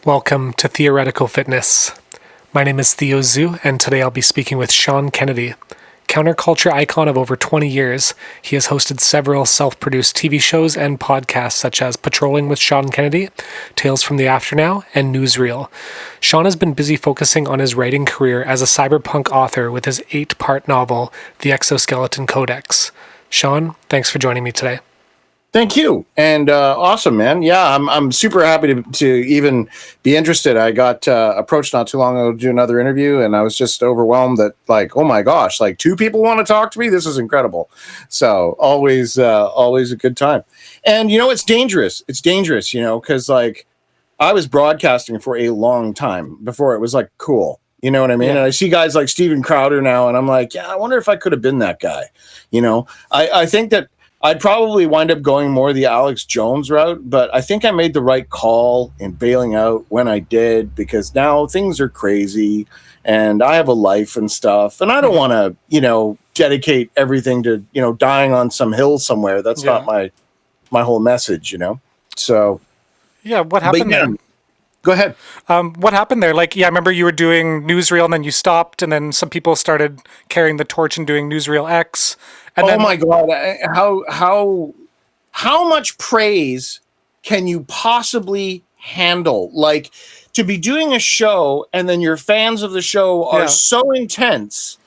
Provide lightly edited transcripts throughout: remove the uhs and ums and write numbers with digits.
Welcome to Theoretical Fitness. My name is Theo Zhu, and today I'll be speaking with Sean Kennedy. Counterculture icon of over 20 years, he has hosted several self-produced TV shows and podcasts such as Patrolling with Sean Kennedy, Tales from the Afternow, and Newsreel. Sean has been busy focusing on his writing career as a cyberpunk author with his 8-part novel, The Exoskeleton Codex. Sean, thanks for joining me today. Thank you. And awesome, man. Yeah, I'm super happy to even be interested. I got approached not too long ago to do another interview, and I was just overwhelmed that, like, oh my gosh, like 2 people want to talk to me? This is incredible. So always a good time. And, it's dangerous. It's dangerous, because, like, I was broadcasting for a long time before it was, like, cool. You know what I mean? Yeah. And I see guys like Steven Crowder now, and I'm like, yeah, I wonder if I could have been that guy. I think that I'd probably wind up going more the Alex Jones route, but I think I made the right call in bailing out when I did, because now things are crazy and I have a life and stuff, and I don't want to, dedicate everything to, dying on some hill somewhere. That's not my whole message, So yeah, what happened there? Go ahead. What happened there? Like, I remember you were doing Newsreel and then you stopped, and then some people started carrying the torch and doing Newsreel X. And my God. How much praise can you possibly handle? Like, to be doing a show and then your fans of the show are so intense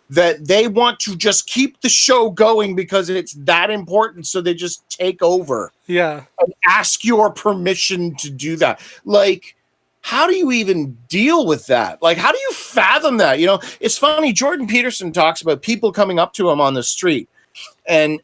that they want to just keep the show going because it's that important. So they just take over. Yeah. And ask your permission to do that. Like, how do you even deal with that? Like, how do you fathom that? It's funny. Jordan Peterson talks about people coming up to him on the street, and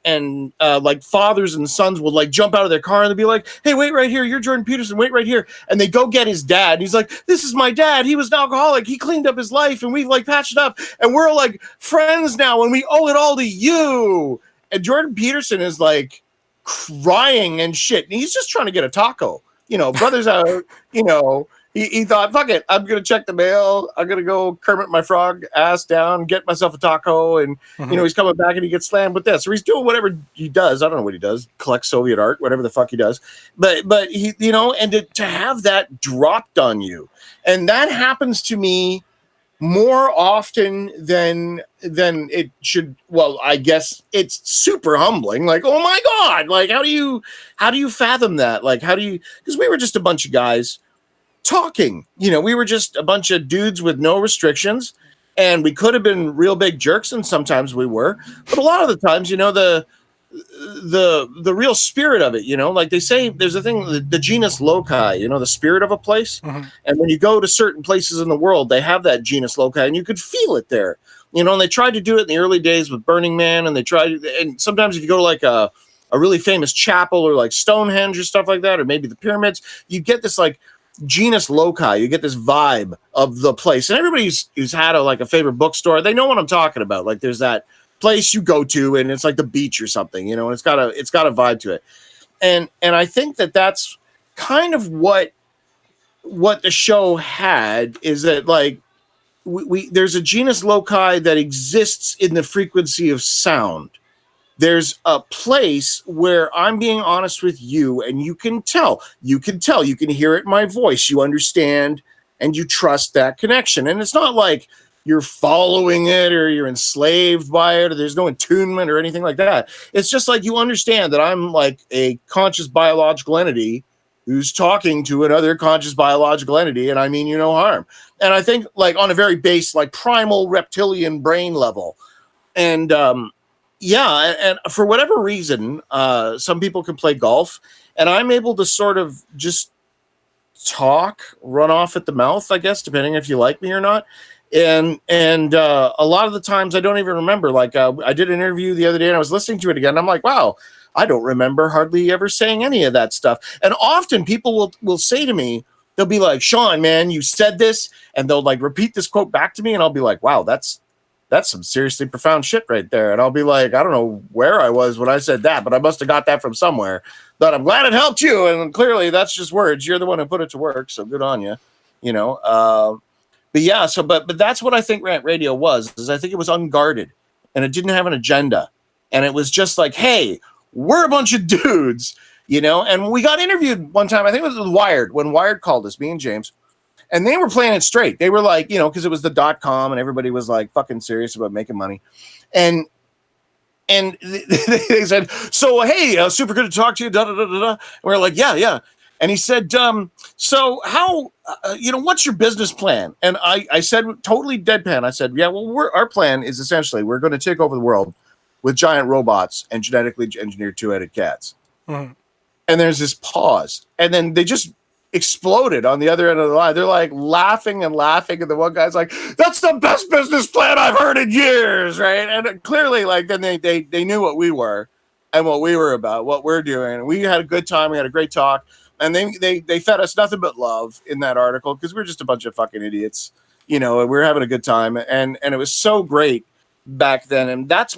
like fathers and sons will like jump out of their car and they'll be like, hey, wait right here. You're Jordan Peterson. Wait right here. And they go get his dad. And he's like, this is my dad. He was an alcoholic. He cleaned up his life and we've like patched it up. And we're like friends now and we owe it all to you. And Jordan Peterson is like crying and shit. And he's just trying to get a taco. Brothers out, He thought, fuck it, I'm going to check the mail. I'm going to go Kermit my frog ass down, get myself a taco. And, he's coming back and he gets slammed with this. Or he's doing whatever he does. I don't know what he does. Collect Soviet art, whatever the fuck he does. But he, and to have that dropped on you. And that happens to me more often than it should. Well, I guess it's super humbling. Like, oh my God, like, how do you fathom that? Like, because we were just a bunch of guys talking, we were just a bunch of dudes with no restrictions, and we could have been real big jerks, and sometimes we were, but a lot of the times, the real spirit of it, like they say, there's a thing, the genus loci, the spirit of a place. And when you go to certain places in the world, they have that genus loci, and you could feel it there, and they tried to do it in the early days with Burning Man, and sometimes if you go to like a really famous chapel or like Stonehenge or stuff like that, or maybe the pyramids, you get this like genus loci, you get this vibe of the place. And everybody who's had a favorite bookstore, they know what I'm talking about. Like, there's that place you go to and it's like the beach or something, and it's got a vibe to it. And I think that's kind of what the show had, is that like we there's a genus loci that exists in the frequency of sound. There's a place where I'm being honest with you, and you can tell, you can hear it in my voice, you understand, and you trust that connection. And it's not like you're following it or you're enslaved by it or there's no attunement or anything like that. It's just like you understand that I'm like a conscious biological entity who's talking to another conscious biological entity, and I mean you no harm. And I think like on a very base, like primal reptilian brain level. And and for whatever reason, some people can play golf, and I'm able to sort of just run off at the mouth, I guess, depending if you like me or not. And a lot of the times I don't even remember. Like I did an interview the other day and I was listening to it again. And I'm like, wow, I don't remember hardly ever saying any of that stuff. And often people will say to me, they'll be like, Sean, man, you said this, and they'll like repeat this quote back to me, and I'll be like, wow, that's some seriously profound shit right there. And I'll be like, I don't know where I was when I said that, but I must have got that from somewhere. But I'm glad it helped you. And clearly that's just words. You're the one who put it to work. So good on you. But yeah, but that's what I think rant radio was. Is I think it was unguarded, and it didn't have an agenda, and it was just like, hey, we're a bunch of dudes, And we got interviewed one time. I think it was with Wired when Wired called us, me and James. And they were playing it straight. They were like, because it was the .com and everybody was like fucking serious about making money. And they said, so, hey, super good to talk to you. Da, da, da, da, da. And we're like, yeah. And he said, so how, what's your business plan? And I said, totally deadpan. I said, yeah, well, our plan is essentially we're going to take over the world with giant robots and genetically engineered two-headed cats. Mm-hmm. And there's this pause. And then they just exploded on the other end of the line. They're like laughing. And the one guy's like, that's the best business plan I've heard in years, right? And clearly, like, then they knew what we were and what we were about, what we're doing. And we had a good time. We had a great talk. And they fed us nothing but love in that article because we're just a bunch of fucking idiots, and we're having a good time. And it was so great back then. And that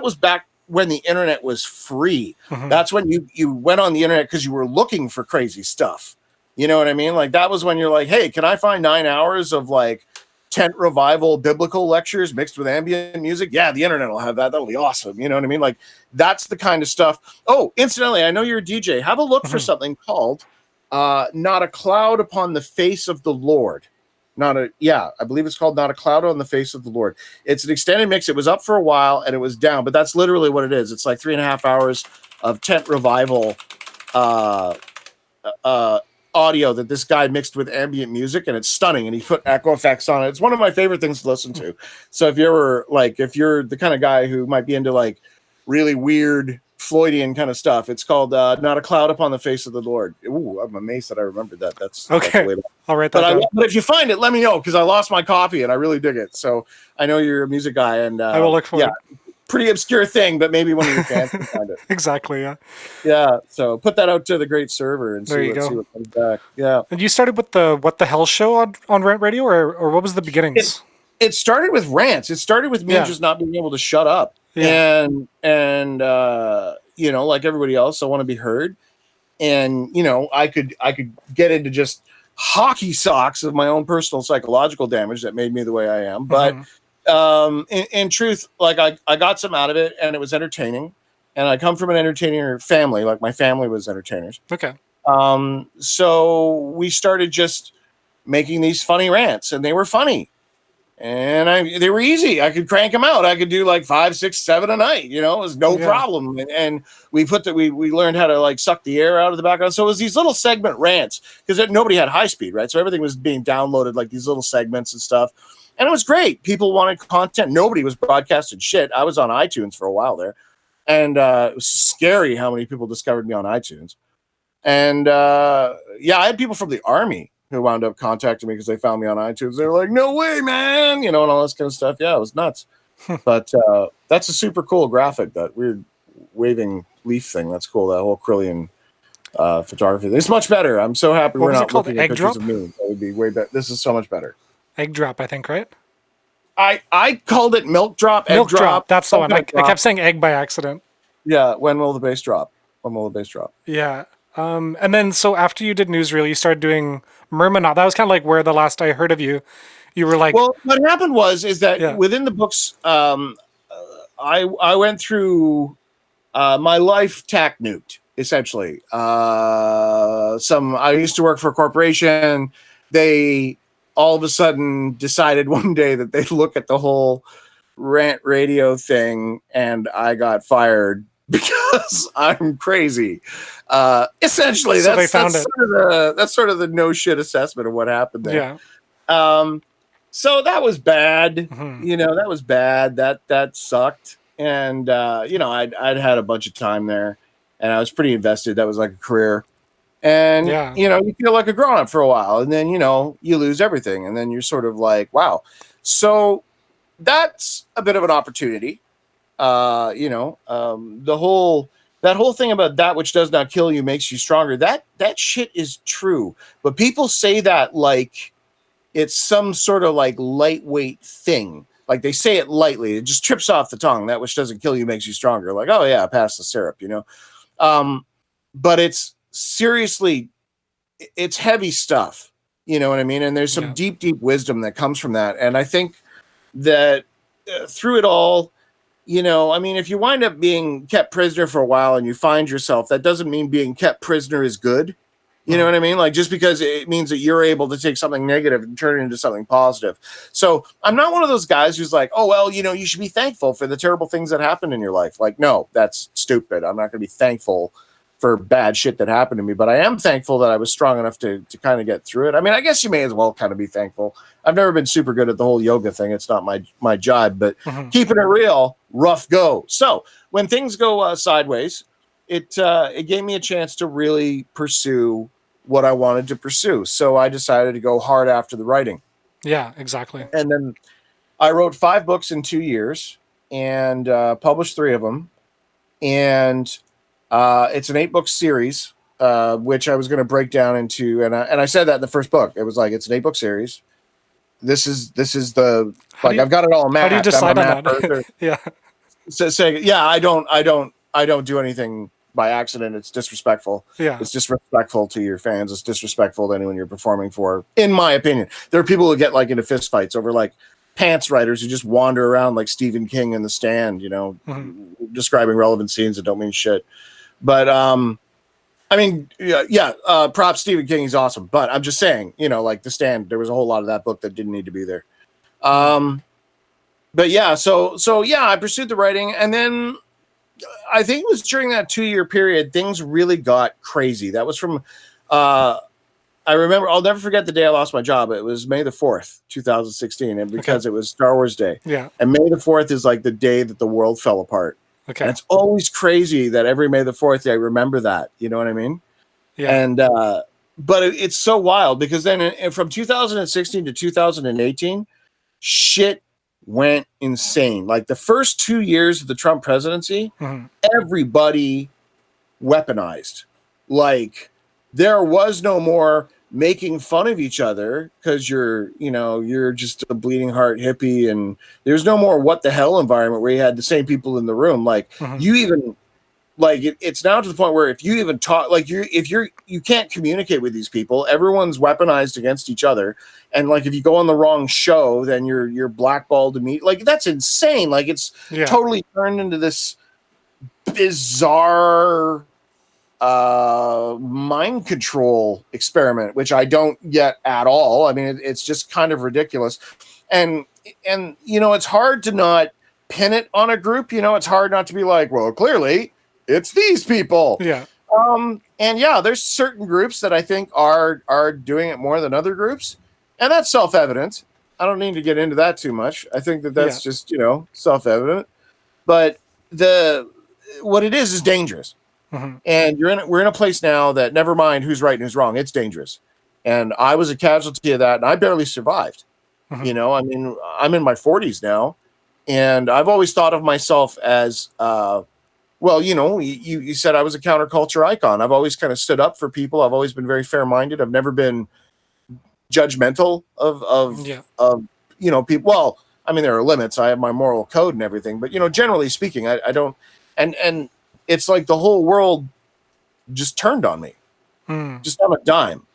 was back when the internet was free. Mm-hmm. That's when you went on the internet because you were looking for crazy stuff. You know what I mean? Like that was when you're like, hey, can I find 9 hours of like tent revival biblical lectures mixed with ambient music? Yeah, the internet will have that. That'll be awesome. You know what I mean? Like that's the kind of stuff. Oh, incidentally, I know you're a DJ. Have a look for something called Not a Cloud Upon the Face of the Lord. I believe it's called Not a Cloud on the Face of the Lord. It's an extended mix. It was up for a while and it was down, but that's literally what it is. It's like 3.5 hours of tent revival audio that this guy mixed with ambient music, and it's stunning, and he put echo effects on it. It's one of my favorite things to listen to. So if you're the kind of guy who might be into like really weird Floydian kind of stuff, it's called Not a Cloud Upon the Face of the Lord. Ooh, I'm amazed that I remembered that. That's okay. I'll write that down. But if you find it, let me know, because I lost my copy and I really dig it. So I know you're a music guy, and I will look for it. Pretty obscure thing, but maybe one of your fans can find it. Exactly, yeah. Yeah, so put that out to the great server and see what comes back. Yeah. And you started with the What the Hell show on Rant Radio, or what was the beginnings? It started with rants. It started with me just not being able to shut up. Yeah. And like everybody else, I want to be heard. And, I could get into just hockey socks of my own personal psychological damage that made me the way I am. But in truth, like I got some out of it, and it was entertaining, and I come from an entertainer family. Like my family was entertainers. Okay. So we started just making these funny rants, and they were funny, and they were easy. I could crank them out. I could do like 5, 6, 7 a night. It was no problem. And we we learned how to like suck the air out of the background. So it was these little segment rants, because nobody had high speed, right? So everything was being downloaded, like these little segments and stuff. And it was great. People wanted content. Nobody was broadcasting shit. I was on iTunes for a while there. And it was scary how many people discovered me on iTunes. And I had people from the Army who wound up contacting me because they found me on iTunes. They were like, no way, man. And all this kind of stuff. Yeah, it was nuts. But that's a super cool graphic, that weird waving leaf thing. That's cool. That whole Krillian photography. It's much better. I'm so happy we're not looking at pictures of me. That would be way better. This is so much better. Egg drop, I think, right? I called it milk drop, egg drop. That's the one. I kept saying egg by accident. Yeah. When will the bass drop? Yeah. And then so after you did Newsreel, you started doing Myrmidon. That was kind of like where the last I heard of you, you were like. Well, what happened is that within the books, I went through my life tack nuked, essentially. I used to work for a corporation. They all of a sudden decided one day that they'd look at the whole rant radio thing, and I got fired because I'm crazy. Essentially, so that's sort of the no shit assessment of what happened there. Yeah. So that was bad. Mm-hmm. That was bad. That sucked. And I'd had a bunch of time there, and I was pretty invested. That was like a career. And, you feel like a grown-up for a while, and then, you lose everything, and then you're sort of like, wow. So that's a bit of an opportunity. That whole thing about that which does not kill you makes you stronger. That shit is true. But people say that like it's some sort of like lightweight thing. Like they say it lightly. It just trips off the tongue. That which doesn't kill you makes you stronger. Like, oh yeah, pass the syrup, But it's seriously, it's heavy stuff. You know what I mean? And there's some deep, deep wisdom that comes from that. And I think that through it all, you know, I mean, if you wind up being kept prisoner for a while and you find yourself, that doesn't mean being kept prisoner is good. You know what I mean? Like, just because it means that you're able to take something negative and turn it into something positive. So I'm not one of those guys who's like, oh, well, you know, you should be thankful for the terrible things that happen in your life. Like, no, that's stupid. I'm not going to be thankful for bad shit that happened to me, but I am thankful that I was strong enough to kind of get through it. I mean, I guess you may as well kind of be thankful. I've never been super good at the whole yoga thing. It's not my job, but keeping it real, rough go. So when things go sideways, it gave me a chance to really pursue what I wanted to pursue. So I decided to go hard after the writing. Yeah, exactly. And then I wrote 5 books in 2 years and published 3 of them. And it's an 8-book series, which I was going to break down into, and I said that in the first book. It was like, it's an 8-book series. This is the, like, I've got it all mapped. How do you decide on that? Yeah. So say, yeah, I don't do anything by accident. It's disrespectful. Yeah. It's disrespectful to your fans. It's disrespectful to anyone you're performing for, in my opinion. There are people who get like into fist fights over like pants writers who just wander around like Stephen King in The Stand, you know, describing relevant scenes that don't mean shit. But I mean, props Stephen King, he's awesome. But I'm just saying, you know, like The Stand, there was a whole lot of that book that didn't need to be there. But yeah, so yeah, I pursued the writing, and then I think it was during that 2-year period things really got crazy. That was from I remember, I'll never forget the day I lost my job. It was May the 4th, 2016, and because it was Star Wars Day. Yeah. And May the 4th is like the day that the world fell apart. Okay. And it's always crazy that every May the 4th, I remember that. You know what I mean? Yeah. And but it's so wild because then from 2016 to 2018, shit went insane. Like the first 2 years of the Trump presidency, everybody weaponized. Like there was no more making fun of each other because you're just a bleeding heart hippie, and there's no more what the hell environment where you had the same people in the room. Like you even like it's now to the point where if you even talk, like you can't communicate with these people. Everyone's weaponized against each other, and like if you go on the wrong show, then you're blackballed immediately. Like that's insane. Like it's totally turned into this bizarre mind control experiment, which I don't get at all. I mean, it's just kind of ridiculous, and you know, it's hard to not pin it on a group. You know, it's hard not to be like, well, clearly it's these people. Yeah. And yeah, there's certain groups that I think are doing it more than other groups, and that's self-evident. I don't need to get into that too much. I think that's just, you know, self-evident. But what it is dangerous. And we're in a place now that, never mind who's right and who's wrong, it's dangerous. And I was a casualty of that, and I barely survived. You know, I mean, I'm in my 40s now, and I've always thought of myself as well, you know, you said I was a counterculture icon. I've always kind of stood up for people. I've always been very fair-minded. I've never been judgmental of you know, people. Well, I mean, there are limits. I have my moral code and everything, but you know, generally speaking, I don't. And it's like the whole world just turned on me, just on a dime.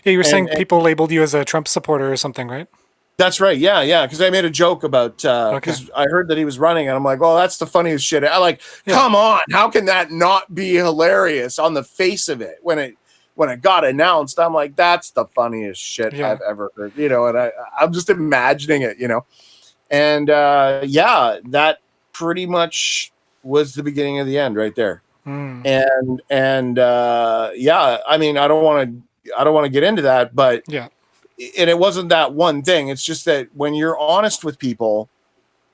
Yeah, you were saying people labeled you as a Trump supporter or something, right? That's right. Yeah. Because I made a joke about because I heard that he was running, and I'm like, well, that's the funniest shit. I like, come on, how can that not be hilarious on the face of it when it got announced? I'm like, that's the funniest shit I've ever heard. You know, and I'm just imagining it. You know, and that pretty much was the beginning of the end right there. And I mean, I don't want to get into that, but and it wasn't that one thing. It's just that when you're honest with people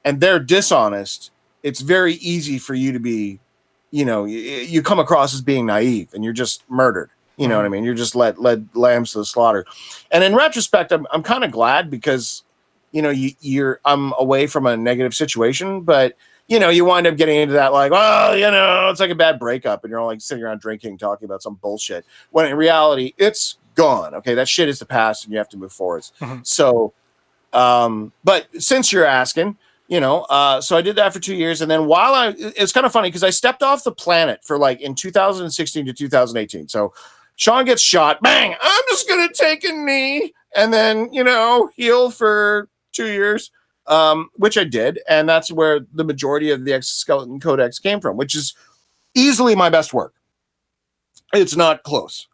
and they're dishonest, it's very easy for you to be, you know, you come across as being naive, and you're just murdered. You know what I mean? You're just led lambs to the slaughter. And in retrospect, I'm kind of glad because, you know, I'm away from a negative situation, but you know, you wind up getting into that like, well, you know, it's like a bad breakup, and you're all like sitting around drinking, talking about some bullshit. When in reality, it's gone. Okay, that shit is the past, and you have to move forwards. So, but since you're asking, you know, so I did that for 2 years, and then it's kind of funny because I stepped off the planet for like in 2016 to 2018. So Sean gets shot. Bang! I'm just gonna take a knee and then heal for 2 years, which I did, and that's where the majority of the Exoskeleton Codex came from, which is easily my best work. It's not close.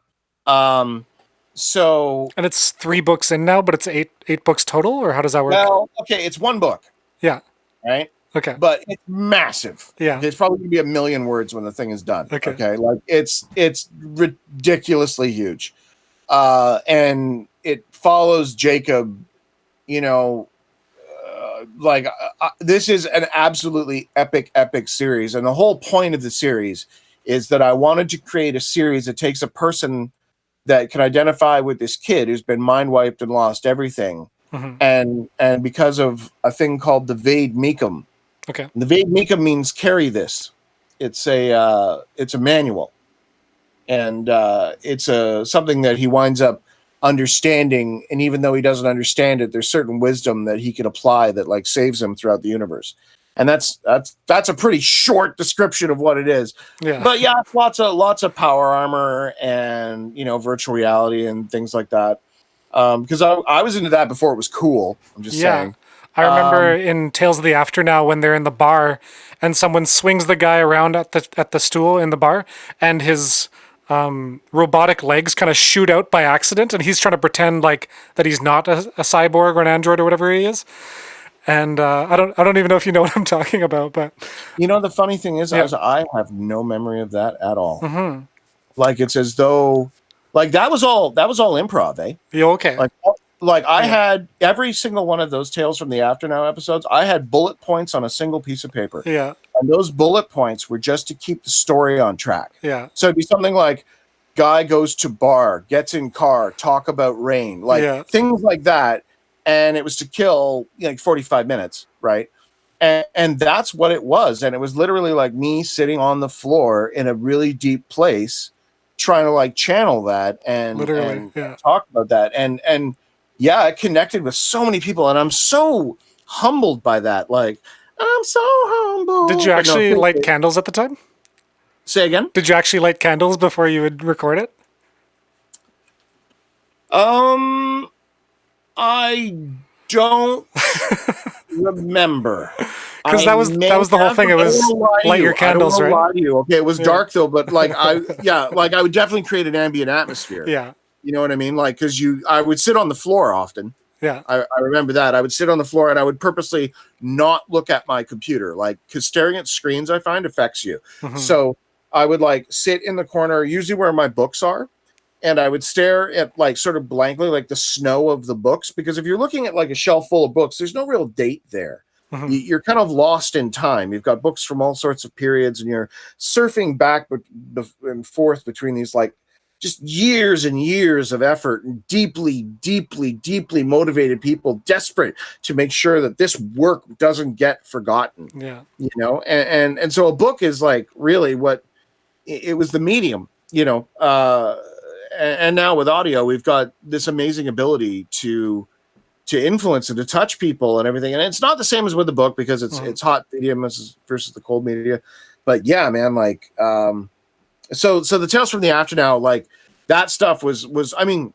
So, and it's 3 books in now, but it's eight books total, or how does that work? Well, okay, it's 1 book. Yeah. Right. Okay. But it's massive. Yeah. It's probably gonna be 1,000,000 words when the thing is done. Okay. Like it's ridiculously huge, and it follows Jacob. This is an absolutely epic series, and the whole point of the series is that I wanted to create a series that takes a person that can identify with this kid who's been mind wiped and lost everything, and because of a thing called the Vade Mecum. Okay. The Vade Mecum means carry this. It's a manual, and it's something that he winds up understanding, and even though he doesn't understand it, there's certain wisdom that he can apply that like saves him throughout the universe. And that's a pretty short description of what it is. Yeah. But yeah, lots of power armor and virtual reality and things like that. Because I was into that before it was cool. I'm just saying. I remember in Tales of the After Now when they're in the bar and someone swings the guy around at the stool in the bar, and his robotic legs kind of shoot out by accident, and he's trying to pretend like that he's not a cyborg or an android or whatever he is. And I don't even know if you know what I'm talking about, but the funny thing is, I have no memory of that at all. Like it's as though like that was all improv, eh? Yeah, okay. Like I had every single one of those Tales from the After Now episodes. I had bullet points on a single piece of paper. Yeah. And those bullet points were just to keep the story on track. Yeah. So it'd be something like guy goes to bar, gets in car, talk about rain, like things like that. And it was to kill like 45 minutes, right? And that's what it was. And it was literally like me sitting on the floor in a really deep place, trying to like channel that and talk about that. And yeah, it connected with so many people, and I'm so humbled by that. Like, I'm so humble. Did you actually light candles at the time? Say again? Did you actually light candles before you would record it? I don't remember. Because that was the whole thing. It was light your candles, right? Lie to you. Okay, it was dark though, but like I would definitely create an ambient atmosphere. Yeah. You know what I mean? Like, because I would sit on the floor often. Yeah. I remember that. I would sit on the floor and I would purposely not look at my computer, like, because staring at screens, I find, affects you. So I would like sit in the corner, usually where my books are, and I would stare at like sort of blankly, like the snow of the books. Because if you're looking at like a shelf full of books, there's no real date there. You're kind of lost in time. You've got books from all sorts of periods, and you're surfing back and forth between these like just years and years of effort and deeply, deeply, deeply motivated people desperate to make sure that this work doesn't get forgotten. Yeah. And so a book is like really what it was, the medium, and now with audio, we've got this amazing ability to influence and to touch people and everything. And it's not the same as with the book because it's hot medium versus the cold media. But yeah, man, like, so the Tales from the After Now, like that stuff was, I mean,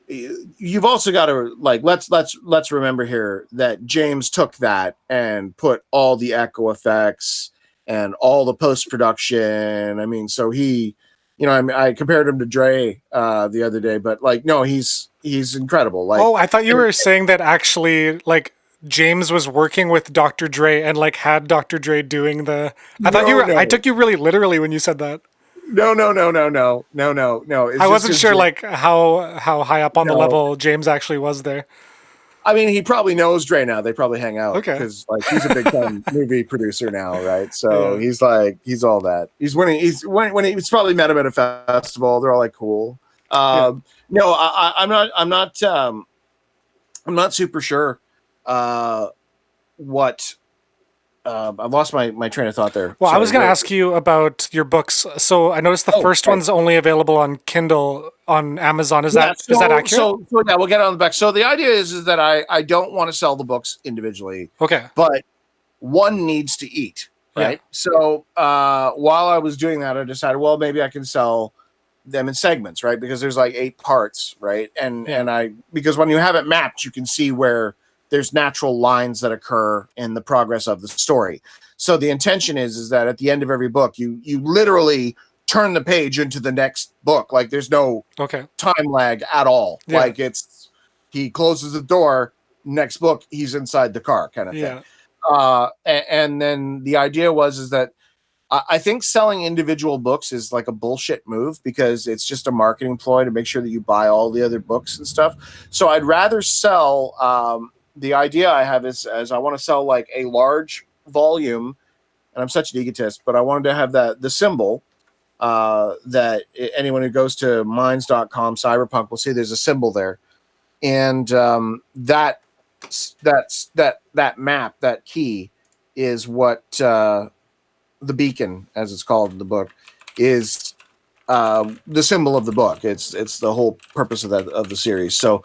you've also got to like, let's remember here that James took that and put all the echo effects and all the post-production. I mean, so he, I compared him to Dre the other day, but like, no, he's incredible. Like, I thought you were saying that actually, like, James was working with Dr. Dre and like had Dr. Dre doing the. I took you really literally when you said that. No. I wasn't sure like how high up on the level James actually was there. I mean, he probably knows Dre now. They probably hang out because like he's a big time movie producer now, right? So he's all that. He's winning. He's probably met him at a festival. They're all like cool. No, I'm not super sure what. I've lost my train of thought there. Well, sorry, I was going to ask you about your books. So I noticed the first one's only available on Kindle on Amazon. Is that accurate? So yeah, we'll get on the back. So the idea is that I don't want to sell the books individually. Okay. But one needs to eat, right? Yeah. So while I was doing that, I decided, well, maybe I can sell them in segments, right? Because there's like 8 parts, right? Because when you have it mapped, you can see where there's natural lines that occur in the progress of the story. So the intention is that at the end of every book, you literally turn the page into the next book. Like there's no time lag at all. Yeah. Like he closes the door, next book, he's inside the car kind of thing. And then the idea is that I think selling individual books is like a bullshit move because it's just a marketing ploy to make sure that you buy all the other books and stuff. So I'd rather sell, the idea I have is I want to sell like a large volume, and I'm such an egotist, but I wanted to have the symbol that anyone who goes to minds.com cyberpunk will see there's a symbol there. And that map, that key is what the beacon, as it's called in the book, is the symbol of the book. It's the whole purpose of the series. So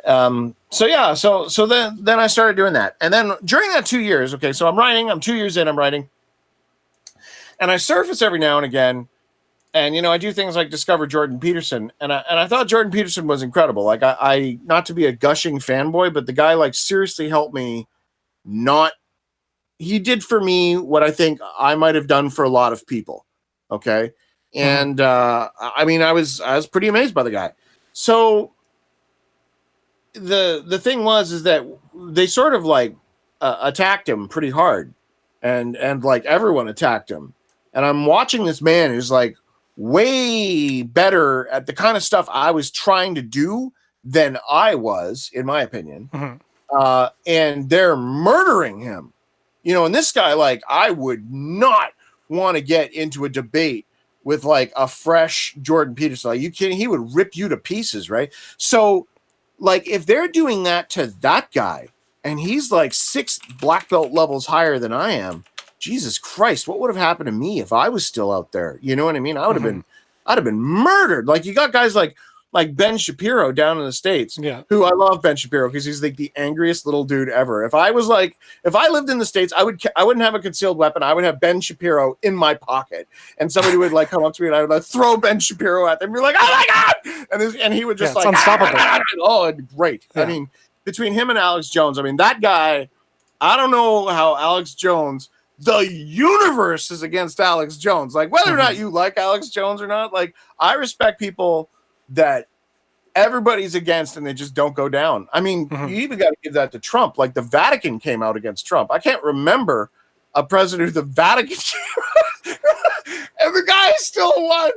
then I started doing that. And then during that 2 years, so I'm 2 years in, I'm writing. And I surface every now and again. And, I do things like discover Jordan Peterson. And I thought Jordan Peterson was incredible. Like I not to be a gushing fanboy, but the guy like seriously helped me he did for me what I think I might have done for a lot of people. Okay. And, I was pretty amazed by the guy. So the thing is that they sort of like attacked him pretty hard and like everyone attacked him. And I'm watching this man who's like way better at the kind of stuff I was trying to do than I was, in my opinion. And they're murdering him. And this guy, like, I would not want to get into a debate with like a fresh Jordan Peterson. Like, you kidding? He would rip you to pieces, right? So, like, if they're doing that to that guy, and he's like 6 black belt levels higher than I am, Jesus Christ, what would have happened to me if I was still out there? You know what I mean? I'd have been murdered. Like, you got guys like Ben Shapiro down in the States, who I love Ben Shapiro because he's like the angriest little dude ever. If I lived in the States, I wouldn't have a concealed weapon. I would have Ben Shapiro in my pocket, and somebody would like come up to me and I would like throw Ben Shapiro at them and be like, "Oh my God!" And he would just like, unstoppable. Oh, it'd be great. Yeah. I mean, between him and Alex Jones, I mean, that guy, I don't know how Alex Jones, the universe is against Alex Jones. Like, whether or not you like Alex Jones or not, like, I respect people that everybody's against and they just don't go down. I mean, you even got to give that to Trump. Like, the Vatican came out against Trump. I can't remember a president of the Vatican and the guy still won.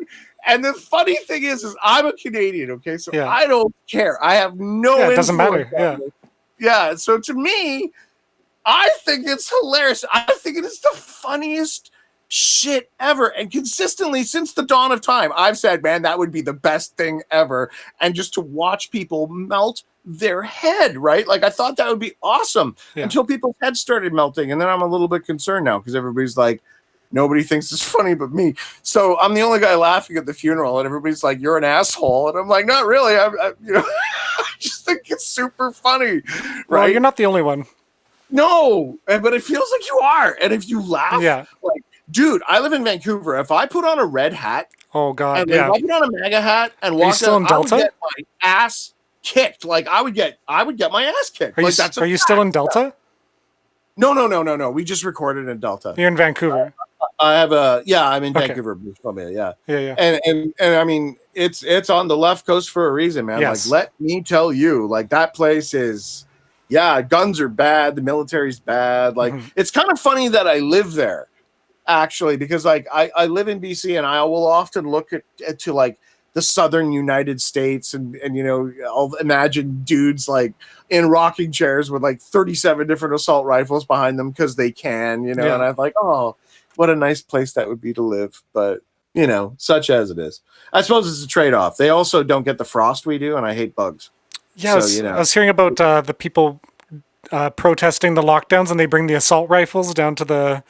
And the funny thing is I'm a Canadian, okay? So I don't care. I have no it doesn't matter. Yeah. So to me, I think it's hilarious. I think it is the funniest shit ever. And consistently since the dawn of time, I've said, man, that would be the best thing ever. And just to watch people melt their head, right? Like, I thought that would be awesome until people's heads started melting. And then I'm a little bit concerned now because everybody's like, nobody thinks it's funny but me. So I'm the only guy laughing at the funeral and everybody's like, you're an asshole. And I'm like, not really. I I just think it's super funny. Right? Well, you're not the only one. No, but it feels like you are. And if you laugh, like, dude, I live in Vancouver. If I put on a red hat, oh God, and if I put on a MAGA hat and walk out, I would get my ass kicked. Like, I would get my ass kicked. Are you still in Delta? No. We just recorded in Delta. You're in Vancouver. I have I'm in Vancouver, British Columbia. Yeah. And I mean, it's on the left coast for a reason, man. Yes. Like, let me tell you, like, that place is. Yeah, guns are bad. The military's bad. Like, it's kind of funny that I live there, actually, because like I live in BC and I will often look to like the southern United States and I'll imagine dudes like in rocking chairs with like 37 different assault rifles behind them because they can, and I'm like, oh, what a nice place that would be to live. But such as it is. I suppose it's a trade-off. They also don't get the frost we do, and I hate bugs. Yeah, I was hearing about the people protesting the lockdowns, and they bring the assault rifles down to the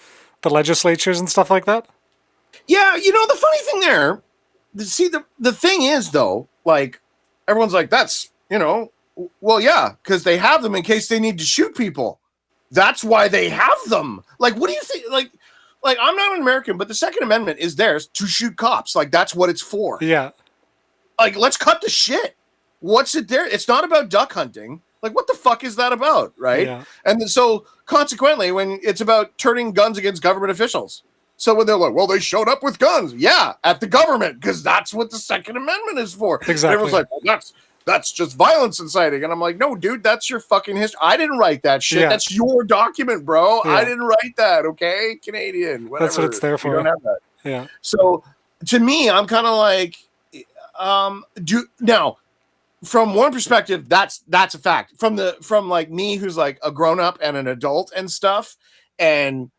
legislatures and stuff like that. Yeah, the funny thing there, see, the thing is, though, like, everyone's like, that's, well, yeah, because they have them in case they need to shoot people. That's why they have them. Like, what do you think? Like I'm not an American, but the Second Amendment is theirs to shoot cops. Like, that's what it's for. Yeah. Like, let's cut the shit. What's it there? It's not about duck hunting. Like, what the fuck is that about, right? Yeah. And so, consequently, when it's about turning guns against government officials. So when they're like, well, they showed up with guns. Yeah, at the government, because that's what the Second Amendment is for. Exactly. And everyone's like, well, that's just violence inciting. And I'm like, no, dude, that's your fucking history. I didn't write that shit. Yeah. That's your document, bro. Yeah. I didn't write that, okay? Canadian, whatever. That's what it's there for. You don't have that. Yeah. So, to me, I'm kind of like, now, from one perspective, that's a fact. From like me, who's like a grown up and an adult and stuff, and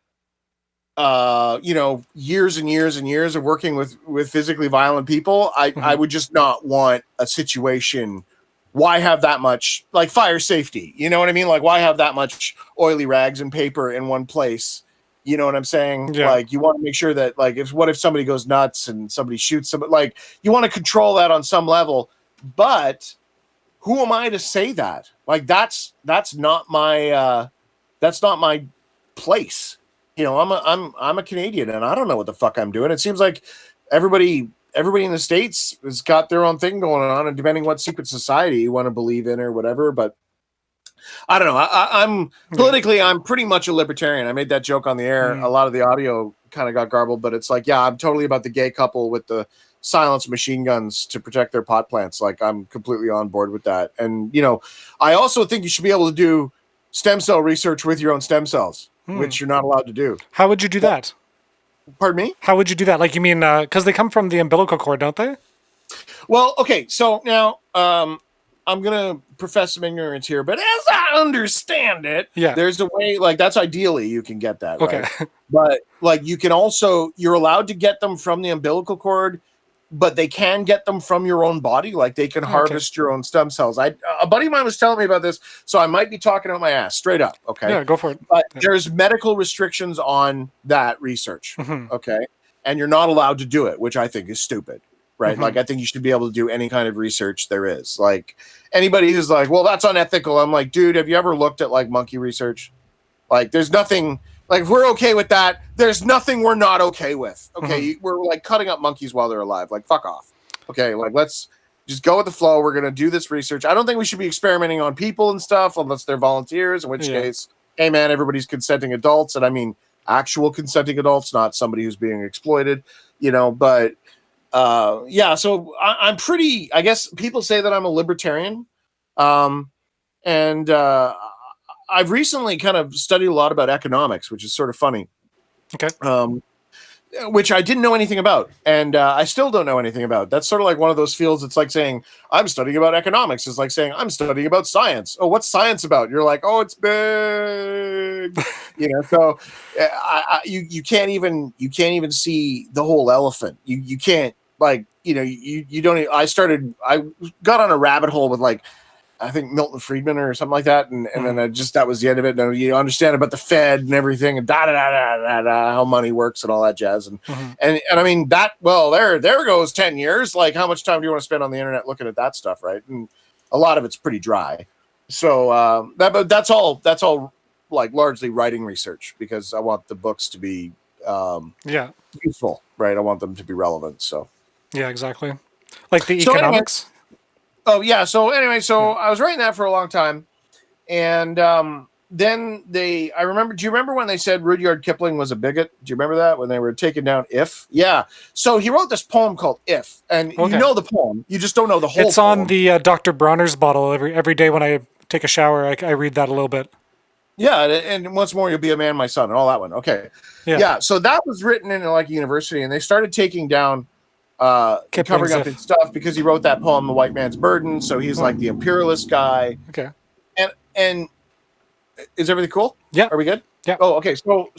years and years and years of working with physically violent people, I would just not want a situation. Why have that much, like, fire safety? You know what I mean? Like, why have that much oily rags and paper in one place? You know what I'm saying? Yeah. Like, you want to make sure that, like, what if somebody goes nuts and somebody shoots somebody? Like, you want to control that on some level. But who am I to say that? Like, that's not my place. You know, I'm a Canadian, and I don't know what the fuck I'm doing. It seems like everybody in the States has got their own thing going on, and depending what secret society you want to believe in or whatever. But I don't know. I'm politically, I'm pretty much a libertarian. I made that joke on the air. A lot of the audio kind of got garbled, but it's like, yeah, I'm totally about the gay couple with the silenced machine guns to protect their pot plants. Like, I'm completely on board with that. And, you know, I also think you should be able to do stem cell research with your own stem cells, which you're not allowed to do. How would you do that? Pardon me? How would you do that? Like, you mean, because they come from the umbilical cord, don't they? Well, okay. So now, I'm going to profess some ignorance here, but as I understand it, there's a way, like, that's ideally you can get that, okay. Right? But, like, you can also, you're allowed to get them from the umbilical cord, but they can get them from your own body. Like, they can harvest your own stem cells. A buddy of mine was telling me about this, so I might be talking out my ass, straight up, okay? Yeah, go for it. But there's medical restrictions on that research, okay? And you're not allowed to do it, which I think is stupid. Right. Like, I think you should be able to do any kind of research there is. Like, anybody who's like, well, that's unethical. I'm like, dude, have you ever looked at, like, monkey research? Like, there's nothing, like, if we're okay with that, there's nothing we're not okay with. Okay. We're, like, cutting up monkeys while they're alive. Like, fuck off. Okay. Like, let's just go with the flow. We're going to do this research. I don't think we should be experimenting on people and stuff unless they're volunteers, in which case, hey, man, everybody's consenting adults. And I mean, actual consenting adults, not somebody who's being exploited, you know, but so I'm pretty, I guess people say that I'm a libertarian. And I've recently kind of studied a lot about economics, which is sort of funny. Okay. Which I didn't know anything about. And I still don't know anything about. That's sort of like one of those fields. It's like saying, I'm studying about economics. It's like saying, I'm studying about science. Oh, what's science about? You're like, oh, it's big. You know, so you can't even see the whole elephant. You can't, like, you know, you don't. I got on a rabbit hole with, like, I think Milton Friedman or something like that, and then that was the end of it. And you understand about the Fed and everything, and how money works and all that jazz, and I mean that. Well, there goes 10 years. Like, how much time do you want to spend on the internet looking at that stuff, right? And a lot of it's pretty dry. So but that's all like largely writing research, because I want the books to be useful, right? I want them to be relevant. So. Yeah, exactly. Like the economics. So I was writing that for a long time. And then do you remember when they said Rudyard Kipling was a bigot? Do you remember that, when they were taking down If? Yeah. So he wrote this poem called If, and you know the poem. You just don't know the whole It's poem. on the Dr. Bronner's bottle. Every day when I take a shower, I read that a little bit. Yeah, and once more, you'll be a man, my son, and all that one. Okay. Yeah. So that was written in, like, a university, and they started taking down covering up his stuff because he wrote that poem, The White Man's Burden. So he's like the imperialist guy. Okay. And is everything cool? Yeah. Are we good? Yeah. Oh, okay. So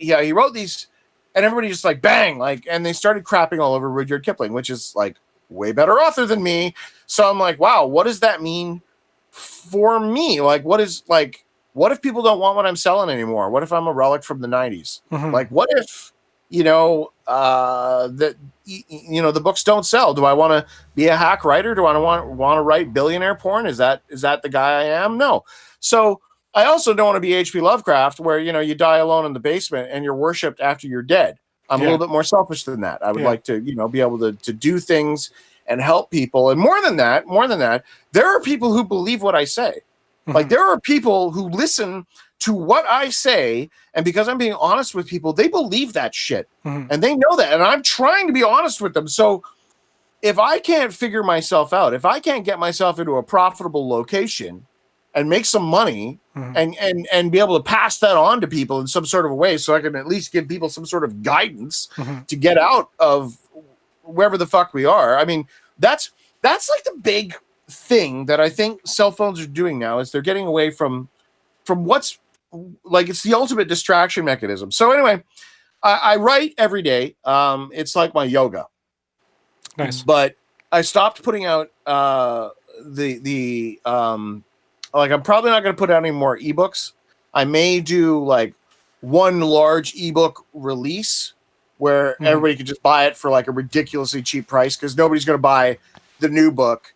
yeah, he wrote these, and everybody just like bang, like, and they started crapping all over Rudyard Kipling, which is like way better author than me. So I'm like, wow, what does that mean for me? Like, what if people don't want what I'm selling anymore? What if I'm a relic from the 90s? Like, what if, the books don't sell? Do I want to be a hack writer? Do I want to write billionaire porn? Is that the guy I am? No. So I also don't want to be H.P. Lovecraft, where, you die alone in the basement and you're worshipped after you're dead. I'm a little bit more selfish than that. I would like to, be able to do things and help people. And more than that, there are people who believe what I say. Like there are people who listen to what I say, and because I'm being honest with people, they believe that shit. And they know that. And I'm trying to be honest with them. So if I can't figure myself out, if I can't get myself into a profitable location and make some money and be able to pass that on to people in some sort of a way, so I can at least give people some sort of guidance to get out of wherever the fuck we are. I mean, that's like the big thing that I think cell phones are doing now, is they're getting away from what's like, it's the ultimate distraction mechanism. So anyway, I write every day. It's like my yoga. Nice. But I stopped putting out like, I'm probably not going to put out any more ebooks. I may do like one large ebook release where everybody could just buy it for like a ridiculously cheap price, because nobody's going to buy the new book.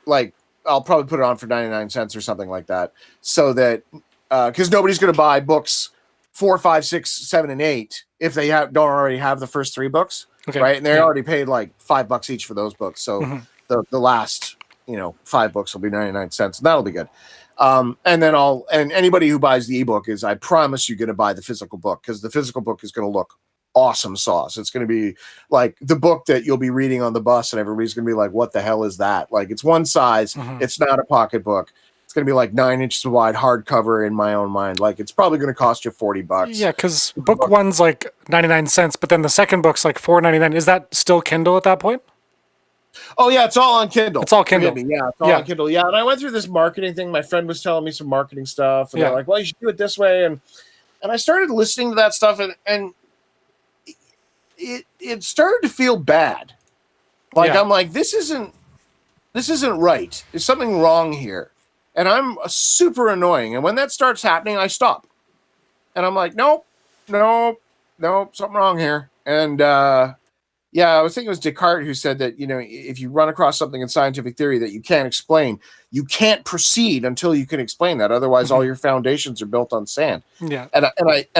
Like, I'll probably put it on for 99 cents or something like that, so that because nobody's going to buy books 4, 5, 6, 7, and 8 if they don't already have the first 3 books, right? And they already paid like $5 each for those books, so the last 5 books will be 99 cents, and that'll be good. And then and anybody who buys the ebook I promise you're going to buy the physical book, because the physical book is going to look awesome sauce. It's going to be like the book that you'll be reading on the bus, and everybody's going to be like, what the hell is that? Like, it's one size. It's not a pocket book. It's going to be like 9 inches wide, hardcover in my own mind. Like, it's probably going to cost you $40. Yeah, because book one's like 99 cents, but then the second book's like $4.99. Is that still Kindle at that point? Oh yeah, it's all on Kindle. It's all Kindle. Yeah, it's all on Kindle. Yeah, and I went through this marketing thing. My friend was telling me some marketing stuff, and they're like, well, you should do it this way. And I started listening to that stuff, and it started to feel bad. Like, I'm like, this isn't right. There's something wrong here. And I'm super annoying. And when that starts happening, I stop. And I'm like, nope, something wrong here. And I was thinking it was Descartes who said that, if you run across something in scientific theory that you can't explain, you can't proceed until you can explain that. Otherwise, all your foundations are built on sand. Yeah. And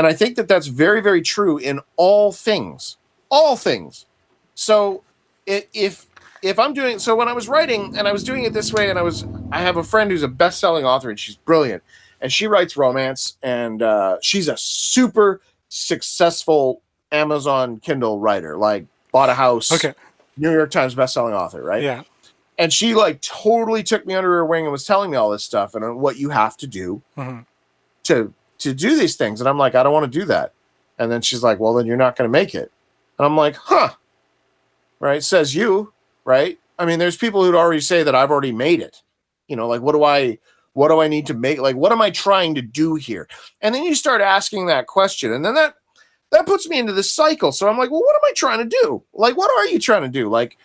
I think that that's very, very true in all things. All things. So if I'm doing, so when I was writing and I was doing it this way, and I have a friend who's a best-selling author, and she's brilliant, and she writes romance, and she's a super successful Amazon Kindle writer, like bought a house, New York Times best-selling author, right? Yeah. And she like totally took me under her wing and was telling me all this stuff and what you have to do to do these things. And I'm like, I don't want to do that. And then she's like, well, then you're not going to make it. And I'm like, huh, right? Says you, right? I mean, there's people who'd already say that I've already made it. Like, what do I need to make? Like, what am I trying to do here? And then you start asking that question, and then that puts me into this cycle. So I'm like, well, what am I trying to do? Like, what are you trying to do? Like,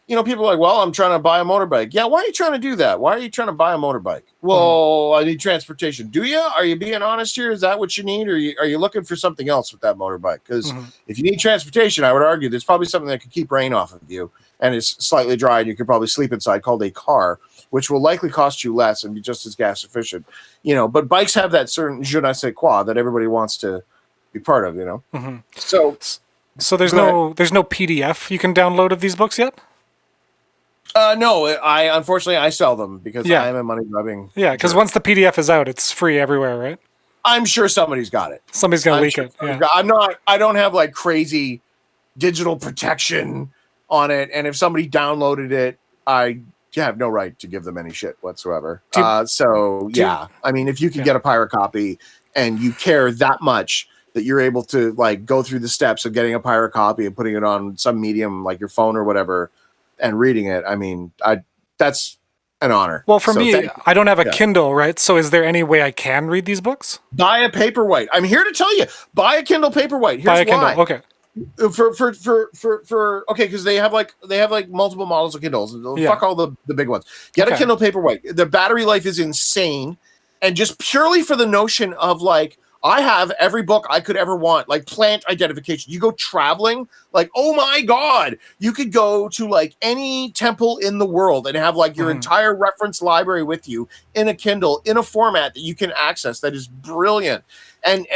people are like, well, I'm trying to buy a motorbike. Yeah, why are you trying to do that? Why are you trying to buy a motorbike? Well, I need transportation. Do you? Are you being honest here? Is that what you need? Or are you looking for something else with that motorbike? Because if you need transportation, I would argue there's probably something that could keep rain off of you and is slightly dry, and you could probably sleep inside, called a car, which will likely cost you less and be just as gas efficient. But bikes have that certain je ne sais quoi that everybody wants to be part of, So there's no PDF you can download of these books yet? No, unfortunately I sell them because I am a money grubbing. Yeah, because once the PDF is out, it's free everywhere, right? I'm sure somebody's got it. Somebody's gonna leak it. Yeah. I don't have like crazy digital protection on it, and if somebody downloaded it, I have no right to give them any shit whatsoever. I mean, if you can get a pirate copy and you care that much that you're able to like go through the steps of getting a pirate copy and putting it on some medium like your phone or whatever and reading it, I mean, that's an honor. Well, for me, I don't have a Kindle, right? So is there any way I can read these books? Buy a Paperwhite. I'm here to tell you, buy a Kindle Paperwhite. Here's why. Kindle. Okay. Because they have like multiple models of Kindles. Fuck all the big ones. Get a Kindle Paperwhite. The battery life is insane, and just purely for the notion of like, I have every book I could ever want, like plant identification. You go traveling, like, oh my God, you could go to like any temple in the world and have like your entire reference library with you in a Kindle, in a format that you can access that is brilliant. And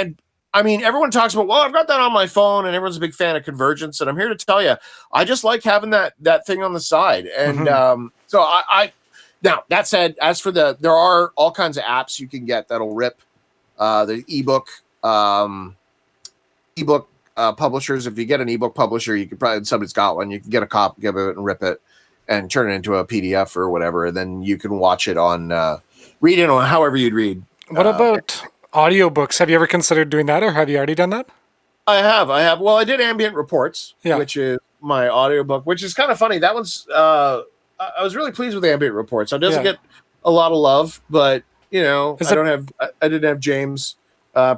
I mean, everyone talks about, well, I've got that on my phone, and everyone's a big fan of convergence. And I'm here to tell you, I just like having that thing on the side. And so I now that said, as for there are all kinds of apps you can get that'll rip the ebook publishers. If you get an ebook publisher, you could probably, somebody's got one, you can get a copy of it and rip it and turn it into a PDF or whatever. And then you can watch it on, read it on however you'd read. What about audiobooks? Have you ever considered doing that, or have you already done that? I have. Well, I did Ambient Reports, which is my audiobook, which is kind of funny. That one's, I was really pleased with Ambient Reports. It doesn't get a lot of love, but I didn't have James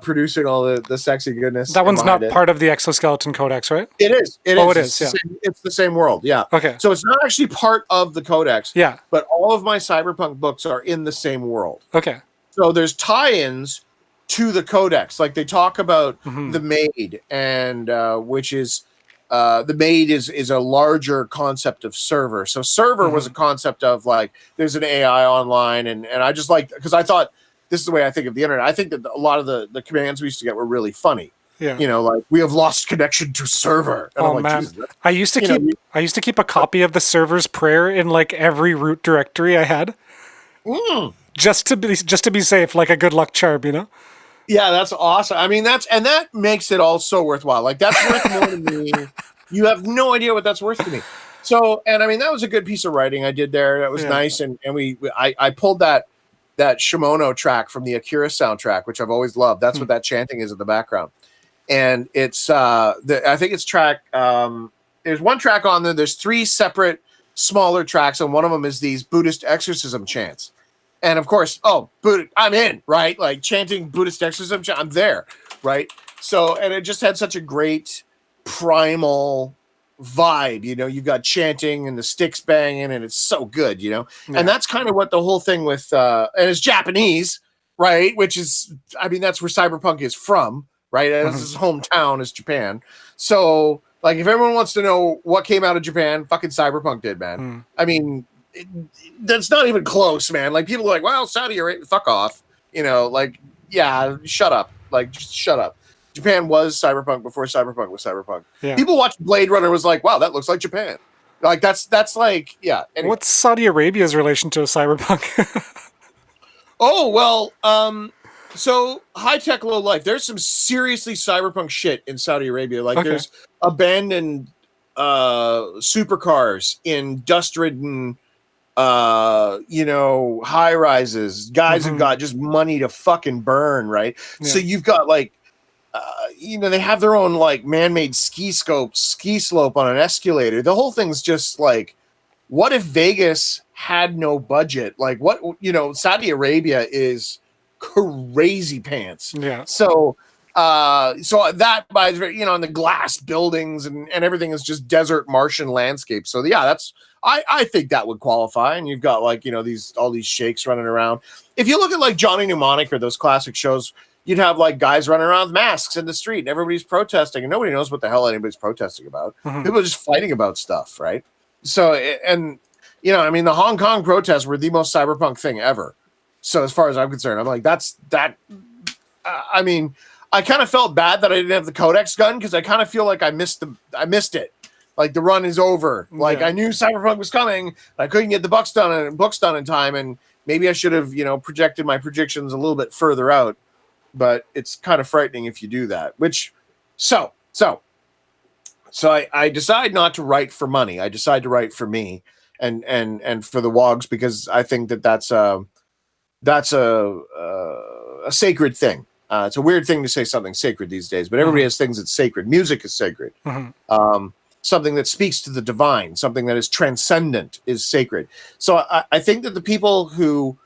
producing all the sexy goodness. That one's not part of the Exoskeleton Codex, right? It is. It is. Yeah. It's the same world. Yeah. Okay. So it's not actually part of the Codex. Yeah. But all of my cyberpunk books are in the same world. Okay. So there's tie-ins to the Codex. Like they talk about the Maid, and which is the Maid is a larger concept of server. So server was a concept of like there's an AI online, and I just like, because I thought, this is the way I think of the internet. I think that a lot of the commands we used to get were really funny. Yeah. Like we have lost connection to server. And I'm like, man. Jesus, I used to keep a copy of the server's prayer in like every root directory I had. Just to be safe, like a good luck charm, Yeah, that's awesome. I mean, that makes it all so worthwhile. Like that's worth more to me. You have no idea what that's worth to me. So, and I mean, that was a good piece of writing I did there. That was nice. And I pulled that Shimono track from the Akira soundtrack, which I've always loved. That's what that chanting is in the background. And it's I think it's track. There's one track on there. There's 3 separate smaller tracks, and one of them is these Buddhist exorcism chants. And of course, I'm in, right? Like chanting Buddhist exorcism, I'm there, right? So, and it just had such a great primal vibe, you've got chanting and the sticks banging, and it's so good, and that's kind of what the whole thing with, and it's Japanese, right? Which is, I mean, that's where cyberpunk is from, right? His hometown is Japan. So, like, if everyone wants to know what came out of Japan, fucking cyberpunk did, man. I mean, that's not even close, man. Like people are like, well, Saudi Arabia, fuck off. Like, yeah, shut up. Like, just shut up. Japan was cyberpunk before cyberpunk was cyberpunk. Yeah. People watched Blade Runner, was like, wow, that looks like Japan. Like that's like, yeah. Anyway. What's Saudi Arabia's relation to cyberpunk? Oh, well, so high tech, low life. There's some seriously cyberpunk shit in Saudi Arabia. Like there's abandoned supercars in dust-ridden high rises. Guys have got just money to fucking burn, right? Yeah. So you've got like they have their own like man-made ski slope on an escalator. The whole thing's just like, what if Vegas had no budget? Like what, Saudi Arabia is crazy pants. Yeah. So that by and the glass buildings and everything is just desert Martian landscape. So yeah, I think that would qualify. And you've got like, all these sheikhs running around. If you look at like Johnny Mnemonic or those classic shows, you'd have like guys running around with masks in the street and everybody's protesting and nobody knows what the hell anybody's protesting about. People are just fighting about stuff. Right. So, and the Hong Kong protests were the most cyberpunk thing ever. So as far as I'm concerned, I'm like, I mean, I kind of felt bad that I didn't have the Codex gun because I kind of feel like I missed it. Like the run is over. Like I knew cyberpunk was coming. I couldn't get the books done in time, and maybe I should have, projected my predictions a little bit further out. But it's kind of frightening if you do that. So I decide not to write for money. I decide to write for me and for the wogs, because I think that's a sacred thing. It's a weird thing to say something sacred these days, but everybody has things that's sacred. Music is sacred. Something that speaks to the divine, something that is transcendent is sacred. So I think that the people who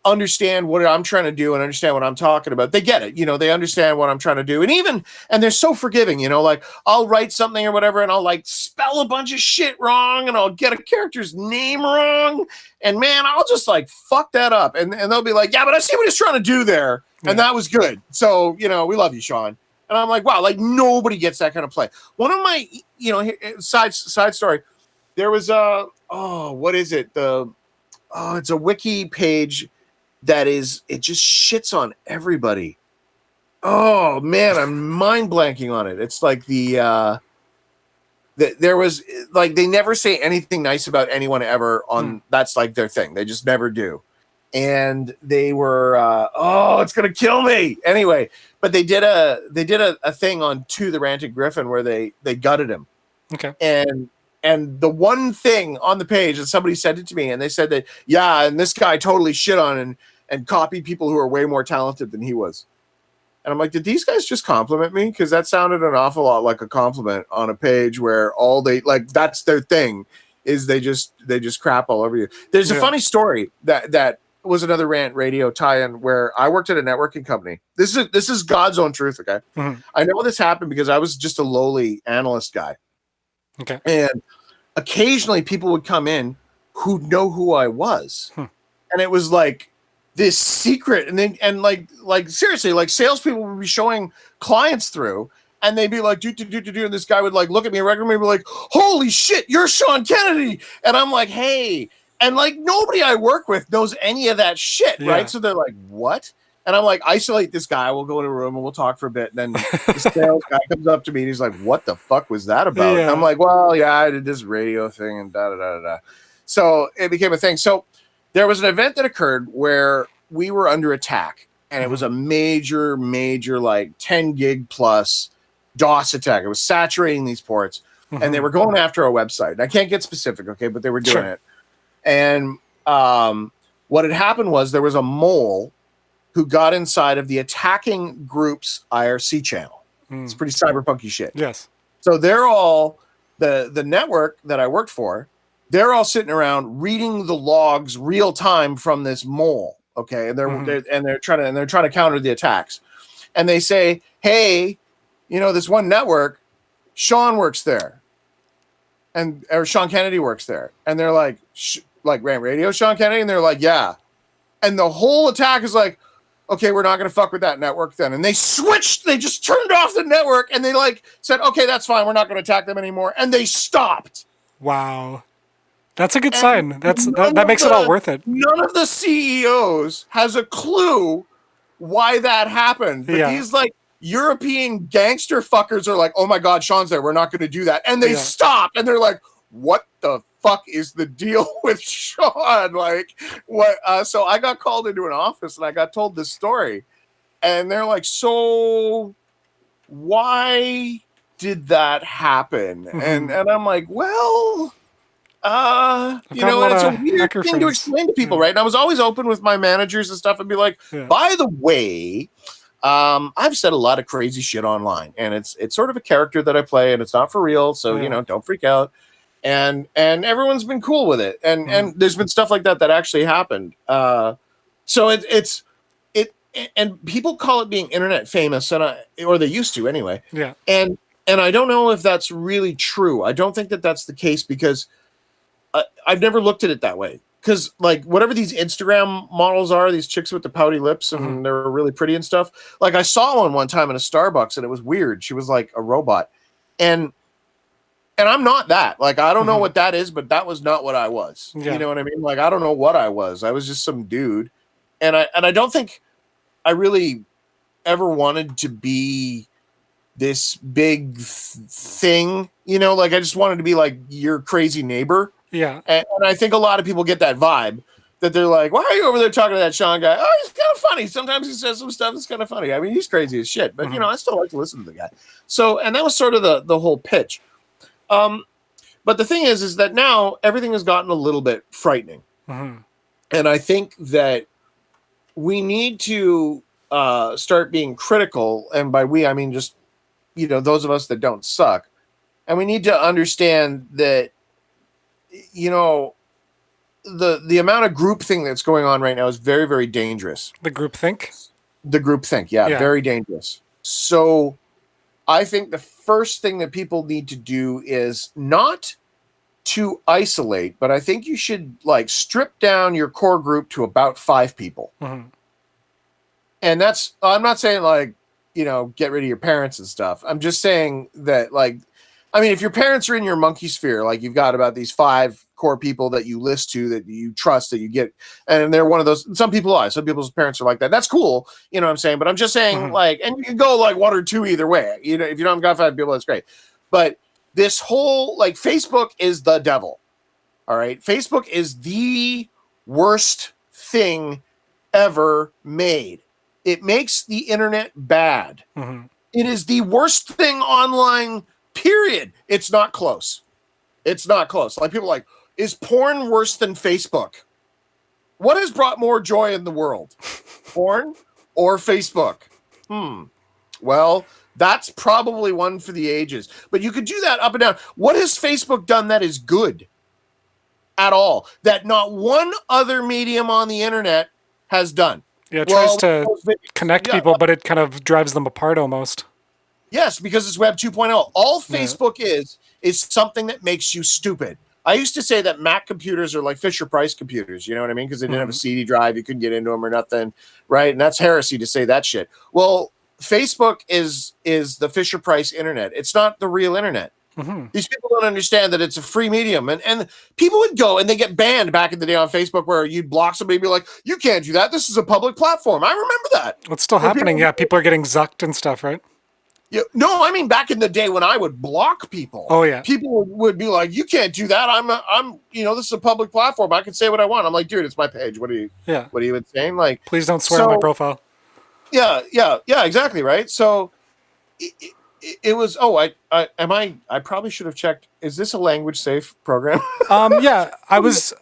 understand what I'm trying to do and understand what I'm talking about, they get it. They understand what I'm trying to do. And they're so forgiving, like I'll write something or whatever and I'll like spell a bunch of shit wrong and I'll get a character's name wrong. And man, I'll just like fuck that up. And they'll be like, yeah, but I see what he's trying to do there. And that was good. So, we love you, Sean. And I'm like, wow, like nobody gets that kind of play. One of my, side story, there was what is it? It's a wiki page it just shits on everybody. Oh man, I'm mind blanking on it. It's like there was like they never say anything nice about anyone ever on that's like their thing. They just never do. And they were oh, it's gonna kill me. Anyway, but they did a thing on To the Ranting Griffin where they gutted him. Okay. And the one thing on the page, and somebody sent it to me, and they said that, yeah, and this guy totally shit on and copied people who are way more talented than he was. And I'm like, did these guys just compliment me? Because that sounded an awful lot like a compliment on a page where all they like that's their thing is they just crap all over you. There's a funny story that was another Rant Radio tie-in where I worked at a networking company. This is God's own truth, okay? Mm-hmm. I know this happened because I was just a lowly analyst guy. Okay. And occasionally people would come in who'd know who I was. And it was like this secret, and like seriously, like salespeople would be showing clients through, and they'd be like, do, and this guy would like look at me regularly and be like, holy shit, you're Sean Kennedy. And I'm like, hey, and like nobody I work with knows any of that shit, right? So they're like, what? And I'm like, isolate this guy. We'll go in a room and we'll talk for a bit. And then the sales guy comes up to me and he's like, what the fuck was that about? And I'm like, well, yeah, I did this radio thing and da. So it became a thing. So there was an event that occurred where we were under attack, and it was a major, like 10 gig plus DOS attack. It was saturating these ports, and they were going after our website. And I can't get specific, okay, but they were doing it. And what had happened was there was a mole who got inside of the attacking group's IRC channel. It's pretty cyberpunky shit. Yes. So they're all the network that I worked for. They're all sitting around reading the logs real time from this mole. Okay, and they're trying to counter the attacks, and they say, "Hey, you know this one network, Sean works there, or Sean Kennedy works there," and they're like Rant Radio, Sean Kennedy, and they're like, "Yeah," and the whole attack is like, "Okay, we're not going to fuck with that network then," and they switched, they just turned off the network, and they like said, "Okay, that's fine, we're not going to attack them anymore," and they stopped. Wow. That's a good sign. That makes it all worth it. None of the CEOs has a clue why that happened. But these like European gangster fuckers are like, oh my God, Sean's there. We're not going to do that. And they stop and they're like, what the fuck is the deal with Sean? Like what? So I got called into an office and I got told this story, and they're like, so why did that happen? And I'm like, well, you know, it's a weird thing to explain to people, right? And I was always open with my managers and stuff and be like, by the way, I've said a lot of crazy shit online, and it's sort of a character that I play, and it's not for real, so you know, don't freak out. And everyone's been cool with it, and there's been stuff like that actually happened. So it's and people call it being internet famous, or they used to anyway. Yeah. And I don't know if that's really true. I don't think that that's the case, because I've never looked at it that way. Because like whatever these Instagram models are, these chicks with the pouty lips and they're really pretty and stuff. Like I saw one time in a Starbucks and it was weird. She was like a robot, and I'm not that. Like I don't know what that is, but that was not what I was. Yeah. You know what I mean? Like I don't know what I was. I was just some dude, and I don't think I really ever wanted to be this big thing. You know, like I just wanted to be like your crazy neighbor. Yeah. And I think a lot of people get that vibe that they're like, why are you over there talking to that Sean guy? Oh, he's kind of funny. Sometimes he says some stuff that's kind of funny. I mean, he's crazy as shit, but you know, I still like to listen to the guy. So, and that was sort of the whole pitch. But the thing is that now everything has gotten a little bit frightening. And I think that we need to start being critical. And by we, I mean just, you know, those of us that don't suck. And we need to understand that, you know, the amount of groupthink that's going on right now is very, very dangerous. The groupthink? The groupthink, yeah, very dangerous. So I think the first thing that people need to do is not to isolate, but I think you should like strip down your core group to about 5 people. And that's, I'm not saying like, you know, get rid of your parents and stuff. I'm just saying that like, I mean, if your parents are in your monkey sphere, like you've got about these 5 core people that you list to, that you trust, that you get, and they're one of those. Some people are. Some people's parents are like that. That's cool. You know what I'm saying? But I'm just saying, like, and you can go like 1 or 2 either way. You know, if you don't got 5 people, that's great. But this whole, like, Facebook is the devil. All right. Facebook is the worst thing ever made. It makes the internet bad. It is the worst thing online, period. It's not close. It's not close. Like, people are like, is porn worse than Facebook? What has brought more joy in the world? Porn or Facebook? Well, that's probably one for the ages. But you could do that up and down. What has Facebook done that is good at all, that not one other medium on the internet has done? Yeah, it tries to connect people, but it kind of drives them apart almost. Yes, because it's Web 2.0. All Facebook is something that makes you stupid. I used to say that Mac computers are like Fisher-Price computers, you know what I mean? Because they didn't have a CD drive, you couldn't get into them or nothing, right? And that's heresy to say that shit. Well, Facebook is the Fisher-Price internet. It's not the real internet. These people don't understand that it's a free medium. And people would go and they get banned back in the day on Facebook, where you'd block somebody and be like, you can't do that. This is a public platform. I remember that. It's still happening. People are getting zucked and stuff, right? Yeah, no, I mean, back in the day when I would block people. Oh yeah, people would be like, "You can't do that. I'm, this is a public platform. I can say what I want." I'm like, "Dude, it's my page. What are you even saying? Like, please don't swear on my profile." Yeah, exactly, right. So it was. Oh, I probably should have checked. Is this a language safe program? Yeah, I was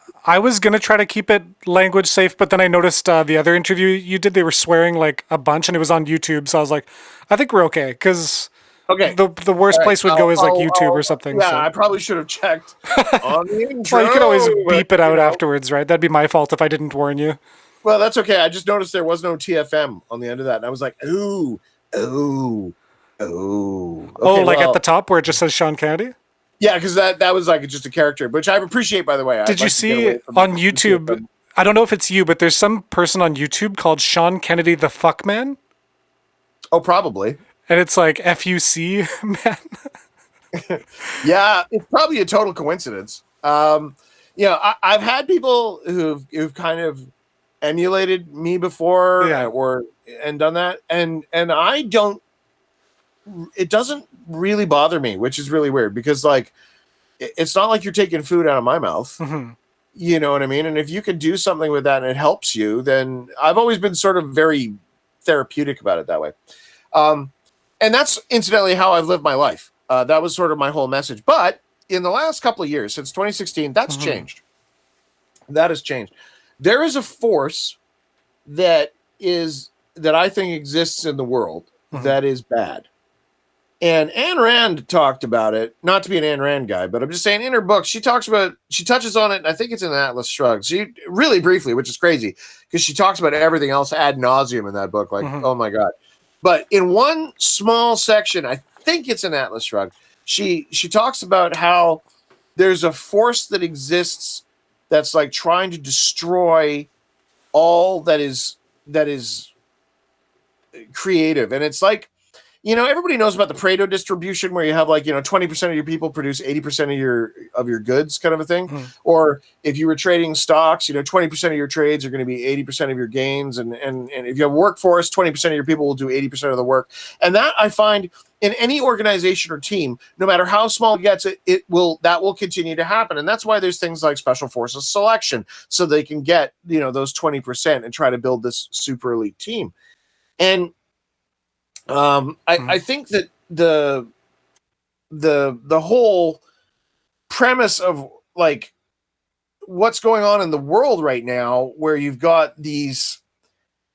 gonna try to keep it language safe, but then I noticed the other interview you did, they were swearing like a bunch, and it was on YouTube. So I was like, I think we're okay, because the worst place would go is like YouTube or something. Yeah, so. I probably should have checked on the intro. Well, you could always beep it out afterwards, right? That'd be my fault if I didn't warn you. Well, that's okay. I just noticed there was no TFM on the end of that, and I was like, ooh. Okay, like at the top where it just says Sean Kennedy? Yeah, because that was like just a character, which I appreciate, by the way. Did you see on YouTube? I don't know if it's you, but there's some person on YouTube called Sean Kennedy the Fuck Man. Oh, probably. And it's like FUC man. Yeah, it's probably a total coincidence. I've had people who've kind of emulated me before, and done that, and I don't. It doesn't really bother me, which is really weird, because like it's not like you're taking food out of my mouth. You know what I mean? And if you can do something with that and it helps you, then I've always been sort of very therapeutic about it that way. And that's incidentally how I've lived my life. That was sort of my whole message. But in the last couple of years, since 2016, that's changed. That has changed. There is a force that I think exists in the world that is bad. And Ayn Rand talked about it, not to be an Ayn Rand guy, but I'm just saying in her book, she touches on it, and I think it's in Atlas Shrugged. She really briefly, which is crazy, because she talks about everything else ad nauseum in that book, like, oh my God. But in one small section, I think it's in Atlas Shrugged, she talks about how there's a force that exists that's like trying to destroy all that is creative. And it's like, everybody knows about the Pareto distribution, where you have like, 20% of your people produce 80% of your goods, kind of a thing. Or if you were trading stocks, 20% of your trades are going to be 80% of your gains. And if you have a workforce, 20% of your people will do 80% of the work. And that I find in any organization or team, no matter how small it gets, that will continue to happen. And that's why there's things like Special Forces selection, so they can get, those 20% and try to build this super elite team. And I think that the whole premise of like what's going on in the world right now, where you've got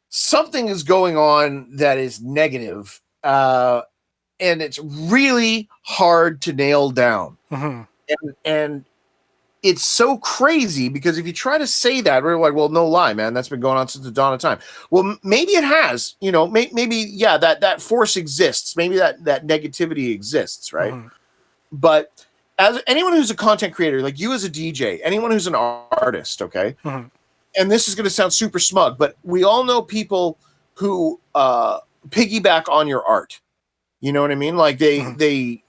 something is going on that is negative, and it's really hard to nail down. And it's so crazy, because if you try to say that, we're like, well, no lie, man, that's been going on since the dawn of time. Well, maybe it has, maybe that force exists. Maybe that negativity exists, right? But as anyone who's a content creator, like you as a DJ, anyone who's an artist, okay? And this is going to sound super smug, but we all know people who piggyback on your art. You know what I mean? Like they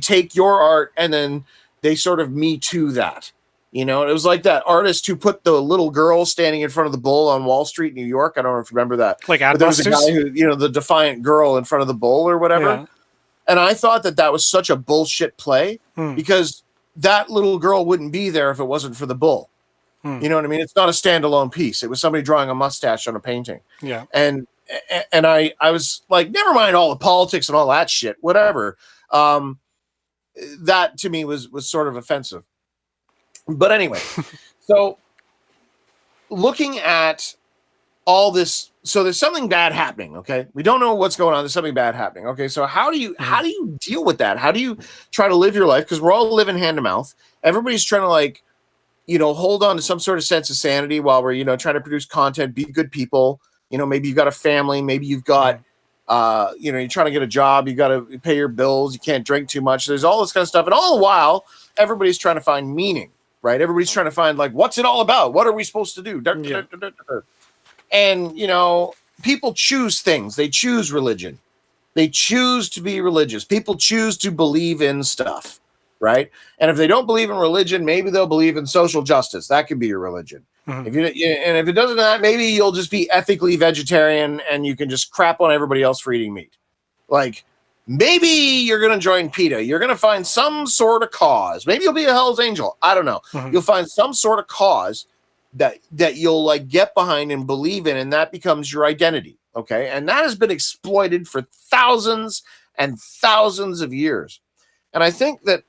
take your art and then they sort of Me Too that. You know, it was like that artist who put the little girl standing in front of the bull on Wall Street, New York. I don't know if you remember that. Like but there was a Adbusters? guy who, you know, the defiant girl in front of the bull or whatever. Yeah. And I thought that was such a bullshit play because that little girl wouldn't be there if it wasn't for the bull. You know what I mean? It's not a standalone piece. It was somebody drawing a mustache on a painting. Yeah. And I was like, never mind all the politics and all that shit, whatever. That to me was sort of offensive. But anyway, so looking at all this, so there's something bad happening. Okay, we don't know what's going on. There's something bad happening. Okay, so how do you deal with that? How do you try to live your life? Because we're all living hand to mouth. Everybody's trying to, like, you know, hold on to some sort of sense of sanity while we're, you know, trying to produce content, be good people. You know, maybe you've got a family, maybe you've got, you know, you're trying to get a job, you got to pay your bills, you can't drink too much. There's all this kind of stuff, and all the while, everybody's trying to find meaning. Right, everybody's trying to find, like, what's it all about? What are we supposed to do? And, you know, people choose things. They choose religion. They choose to be religious. People choose to believe in stuff, right? And if they don't believe in religion, maybe they'll believe in social justice. That could be your religion. And if it doesn't, that maybe you'll just be ethically vegetarian and you can just crap on everybody else for eating meat. Like, maybe you're going to join PETA. You're going to find some sort of cause. Maybe you'll be a Hell's Angel. I don't know. You'll find some sort of cause that you'll, like, get behind and believe in, and that becomes your identity. Okay, and that has been exploited for thousands and thousands of years. And I think that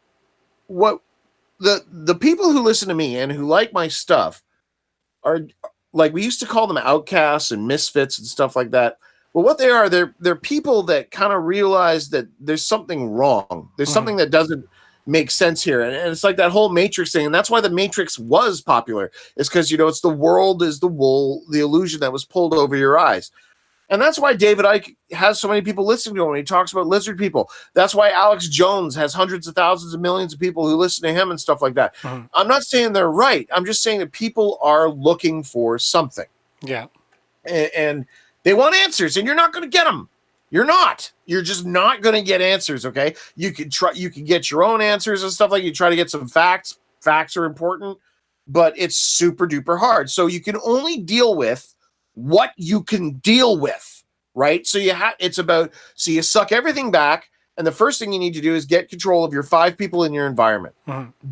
what the people who listen to me and who like my stuff are, like, we used to call them outcasts and misfits and stuff like that. But what they are, they're people that kind of realize that there's something wrong. There's something that doesn't make sense here. And it's like that whole Matrix thing. And that's why the Matrix was popular. Is because, you know, it's the world is the wool, the illusion that was pulled over your eyes. And that's why David Icke has so many people listening to him when he talks about lizard people. That's why Alex Jones has hundreds of thousands of millions of people who listen to him and stuff like that. I'm not saying they're right. I'm just saying that people are looking for something. Yeah. And they want answers, and you're not going to get them. You're not. You're just not going to get answers, okay? You can try. You can get your own answers and stuff like you try to get some facts. Facts are important, but it's super duper hard. So you can only deal with what you can deal with, right? So so you suck everything back, and the first thing you need to do is get control of your 5 people in your environment.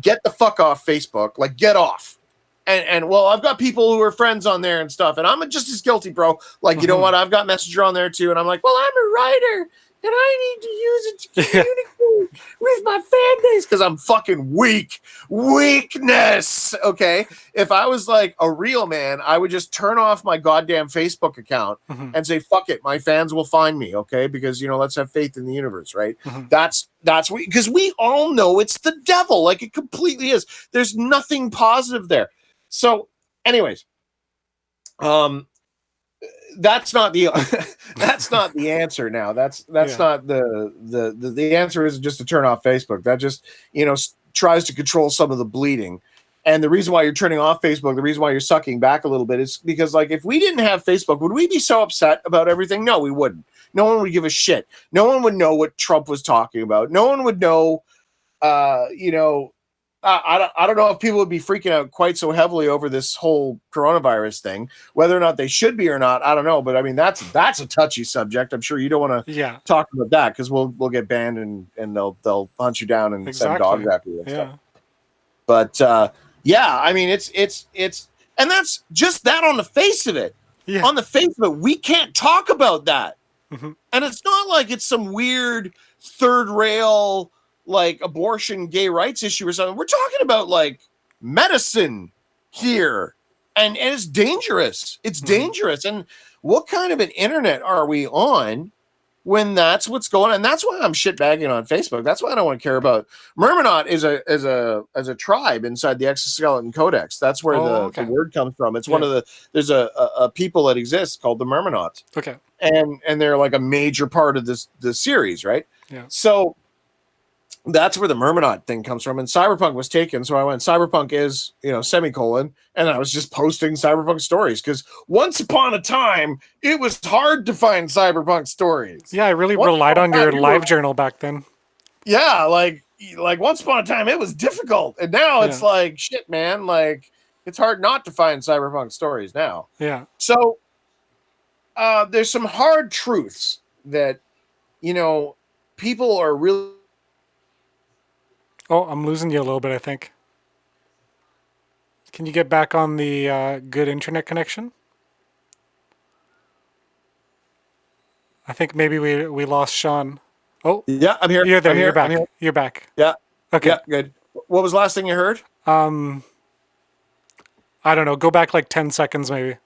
Get the fuck off Facebook. Like, get off. And well, I've got people who are friends on there and stuff, and I'm just as guilty, bro. Like, you know what? I've got Messenger on there too, and I'm like, well, I'm a writer, and I need to use it to communicate with my fan base because I'm fucking weak. Weakness, okay? If I was like a real man, I would just turn off my goddamn Facebook account and say, fuck it, my fans will find me, okay? Because, you know, let's have faith in the universe, right? That's because we all know it's the devil. Like, it completely is. There's nothing positive there. So, anyways, that's not the that's not the answer. Now, that's not the answer. Isn't just to turn off Facebook. That just, you know, tries to control some of the bleeding. And the reason why you're turning off Facebook, the reason why you're sucking back a little bit, is because, like, if we didn't have Facebook, would we be so upset about everything? No, we wouldn't. No one would give a shit. No one would know what Trump was talking about. No one would know, you know. I don't know if people would be freaking out quite so heavily over this whole coronavirus thing. Whether or not they should be or not, I don't know. But I mean, that's a touchy subject. I'm sure you don't want to talk about that because we'll get banned and they'll hunt you down and send dogs after you and stuff. But I mean, it's and that's just that on the face of it. On the face of it, we can't talk about that. And it's not like it's some weird third rail, like, abortion, gay rights issue or something. We're talking about, like, medicine here, and it's dangerous. It's dangerous. And what kind of an internet are we on when that's what's going on? And that's why I'm shitbagging on Facebook. That's why I don't want to care about Myrmidon as a tribe inside the Exoskeleton Codex. That's where the word comes from. It's one of the there's a people that exists called the Myrmidons. Okay. And they're like a major part of the series, right? Yeah. So that's where the Myrmidon thing comes from. And Cyberpunk was taken. So I went, Cyberpunk is, semicolon. And I was just posting Cyberpunk stories because once upon a time, it was hard to find Cyberpunk stories. Yeah, I really relied on your live journal back then. Yeah, like once upon a time, it was difficult. And now it's like, shit, man. Like, it's hard not to find Cyberpunk stories now. Yeah. So there's some hard truths that, people are really... Oh, I'm losing you a little bit, I think. Can you get back on the good internet connection? I think maybe we lost Sean. Oh, yeah, I'm here. You're there. You're back. You're back. Yeah. Okay. Yeah, good. What was the last thing you heard? I don't know. Go back like 10 seconds, maybe.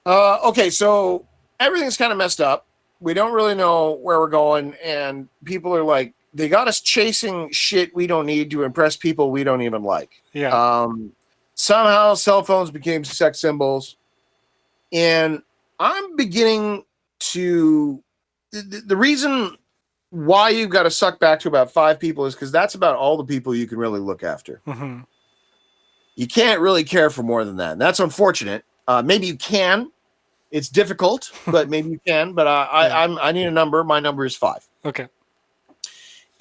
Okay, so everything's kind of messed up. We don't really know where we're going, and people are like, they got us chasing shit we don't need to impress people we don't even like. Yeah. Somehow cell phones became sex symbols, and I'm beginning to... The reason why you've got to suck back to about 5 people is because that's about all the people you can really look after. Mm-hmm. You can't really care for more than that, and that's unfortunate. Maybe you can. It's difficult, but maybe you can. But I need a number. My number is 5. Okay.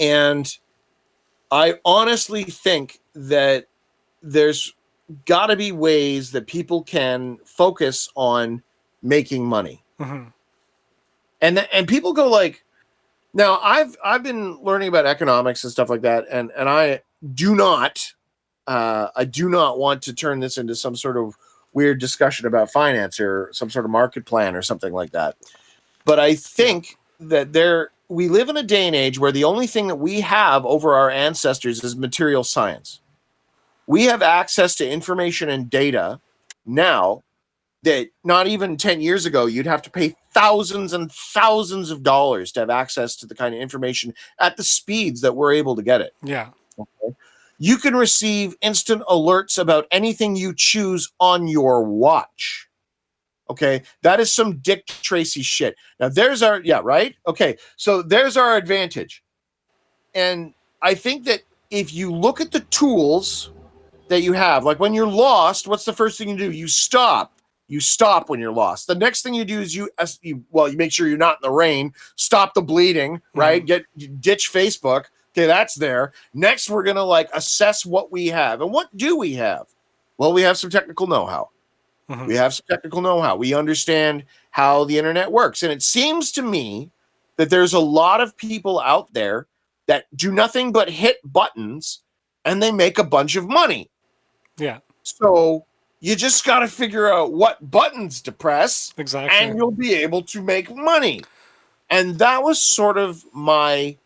And I honestly think that there's got to be ways that people can focus on making money. Mm-hmm. And people go like, now I've been learning about economics and stuff like that, and I do not want to turn this into some sort of weird discussion about finance or some sort of market plan or something like that. But I think that we live in a day and age where the only thing that we have over our ancestors is material science. We have access to information and data now that not even 10 years ago, you'd have to pay thousands and thousands of dollars to have access to the kind of information at the speeds that we're able to get it. Yeah. Okay. You can receive instant alerts about anything you choose on your watch. Okay. That is some Dick Tracy shit. Now there's our, right? Okay. So there's our advantage. And I think that if you look at the tools that you have, like when you're lost, what's the first thing you do? You stop. You stop when you're lost. The next thing you do is you make sure you're not in the rain, stop the bleeding, right? Ditch Facebook. Okay, that's there. Next, we're going to assess what we have. And what do we have? Well, we have some technical know-how. Mm-hmm. We have some technical know-how. We understand how the internet works. And it seems to me that there's a lot of people out there that do nothing but hit buttons and they make a bunch of money. Yeah. So you just got to figure out what buttons to press. Exactly. And you'll be able to make money. And that was sort of my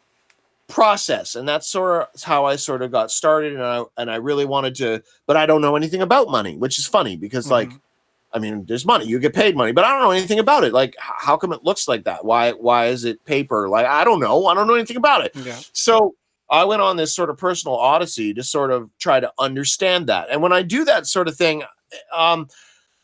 process, and that's sort of how I sort of got started, and I really wanted to, but I don't know anything about money, which is funny because there's money, you get paid money, but I don't know anything about it. Like, how come it looks like that? Why is it paper? Like, I don't know anything about it. Yeah. So I went on this sort of personal odyssey to sort of try to understand that. And when I do that sort of thing,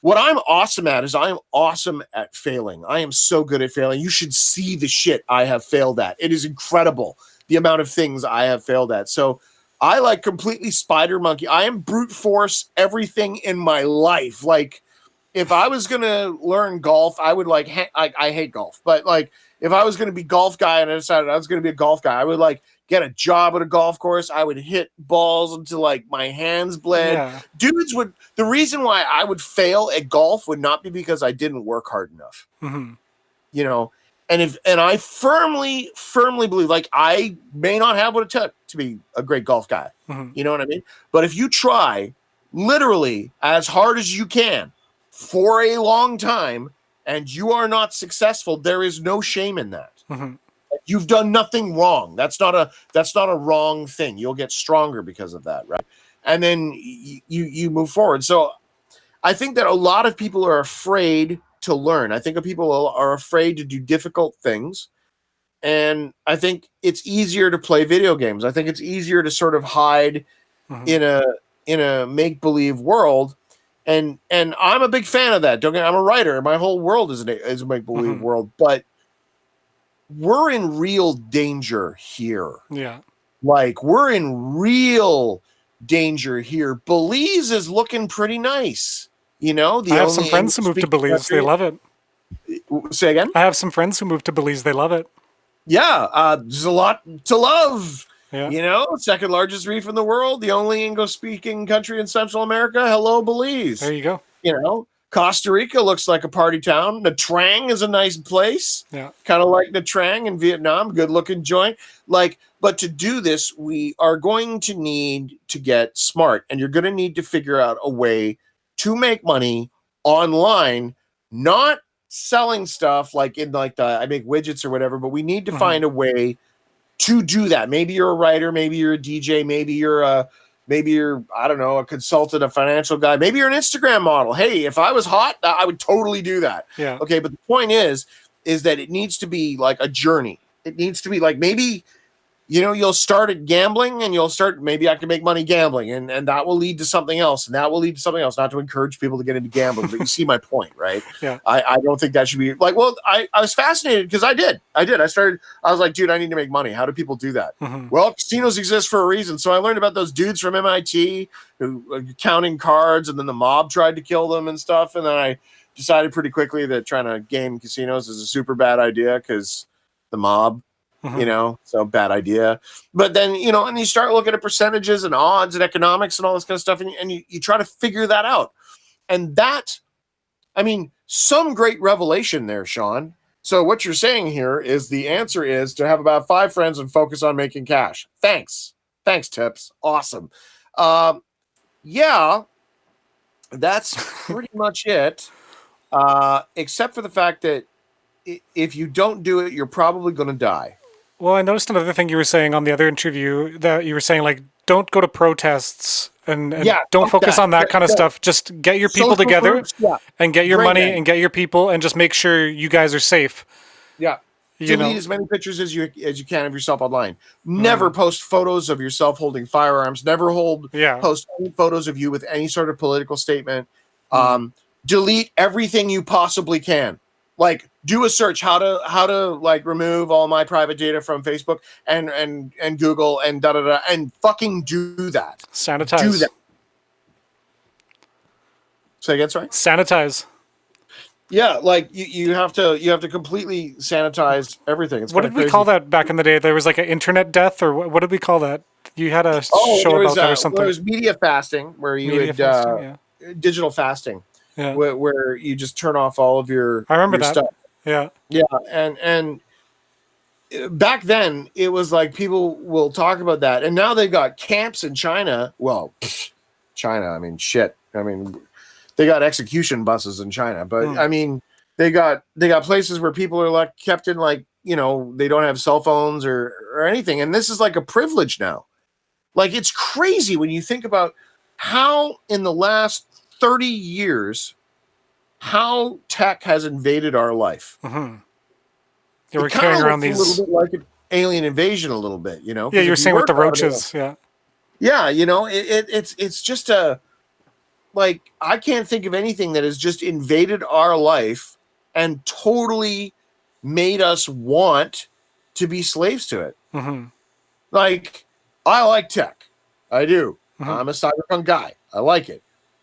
what I'm awesome at is I'm awesome at failing. I am so good at failing. You should see the shit I have failed at. It is incredible, the amount of things I have failed at. So I completely spider monkey. I am brute force everything in my life. Like, if I was going to learn golf, I would I hate golf, but if I was going to be golf guy and I decided I was going to be a golf guy, I would get a job at a golf course. I would hit balls until my hands bled. Yeah. The reason why I would fail at golf would not be because I didn't work hard enough. Mm-hmm. And I firmly believe I may not have what it took to be a great golf guy. Mm-hmm. You know what I mean? But if you try literally as hard as you can for a long time and you are not successful, there is no shame in that. Mm-hmm. You've done nothing wrong. That's not a wrong thing. You'll get stronger because of that, right? And then you move forward. So I think that a lot of people are afraid to learn. I think people are afraid to do difficult things. And I think it's easier to play video games. I think it's easier to sort of hide in a make-believe world. And I'm a big fan of that. I'm a writer. My whole world is a make-believe world. But we're in real danger here. Yeah. Like, we're in real danger here. Belize is looking pretty nice. You know, I have some friends who moved to Belize. They love it. Say again? I have some friends who moved to Belize. They love it. Yeah, there's a lot to love. Yeah. You know, second largest reef in the world, the only English-speaking country in Central America. Hello, Belize. There you go. You know, Costa Rica looks like a party town. Nha Trang is a nice place. Yeah. Kind of like Nha Trang in Vietnam. Good-looking joint. Like, but to do this, we are going to need to get smart, and you're going to need to figure out a way to make money online, not selling stuff like in like the I make widgets or whatever, but we need to find a way to do that. Maybe you're a writer, maybe you're a DJ, maybe you're I don't know, a consultant, a financial guy, maybe you're an Instagram model. Hey, if I was hot, I would totally do that. Yeah. Okay, but the point is that it needs to be like a journey. It needs to be like, maybe, you know, you'll start at gambling and maybe I can make money gambling, and that will lead to something else, and that will lead to something else. Not to encourage people to get into gambling, but you see my point, right? Yeah. I don't think that should be like, well, I was fascinated because I did. I was like, dude, I need to make money. How do people do that? Well, casinos exist for a reason. So I learned about those dudes from MIT who were counting cards, and then the mob tried to kill them and stuff. And then I decided pretty quickly that trying to game casinos is a super bad idea because the mob, you know, so bad idea. But then, you know, and you start looking at percentages and odds and economics and all this kind of stuff, and you try to figure that out. And that, I mean, some great revelation there, Sean. So what you're saying here is the answer is to have about 5 friends and focus on making cash. Thanks, Tips. Awesome. Yeah, that's pretty much it. Except for the fact that if you don't do it, you're probably going to die. Well, I noticed another thing you were saying on the other interview, that you were saying, like, don't go to protests and don't focus on that kind of stuff. Just get your people together and get your money and get your people, and just make sure you guys are safe. Yeah. Delete as many pictures as you can of yourself online. Never post photos of yourself holding firearms. Never post any photos of you with any sort of political statement. Delete everything you possibly can. Like, do a search how to like remove all my private data from Facebook and Google and and fucking do that. Sanitize. Do that. Say again, sorry? Sanitize. Yeah, like you have to completely sanitize everything. It's what did we call that back in the day? There was like an internet death, or what did we call that? You had a show about that or something. There was media fasting, where you digital fasting. Yeah. Where you just turn off all of your stuff. Yeah. Yeah. And back then it was like, people will talk about that. And now they've got camps in China. Well, China, I mean, shit. I mean, they got execution buses in China, but I mean, they got places where people are like kept in, like, you know, they don't have cell phones or anything. And this is like a privilege now. Like, it's crazy when you think about how in the last 30 years, how tech has invaded our life. Yeah, we're carrying around these, a little bit like an alien invasion, a little bit, you know. Yeah, you were saying with the roaches. Yeah, you know, it's just like, I can't think of anything that has just invaded our life and totally made us want to be slaves to it. Like, I like tech. I do. I'm a cyberpunk guy. I like it.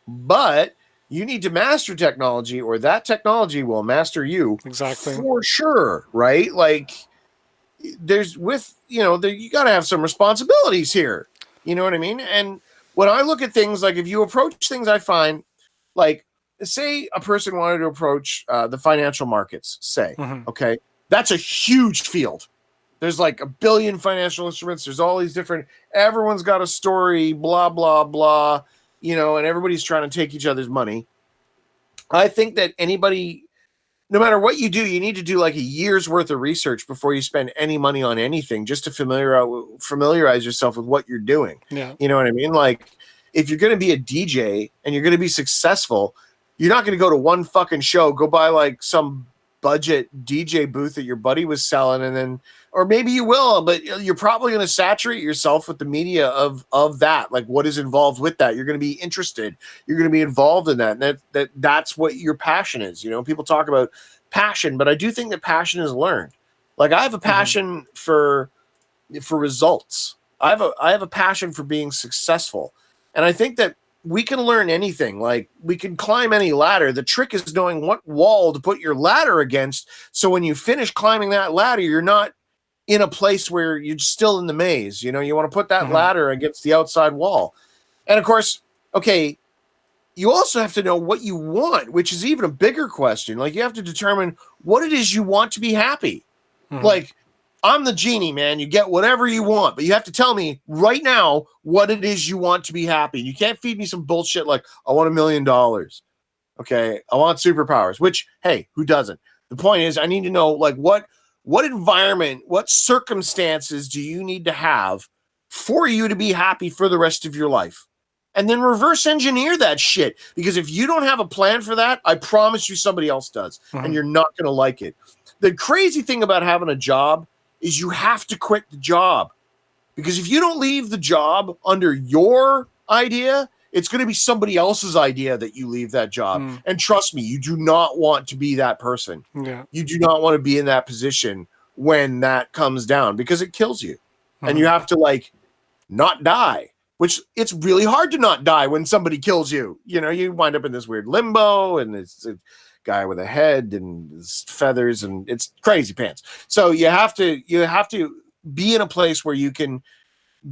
But you need to master technology, or that technology will master you. Exactly. For sure, right? Like, you got to have some responsibilities here. You know what I mean? And when I look at things, like, if you approach things, I find, like, say a person wanted to approach the financial markets, say, okay, that's a huge field. There's like 1 billion financial instruments. There's all these different, everyone's got a story, blah, blah, blah. You know, and everybody's trying to take each other's money. I think that anybody, no matter what you do, you need to do like a year's worth of research before you spend any money on anything, just to familiarize yourself with what you're doing. Yeah. You know what I mean? Like, if you're going to be a DJ and you're going to be successful, you're not going to go to one fucking show, go buy like some budget DJ booth that your buddy was selling, and then, or maybe you will, but you're probably going to saturate yourself with the media of that, like what is involved with that. You're going to be interested. You're going to be involved in that. And that's what your passion is. You know, people talk about passion, but I do think that passion is learned. Like I have a passion for results. I have a passion for being successful. And I think that we can learn anything. Like we can climb any ladder. The trick is knowing what wall to put your ladder against. So when you finish climbing that ladder, you're not in a place where you're still in the maze. You know, you want to put that ladder against the outside wall. And of course, okay, you also have to know what you want, which is even a bigger question. Like you have to determine what it is you want to be happy. Like I'm the genie, man. You get whatever you want, but you have to tell me right now what it is you want to be happy. You can't feed me some bullshit like I want $1 million. Okay. I want superpowers, which, hey, who doesn't? The point is I need to know like what environment, what circumstances do you need to have for you to be happy for the rest of your life? And then reverse engineer that shit. Because if you don't have a plan for that, I promise you somebody else does. And you're not going to like it. The crazy thing about having a job is you have to quit the job. Because if you don't leave the job under your idea, it's going to be somebody else's idea that you leave that job. And trust me, you do not want to be that person. Yeah. You do not want to be in that position when that comes down because it kills you. And you have to like not die, which it's really hard to not die when somebody kills you. You know, you wind up in this weird limbo and it's a guy with a head and his feathers and it's crazy pants. So you have to be in a place where you can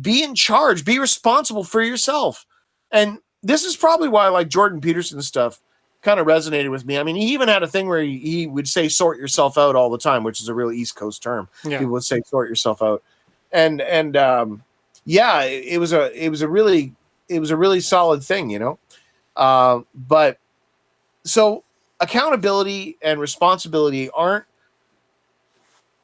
be in charge, be responsible for yourself. And this is probably why like Jordan Peterson's stuff kind of resonated with me. I mean, he even had a thing where he would say sort yourself out all the time, which is a real East Coast term. Yeah. People would say sort yourself out. And yeah, it was a really solid thing, you know. But so accountability and responsibility aren't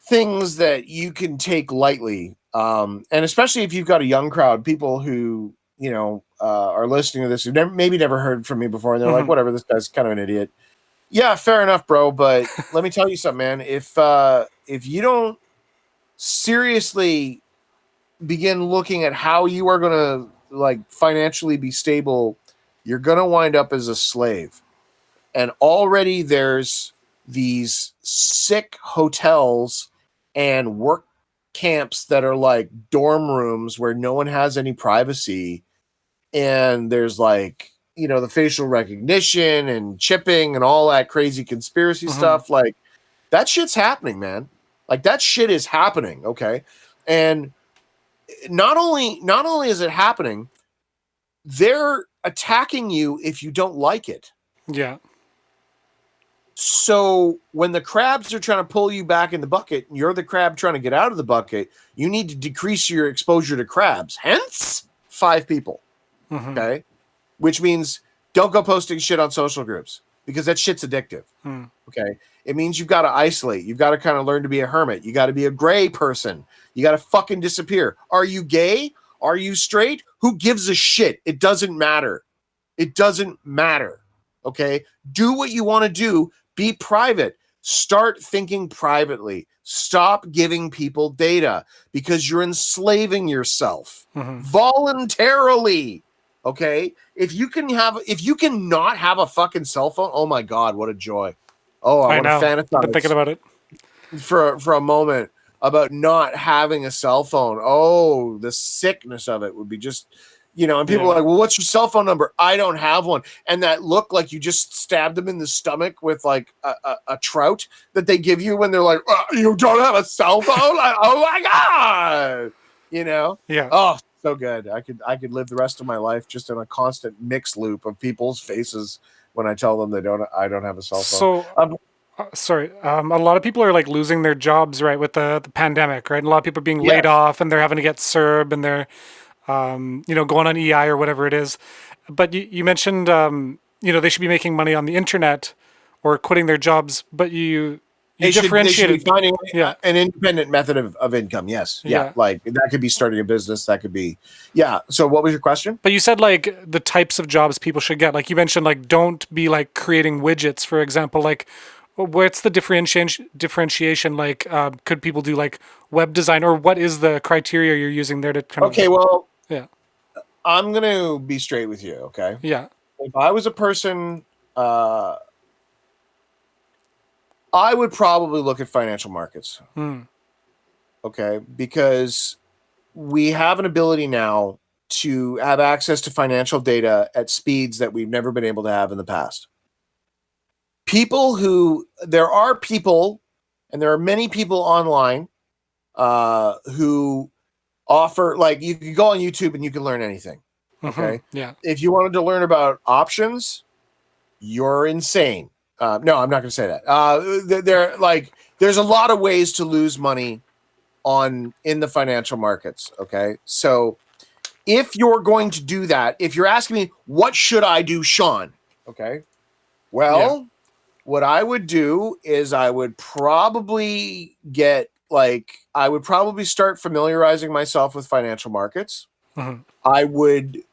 things that you can take lightly. And especially if you've got a young crowd, people who, you know, are listening to this who maybe never heard from me before, and they're like, whatever, this guy's kind of an idiot. Yeah, fair enough, bro. But let me tell you something, man. If you don't seriously begin looking at how you are going to like financially be stable, you're going to wind up as a slave. And already there's these sick hotels and work camps that are like dorm rooms where no one has any privacy. And there's like, you know, the facial recognition and chipping and all that crazy conspiracy stuff. Like that shit's happening, man. Like that shit is happening. Okay. And not only is it happening, they're attacking you if you don't like it. Yeah. So when the crabs are trying to pull you back in the bucket and you're the crab trying to get out of the bucket, you need to decrease your exposure to crabs. Hence 5 people. Okay. Which means don't go posting shit on social groups because that shit's addictive. Okay. It means you've got to isolate. You've got to kind of learn to be a hermit. You got to be a gray person. You got to fucking disappear. Are you gay? Are you straight? Who gives a shit? It doesn't matter. It doesn't matter. Okay. Do what you want to do. Be private. Start thinking privately. Stop giving people data because you're enslaving yourself voluntarily. Okay. If you cannot have a fucking cell phone, oh my God, what a joy. Oh, I want to fantasize. I've been thinking about it for a moment about not having a cell phone. Oh, the sickness of it would be just, you know, and people are like, well, what's your cell phone number? I don't have one. And that look like you just stabbed them in the stomach with like a trout that they give you when they're like, oh, you don't have a cell phone? Like, oh my God. You know? Yeah. Oh, so good. I could live the rest of my life just in a constant mix loop of people's faces when I tell them I don't have a cell phone. So, a lot of people are like losing their jobs, right, with the pandemic, right? And a lot of people are being laid off and they're having to get CERB and they're, you know, going on EI or whatever it is. But you mentioned, you know, they should be making money on the internet or quitting their jobs, but you differentiated. They should be finding an independent method of income. Yes. Yeah. Like that could be starting a business. That could be, So what was your question? But you said like the types of jobs people should get. Like you mentioned, like don't be like creating widgets, for example. Like what's the differentiation? Like could people do like web design or what is the criteria you're using there to kind of... Okay, well, I'm going to be straight with you. Okay. Yeah. If I was a person, I would probably look at financial markets. Hmm. Okay, because we have an ability now to have access to financial data at speeds that we've never been able to have in the past. There are people, and there are many people online who offer, like, you can go on YouTube and you can learn anything. Okay. Mm-hmm. Yeah. If you wanted to learn about options, you're insane. No, I'm not going to say that. There's a lot of ways to lose money in the financial markets. Okay. So if you're going to do that, if you're asking me, what should I do, Sean? Okay. Well, what I would do is I would probably start familiarizing myself with financial markets. Mm-hmm. I would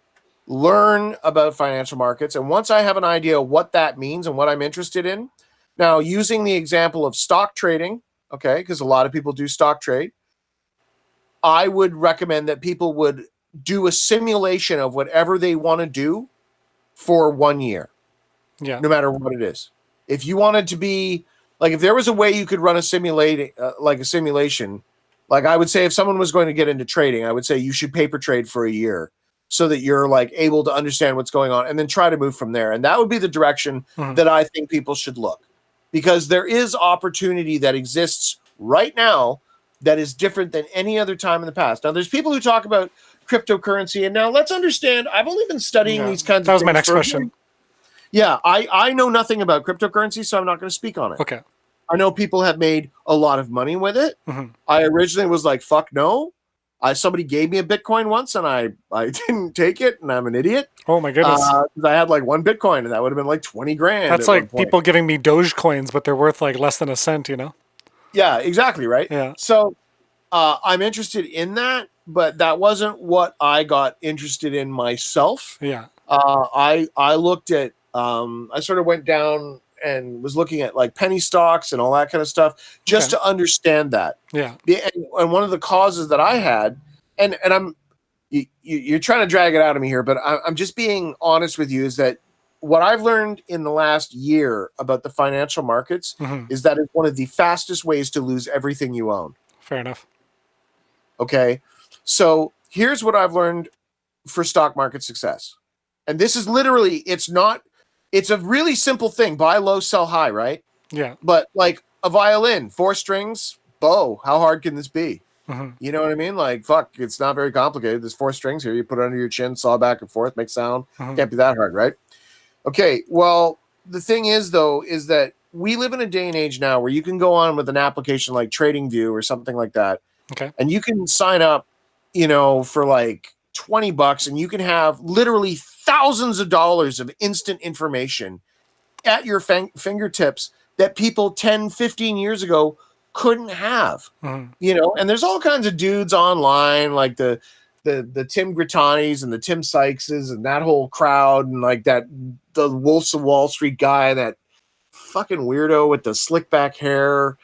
learn about financial markets. And once I have an idea of what that means and what I'm interested in, now using the example of stock trading, okay, because a lot of people do stock trade, I would recommend that people would do a simulation of whatever they want to do for 1 year. Yeah. No matter what it is. If you wanted to be, like, if there was a way you could run a simulation, like I would say if someone was going to get into trading, I would say you should paper trade for a year so that you're like able to understand what's going on and then try to move from there. And that would be the direction that I think people should look, because there is opportunity that exists right now that is different than any other time in the past. Now, there's people who talk about cryptocurrency, and now let's understand, I've only been studying these kinds of things. That was my next question. Yeah, I know nothing about cryptocurrency, so I'm not going to speak on it. Okay. I know people have made a lot of money with it. Mm-hmm. I originally was like, fuck no. Somebody gave me a Bitcoin once, and I didn't take it, and I'm an idiot. Oh, my goodness. I had like one Bitcoin, and that would have been like 20 grand. That's like people giving me Doge coins, but they're worth like less than a cent, you know? Yeah, exactly, right? Yeah. So I'm interested in that, but that wasn't what I got interested in myself. Yeah. I looked at, I sort of went down and was looking at like penny stocks and all that kind of stuff just to understand that. Yeah. And one of the causes that I had, and you're trying to drag it out of me here, but I'm just being honest with you, is that what I've learned in the last year about the financial markets is that it's one of the fastest ways to lose everything you own. Fair enough. Okay. So here's what I've learned for stock market success. And this is literally, it's a really simple thing. Buy low, sell high, right? Yeah. But like a violin, 4 strings, bow, how hard can this be? Mm-hmm. You know what I mean? Like, fuck, it's not very complicated. There's 4 strings here. You put it under your chin, saw back and forth, make sound. Can't be that hard, right? Okay, well, the thing is, though, is that we live in a day and age now where you can go on with an application like TradingView or something like that. Okay. And you can sign up, for like $20, and you can have literally thousands of dollars of instant information at your fingertips that people 10, 15 years ago couldn't have. And there's all kinds of dudes online, like the Tim Grittanis and the Tim Sykeses and that whole crowd, and like the Wolves of Wall Street guy, that fucking weirdo with the slick back hair.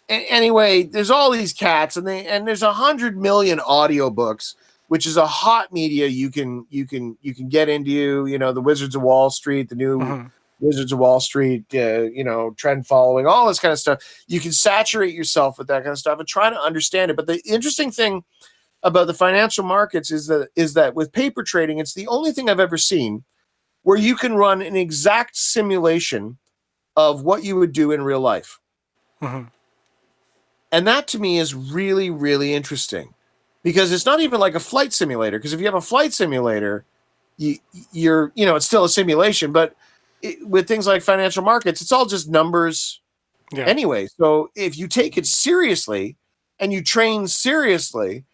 Anyway, there's all these cats, and there's 100 million audiobooks, which is a hot media you can get into. The Wizards of Wall Street, the new Wizards of Wall Street, trend following, all this kind of stuff. You can saturate yourself with that kind of stuff and try to understand it. But the interesting thing about the financial markets is that with paper trading, it's the only thing I've ever seen where you can run an exact simulation of what you would do in real life. And that to me is really, really interesting, because it's not even like a flight simulator. Because if you have a flight simulator, you're it's still a simulation. But with things like financial markets, it's all just numbers anyway. So if you take it seriously and you train seriously,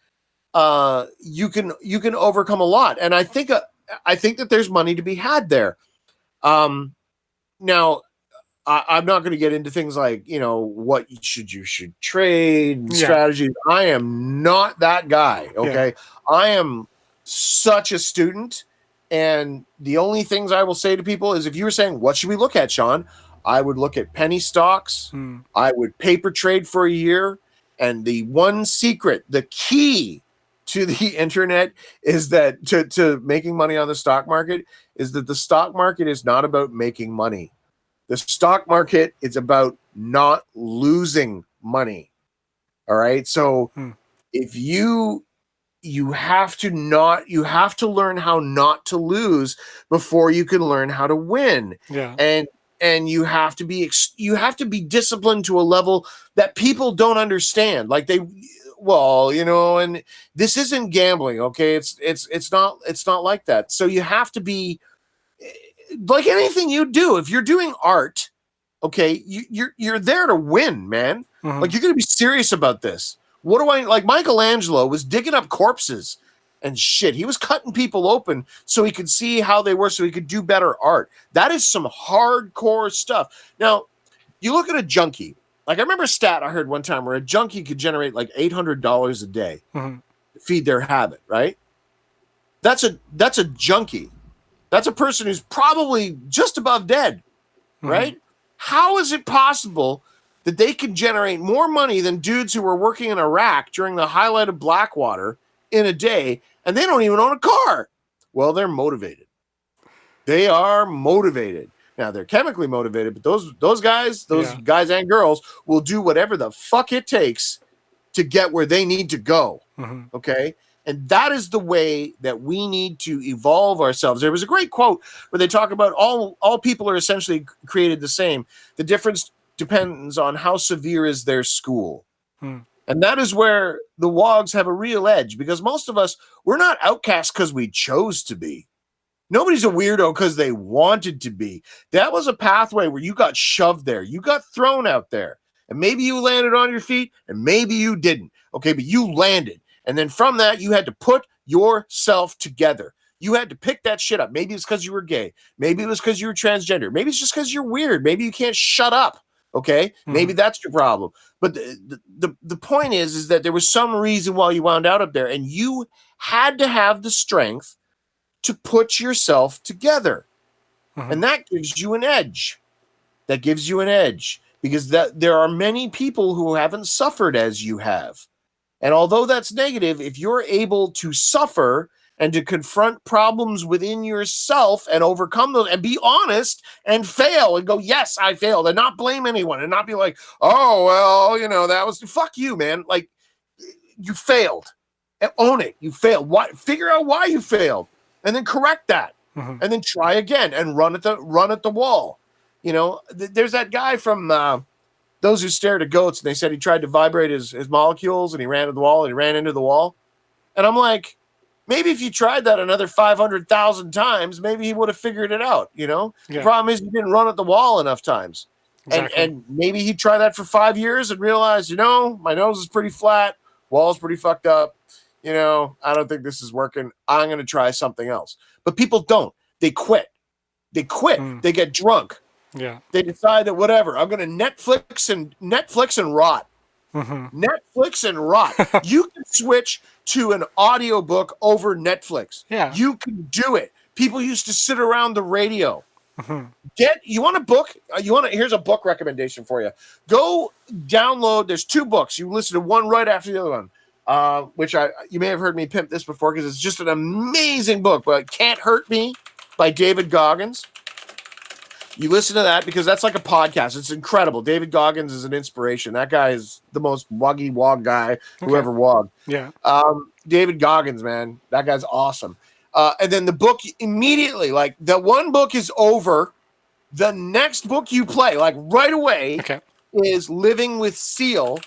you can overcome a lot. And I think that there's money to be had there. Now, I'm not going to get into things like, what you should trade and strategies. I am not that guy. Okay. I am such a student. And the only things I will say to people is, if you were saying, what should we look at, Sean? I would look at penny stocks. I would paper trade for a year. And the one secret, the key to the internet is that to making money on the stock market is that the stock market is not about making money. The stock market is about not losing money. All right. So if you have to learn how not to lose before you can learn how to win. Yeah. And you have to be disciplined to a level that people don't understand. Like and this isn't gambling. Okay. It's not like that. So you have to be like anything you do. If you're doing art, okay, you're there to win, man. Like you're going to be serious about this. What do I like? Michelangelo was digging up corpses and shit. He was cutting people open so he could see how they were, so he could do better art. That is some hardcore stuff. Now, you look at a junkie. Like I remember a stat I heard one time where a junkie could generate like $800 a day to feed their habit, right? That's a junkie. That's a person who's probably just above dead, right? How is it possible that they can generate more money than dudes who were working in Iraq during the highlight of Blackwater in a day, and they don't even own a car? Well, they're motivated. They are motivated. Now, they're chemically motivated, but those guys and girls will do whatever the fuck it takes to get where they need to go, okay? And that is the way that we need to evolve ourselves. There was a great quote where they talk about all people are essentially created the same. The difference depends on how severe is their school. And that is where the wogs have a real edge, because most of us, we're not outcasts because we chose to be. Nobody's a weirdo because they wanted to be. That was a pathway where you got shoved there. You got thrown out there. And maybe you landed on your feet and maybe you didn't. Okay, but you landed. And then from that, you had to put yourself together. You had to pick that shit up. Maybe it's because you were gay. Maybe it was because you were transgender. Maybe it's just because you're weird. Maybe you can't shut up. Okay, maybe that's your problem. But the point is that there was some reason why you wound out up there, and you had to have the strength to put yourself together. And that gives you an edge. That gives you an edge, because there are many people who haven't suffered as you have. And although that's negative, if you're able to suffer and to confront problems within yourself and overcome those and be honest and fail and go, yes, I failed, and not blame anyone and not be like, oh, well, that was, fuck you, man. Like, you failed. Own it. You failed. Figure out why you failed and then correct that and then try again and run at the wall. There's that guy from Those Who Stare at Goats, and they said he tried to vibrate his molecules and he ran to the wall and he ran into the wall. And I'm like, maybe if you tried that another 500,000 times, maybe he would have figured it out, The problem is he didn't run at the wall enough times. Exactly. And maybe he'd try that for 5 years and realize, my nose is pretty flat, wall's pretty fucked up. I don't think this is working. I'm going to try something else. But people don't. They quit. They get drunk. Yeah. They decide that whatever, I'm going to Netflix and rot. Netflix and rot. You can switch to an audiobook over Netflix. Yeah. You can do it. People used to sit around the radio. You want a book? Here's a book recommendation for you. Go download. There's 2 books. You listen to one right after the other one. Which you may have heard me pimp this before because it's just an amazing book. But Can't Hurt Me by David Goggins. You listen to that because that's like a podcast. It's incredible. David Goggins is an inspiration. That guy is the most woggy wog guy who ever wogged. Yeah. David Goggins, man, that guy's awesome. And then the book immediately, like the one book is over, the next book you play, like right away, is Living with Seal,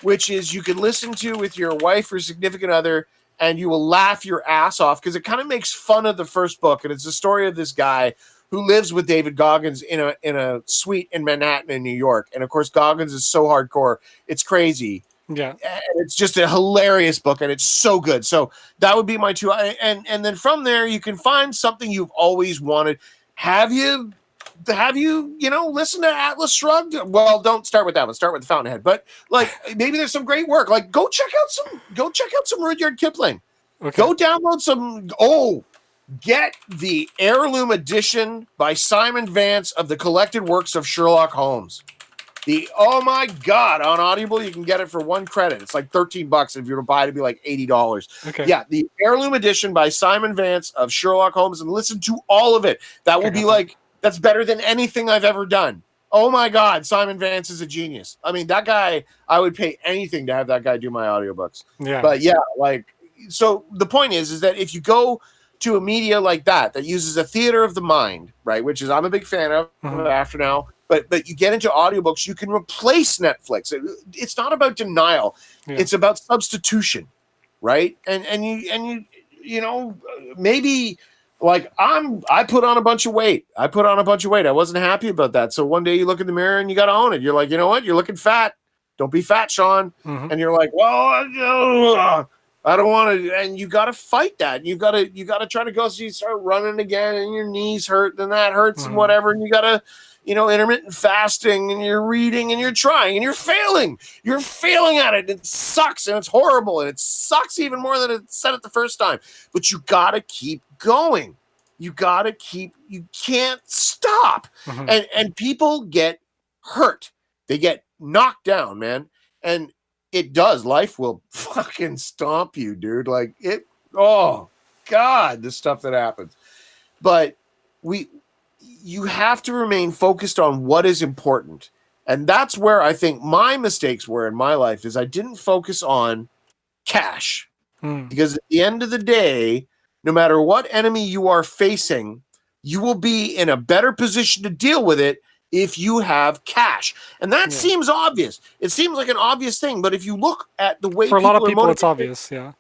which is you can listen to with your wife or significant other, and you will laugh your ass off because it kind of makes fun of the first book, and it's the story of this guy who lives with David Goggins in a suite in Manhattan in New York. And of course, Goggins is so hardcore. It's crazy. Yeah. And it's just a hilarious book and it's so good. So that would be my 2. And then from there, you can find something you've always wanted. Have you listened to Atlas Shrugged? Well, don't start with that one. Start with the Fountainhead. But like, maybe there's some great work. Like go check out some Rudyard Kipling. Okay. Go download some, get the heirloom edition by Simon Vance of the collected works of Sherlock Holmes. Oh my God, on Audible, you can get it for 1 credit. It's like $13. If you were to buy it, it'd be like $80. Okay. Yeah, the heirloom edition by Simon Vance of Sherlock Holmes, and listen to all of it. That will be like, that's better than anything I've ever done. Oh my God, Simon Vance is a genius. I mean, that guy, I would pay anything to have that guy do my audiobooks. Yeah. But yeah, like, so the point is that if you go to a media like that uses a theater of the mind, right, which is I'm a big fan of after now, but you get into audiobooks, you can replace Netflix. It's not about denial. Yeah. It's about substitution, right? And you know, maybe like I put on a bunch of weight. I wasn't happy about that. So one day you look in the mirror and you got to own it. You're like, you know what? You're looking fat. Don't be fat, Sean. And you're like, well, I don't want to, and you got to fight that. You got to try to go. So you start running again, and your knees hurt, and that hurts, and whatever. And you got to, you know, intermittent fasting, and you're reading, and you're trying, and you're failing. You're failing at it. It sucks, and it's horrible, and it sucks even more than it said it the first time. But you got to keep going. You can't stop. And people get hurt. They get knocked down, man. And it does. Life will fucking stomp you, dude. Like it. Oh God, the stuff that happens. But you have to remain focused on what is important. And that's where I think my mistakes were in my life is I didn't focus on cash. Because at the end of the day, no matter what enemy you are facing, you will be in a better position to deal with it if you have cash. And that seems obvious. It seems like an obvious thing, but if you look at the way for a lot of people it's obvious, yeah,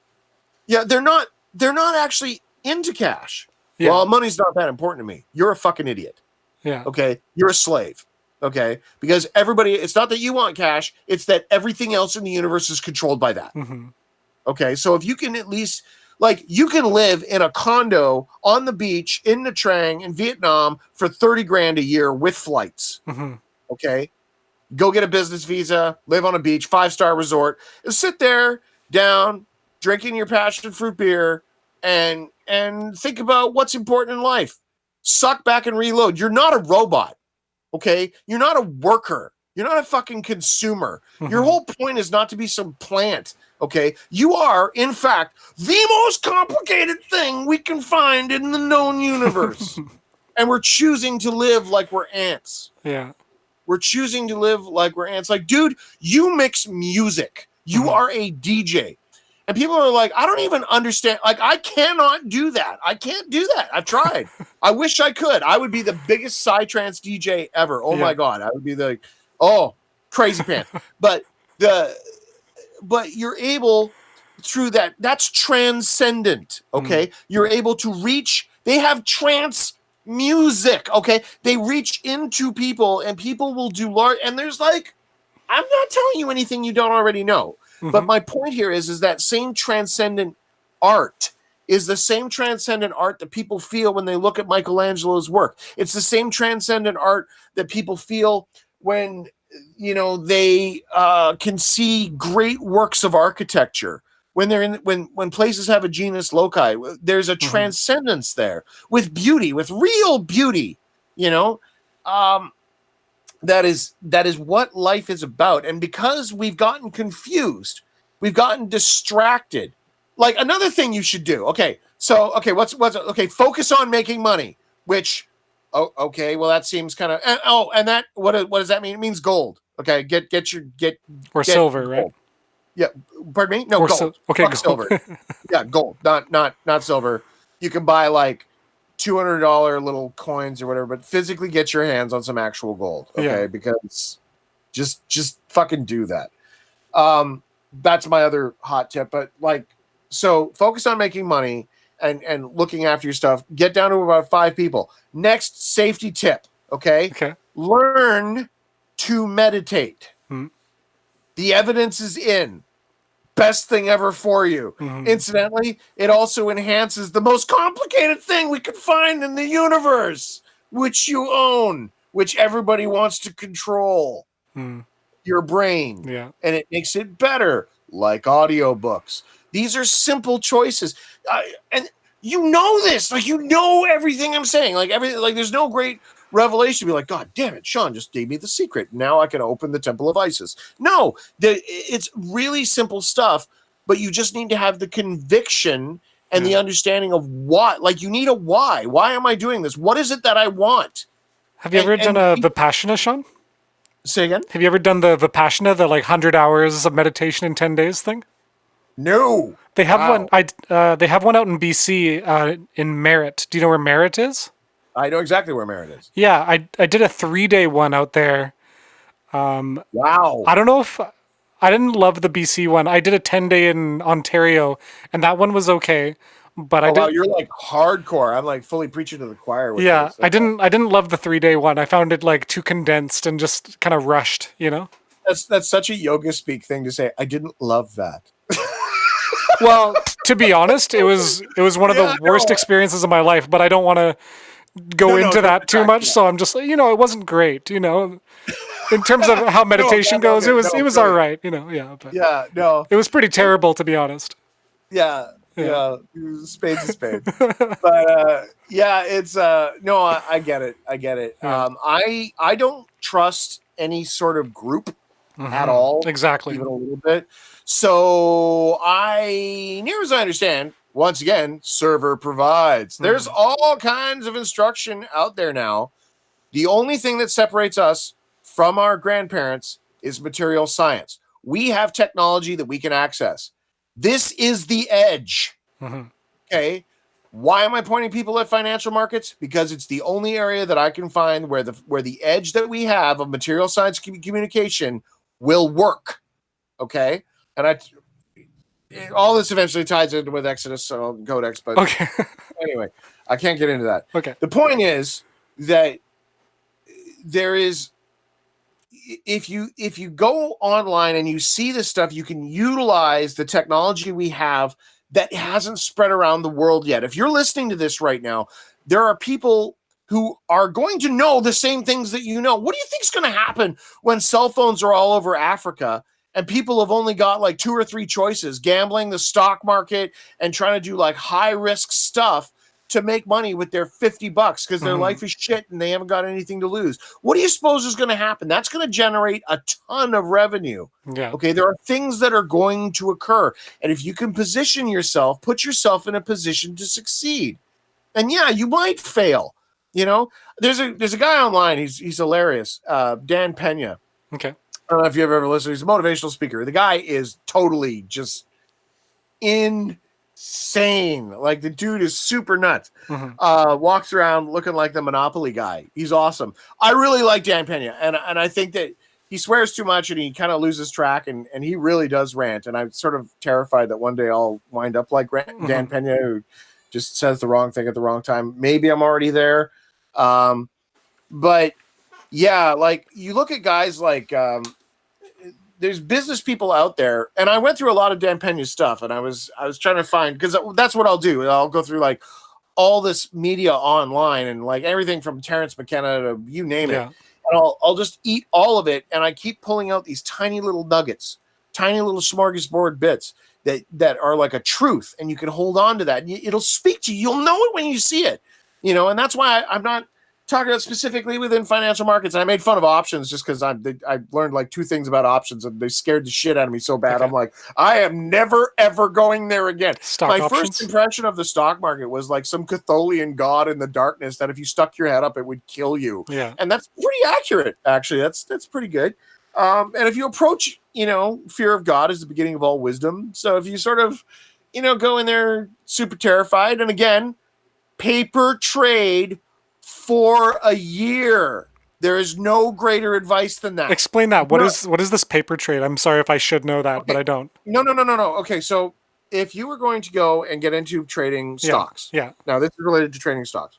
they're not actually into cash. Well, money's not that important to me. You're a fucking idiot. Okay, you're a slave. Okay, because everybody, it's not that you want cash, it's that everything else in the universe is controlled by that. Okay, so if you can at least, like, you can live in a condo on the beach in Nha Trang in Vietnam for 30 grand a year with flights. Okay. Go get a business visa, live on a beach, 5-star resort, and sit there down, drinking your passion fruit beer and think about what's important in life. Suck back and reload. You're not a robot. Okay. You're not a worker. You're not a fucking consumer. Your whole point is not to be some plant. Okay, you are, in fact, the most complicated thing we can find in the known universe. And we're choosing to live like we're ants. Yeah. We're choosing to live like we're ants. Like, dude, you mix music. You are a DJ. And people are like, I don't even understand. Like, I cannot do that. I can't do that. I've tried. I wish I could. I would be the biggest psytrance DJ ever. Oh, my God. I would be the, crazy pants. But you're able through that's transcendent. Okay. You're able to reach, they have trance music. Okay. They reach into people and people will do large. And there's like, I'm not telling you anything you don't already know. But my point here is that same transcendent art is the same transcendent art that people feel when they look at Michelangelo's work. It's the same transcendent art that people feel when, you know, they can see great works of architecture when they're in when places have a genus loci. There's a transcendence there with beauty, with real beauty. You know, that is what life is about. And because we've gotten confused, we've gotten distracted. Like another thing you should do. Focus on making money, which. Oh, okay. Well, that seems kind of. And that what does that mean? It means gold. Okay, get silver, gold. right? Yeah. Pardon me. No, gold. Gold. Silver. Yeah, gold. Not silver. You can buy like $200 little coins or whatever, but physically get your hands on some actual gold. Okay, because just fucking do that. That's my other hot tip. But like, so focus on making money. And looking after your stuff, get down to about 5 people. Next safety tip, okay? Learn to meditate. The evidence is in. Best thing ever for you. Incidentally, it also enhances the most complicated thing we could find in the universe, which you own, which everybody wants to control. Your brain. Yeah. And it makes it better, like audiobooks. These are simple choices. And you know this, like, you know everything I'm saying, like everything, like there's no great revelation to be like, God damn it, Sean just gave me the secret. Now I can open the Temple of Isis. No, it's really simple stuff, but you just need to have the conviction and the understanding of what, like you need a why. Why am I doing this? What is it that I want? Have you ever done a Vipassana, Sean? Say again? Have you ever done the Vipassana, the like 100 hours of meditation in 10 days thing? No. They have one. Wow. They have one out in BC, in Merritt. Do you know where Merritt is? I know exactly where Merritt is. Yeah, I did a 3-day one out there. Wow. I don't know if I didn't love the BC one. I did a 10-day in Ontario, and that one was okay. But I Oh wow, did. you're like hardcore. I'm like fully preaching to the choir with Yeah, this. I Okay. didn't. I didn't love the 3-day one. I found it like too condensed and just kind of rushed. You know. That's such a yoga speak thing to say. I didn't love that. Well, to be honest, it was one of the Yeah, worst no, experiences of my life. But I don't want to go no, into don't that too detract much. from So I'm just like, it wasn't great. In terms of how no, meditation bad love goes, it it. was No, it was all brilliant. right. Yeah, but Yeah, no. it was pretty terrible to be honest. Yeah, Yeah. yeah. Spade's a spade. But yeah, it's no, I get it. I get it. Yeah. I don't trust any sort of group at Hmm. all, Exactly. even a little bit. So near as I understand, once again, server provides. There's all kinds of instruction out there now. The only thing that separates us from our grandparents is material science. We have technology that we can access. This is the edge. Hmm. Okay. Why am I pointing people at financial markets? Because it's the only area that I can find where the edge that we have of material science communication will work. Okay. And all this eventually ties into with Exodus and Codex, but Okay. anyway, I can't get into that. Okay. The point is that there is, if you go online and you see this stuff, you can utilize the technology we have that hasn't spread around the world yet. If you're listening to this right now, there are people who are going to know the same things that you know. What do you think is going to happen when cell phones are all over Africa and people have only got like 2 or 3 choices, gambling, the stock market, and trying to do like high risk stuff to make money with their $50 because their life is shit and they haven't got anything to lose? What do you suppose is going to happen? That's going to generate a ton of revenue. Yeah. Okay, there are things that are going to occur. And if you can position yourself, put yourself in a position to succeed. And yeah, you might fail. There's a guy online, he's hilarious, Dan Pena. Okay. I don't know if you've ever listened. He's a motivational speaker. The guy is totally just insane. Like, the dude is super nuts. Walks around looking like the Monopoly guy. He's awesome. I really like Dan Pena, and I think that he swears too much and he kind of loses track, and he really does rant. And I'm sort of terrified that one day I'll wind up like Dan Pena, who just says the wrong thing at the wrong time. Maybe I'm already there. But yeah, like, you look at guys like, there's business people out there, and I went through a lot of Dan Pena's stuff, and I was trying to find, because that's what I'll do. I'll go through like all this media online and like everything from Terrence McKenna to you name it. And I'll just eat all of it, and I keep pulling out these tiny little nuggets, tiny little smorgasbord bits that are like a truth, and you can hold on to that. And it'll speak to you. You'll know it when you see it, and that's why I'm not talking about specifically within financial markets. And I made fun of options just because I learned like 2 things about options, and they scared the shit out of me so bad. Okay. I'm like, I am never, ever going there again. My first impression of the stock market was like some Cthulhian god in the darkness that if you stuck your head up, it would kill you. Yeah. And that's pretty accurate, actually. That's pretty good. And if you approach, fear of God is the beginning of all wisdom. So if you sort of, go in there super terrified, and again, paper trade for a year. There is no greater advice than that. Explain that. What is this paper trade? I'm sorry if I should know that, but I don't. No. Okay, so if you were going to go and get into trading stocks, now this is related to trading stocks.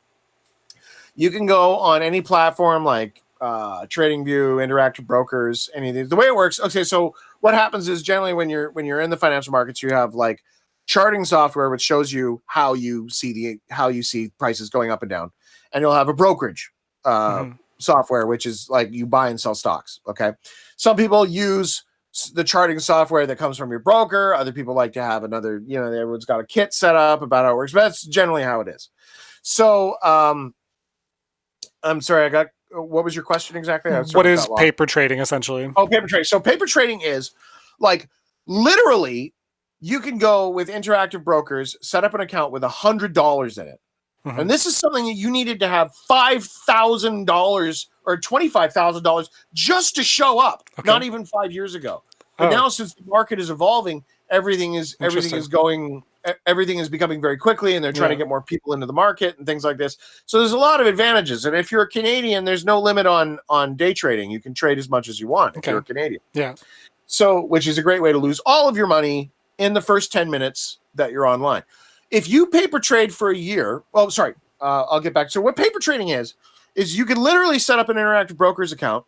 You can go on any platform like TradingView, Interactive Brokers, anything. The way it works. Okay, so what happens is generally when you're in the financial markets, you have like charting software which shows you how you see prices going up and down. And you'll have a brokerage software, which is like you buy and sell stocks. Okay. Some people use the charting software that comes from your broker. Other people like to have another, everyone's got a kit set up about how it works, but that's generally how it is. So, I'm sorry, what was your question exactly? What is paper trading essentially? Oh, paper trading. So paper trading is like literally you can go with Interactive Brokers, set up an account with $100 in it. And this is something that you needed to have $5,000 or $25,000 just to show up, not even 5 years ago. But now, since the market is evolving, everything is becoming very quickly, and they're trying to get more people into the market and things like this. So there's a lot of advantages. And if you're a Canadian, there's no limit on day trading. You can trade as much as you want if you're a Canadian. Yeah. So, which is a great way to lose all of your money in the first 10 minutes that you're online. If you paper trade for a year, I'll get back. So what paper trading is you can literally set up an interactive broker's account.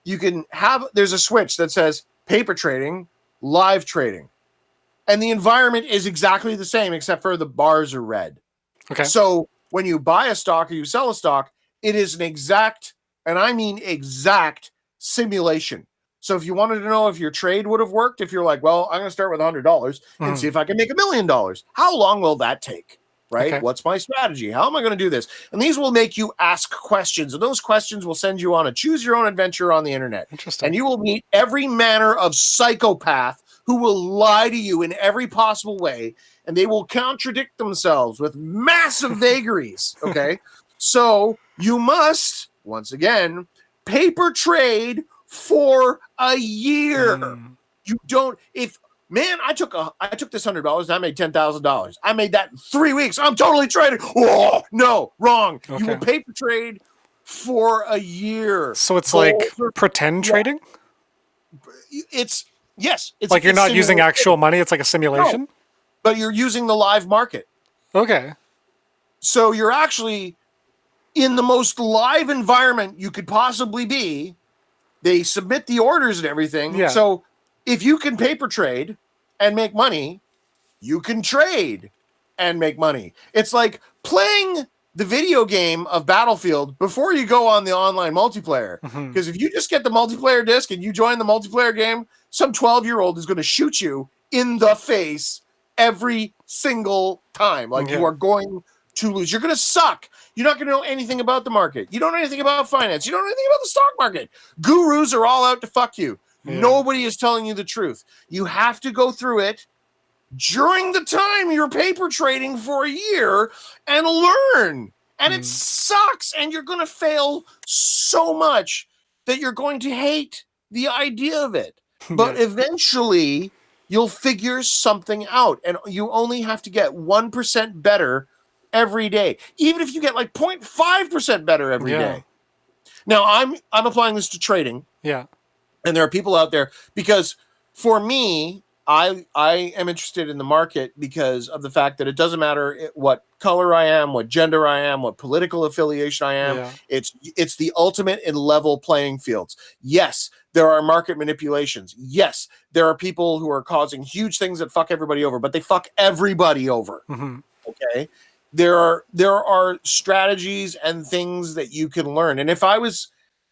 You can there's a switch that says paper trading, live trading. And the environment is exactly the same, except for the bars are red. Okay. So when you buy a stock or you sell a stock, it is an exact, and I mean exact, simulation. So if you wanted to know if your trade would have worked, if you're like, well, I'm going to start with $100 and see if I can make $1 million. How long will that take? Right? Okay. What's my strategy? How am I going to do this? And these will make you ask questions, and those questions will send you on a choose your own adventure on the internet. Interesting. And you will meet every manner of psychopath who will lie to you in every possible way, and they will contradict themselves with massive vagaries. Okay. So you must, once again, paper trade for a year. You don't, I took this $100 and I made $10,000. I made that in 3 weeks. I'm totally trading. Oh, no, wrong. Okay. You will paper trade for a year. So it's like pretend trading? It's like you're not using actual money. It's like a simulation? No, but you're using the live market. Okay. So you're actually in the most live environment you could possibly be. They submit the orders and everything. Yeah. So if you can paper trade and make money, you can trade and make money. It's like playing the video game of Battlefield before you go on the online multiplayer. Because if you just get the multiplayer disc and you join the multiplayer game, some 12-year-old is going to shoot you in the face every single time. Like you are going to lose. You're going to suck. You're not going to know anything about the market. You don't know anything about finance. You don't know anything about the stock market. Gurus are all out to fuck you. Yeah. Nobody is telling you the truth. You have to go through it during the time you're paper trading for a year and learn. And it sucks. And you're going to fail so much that you're going to hate the idea of it. But eventually you'll figure something out. And you only have to get 1% better every day. Even if you get like 0.5% better every day. Now, I'm applying this to trading. Yeah. And there are people out there, because for me, I am interested in the market because of the fact that it doesn't matter what color I am, what gender I am, what political affiliation I am. Yeah. It's the ultimate in level playing fields. Yes, there are market manipulations. Yes, there are people who are causing huge things that fuck everybody over, but they fuck everybody over. Okay? There are strategies and things that you can learn. And if I was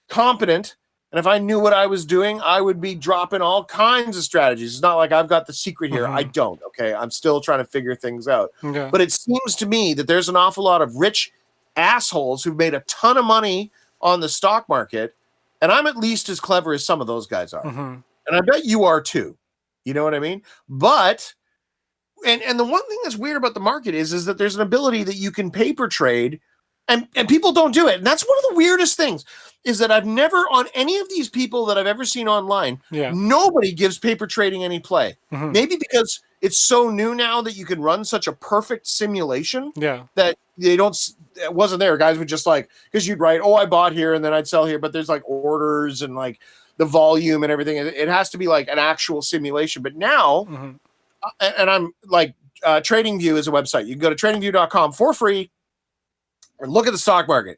competent, and if I knew what I was doing, I would be dropping all kinds of strategies. It's not like I've got the secret here. I don't, okay? I'm still trying to figure things out. Okay. But it seems to me that there's an awful lot of rich assholes who've made a ton of money on the stock market, and I'm at least as clever as some of those guys are. And I bet you are too. You know what I mean? But, and the one thing that's weird about the market is that there's an ability that you can paper trade, and people don't do it. And that's one of the weirdest things, is that I've never, on any of these people that I've ever seen online, nobody gives paper trading any play. Maybe because it's so new now that you can run such a perfect simulation that it wasn't there. Guys would just like, because you'd write, I bought here and then I'd sell here, but there's like orders and like the volume and everything. It has to be like an actual simulation. But now, and I'm like, TradingView is a website. You can go to tradingview.com for free and look at the stock market.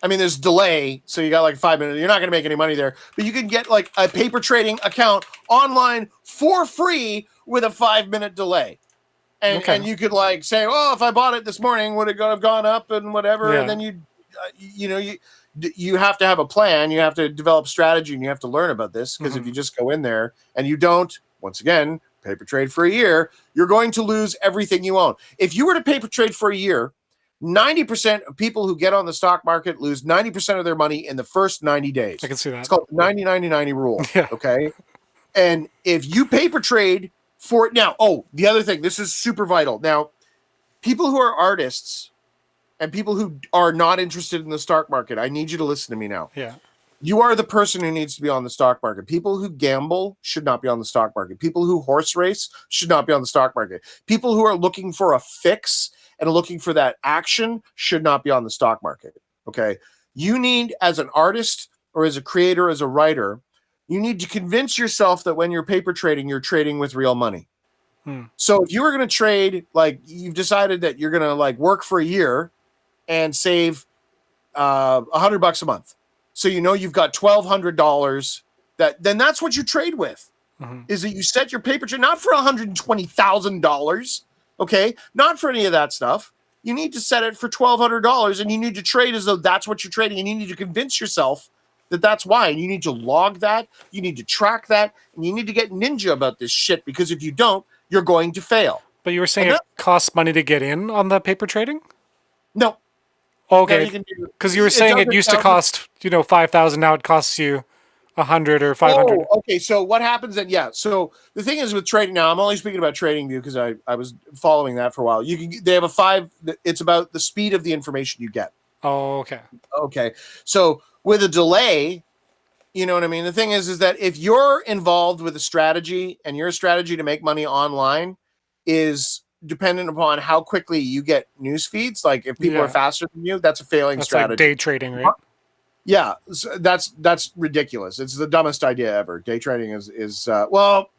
I mean, there's delay, so you got like 5 minutes. You're not going to make any money there, but you can get like a paper trading account online for free with a 5-minute delay. And you could like say, if I bought it this morning, would it have gone up and whatever? And then you have to have a plan. You have to develop strategy, and you have to learn about this, because if you just go in there and you don't, once again, paper trade for a year, you're going to lose everything you own. If you were to paper trade for a year, 90% of people who get on the stock market lose 90% of their money in the first 90 days. I can see that. It's called the 90-90-90 rule. Okay. And if you paper trade for it now, the other thing, this is super vital. Now, people who are artists and people who are not interested in the stock market, I need you to listen to me now. Yeah. You are the person who needs to be on the stock market. People who gamble should not be on the stock market. People who horse race should not be on the stock market. People who are looking for a fix and looking for that action should not be on the stock market. Okay. You need, as an artist or as a creator, as a writer, you need to convince yourself that when you're paper trading, you're trading with real money. So if you were going to trade, like you've decided that you're going to like work for a year and save $100 a month. So you've got $1,200 then that's what you trade with. Is that you set your paper trade, not for $120,000, okay? Not for any of that stuff. You need to set it for $1,200, and you need to trade as though that's what you're trading, and you need to convince yourself that that's why, and you need to log that, you need to track that, and you need to get ninja about this shit, because if you don't, you're going to fail. But you were saying it costs money to get in on the paper trading? No. Okay, because you were saying it used to cost, $5,000. Now it costs you $100 or $500. Oh, okay. So what happens then? Yeah. So the thing is with trading now, I'm only speaking about TradingView because I was following that for a while. They have a 5. It's about the speed of the information you get. Oh, okay. Okay. So with a delay, you know what I mean? The thing is that if you're involved with a strategy and your strategy to make money online is dependent upon how quickly you get news feeds, like if people are faster than you, that's a failing strategy. Like day trading, right? Yeah, so that's ridiculous. It's the dumbest idea ever. Day trading is well,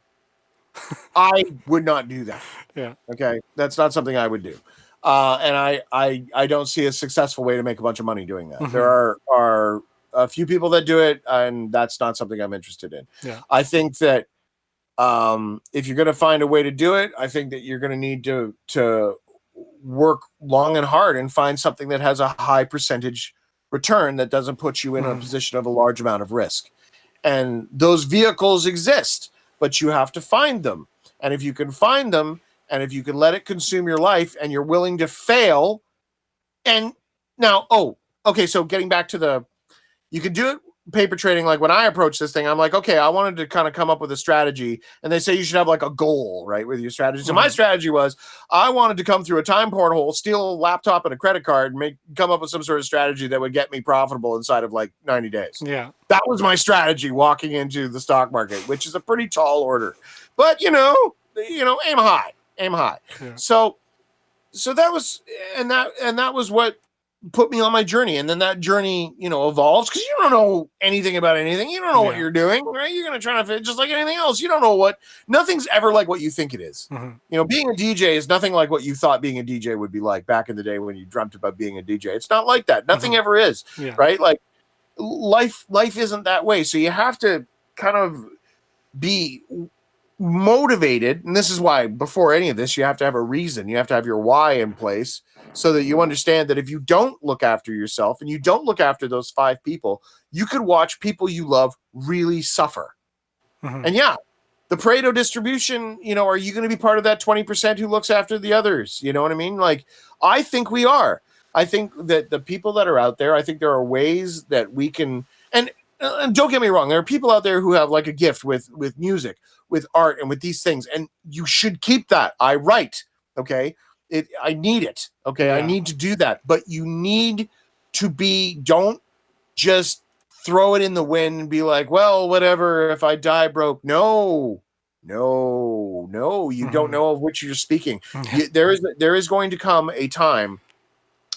I would not do that. Yeah. Okay, that's not something I would do. And I don't see a successful way to make a bunch of money doing that. There are a few people that do it, and that's not something I'm interested in. Yeah. I think that if you're going to find a way to do it, I think that you're going to need to work long and hard and find something that has a high percentage return that doesn't put you in a position of a large amount of risk. And those vehicles exist, but you have to find them. And if you can find them, and if you can let it consume your life, and you're willing to fail, and now, okay, so getting back to you can do it paper trading. Like when I approach this thing, I'm like, okay, I wanted to kind of come up with a strategy, and they say you should have like a goal, right, with your strategy. So my strategy was I wanted to come through a time porthole, steal a laptop and a credit card, and come up with some sort of strategy that would get me profitable inside of like 90 days. Yeah. That was my strategy walking into the stock market, which is a pretty tall order, but aim high. Yeah. So that was, and that was what put me on my journey. And then that journey, evolves, because you don't know anything about anything. You don't know what you're doing, right? You're going to try to fit just like anything else. You don't know nothing's ever like what you think it is. Being a DJ is nothing like what you thought being a DJ would be like back in the day when you dreamt about being a DJ. It's not like that. Nothing ever is, right? Like life isn't that way. So you have to kind of be motivated. And this is why before any of this, you have to have a reason. You have to have your why in place, so that you understand that if you don't look after yourself and you don't look after those 5 people, you could watch people you love really suffer. And the Pareto distribution, are you going to be part of that 20% who looks after the others? You know what I mean? Like, I think we are. I think that the people that are out there, I think there are ways that we can, and don't get me wrong, there are people out there who have like a gift with music, with art, and with these things, and you should keep that. I write, okay? I need it. Okay. I need to do that. But you need to don't just throw it in the wind and be like, well, whatever, if I die broke. No, you don't know of which you're speaking. There is going to come a time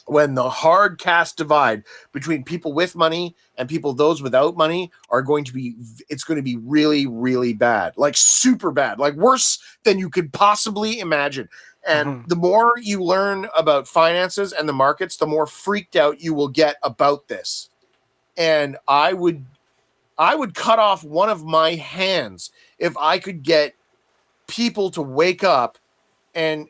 when the hard cast divide between people with money and those without money it's going to be really, really bad, like super bad, like worse than you could possibly imagine. And the more you learn about finances and the markets, the more freaked out you will get about this. And I would cut off one of my hands if I could get people to wake up and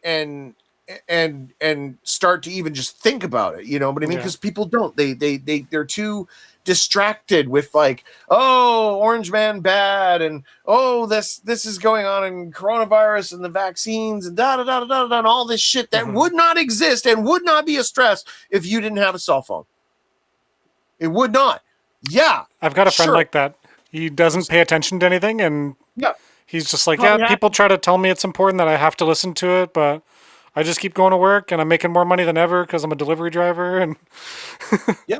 start to even just think about it, But I mean, because people don't, they're too distracted with like, oh, Orange Man bad, and oh, this is going on in coronavirus and the vaccines and da da da da da, and all this shit that would not exist and would not be a stress if you didn't have a cell phone. It would not. Yeah, I've got a friend like that. He doesn't pay attention to anything, and he's just like, people try to tell me it's important that I have to listen to it, but I just keep going to work and I'm making more money than ever because I'm a delivery driver. And Yeah.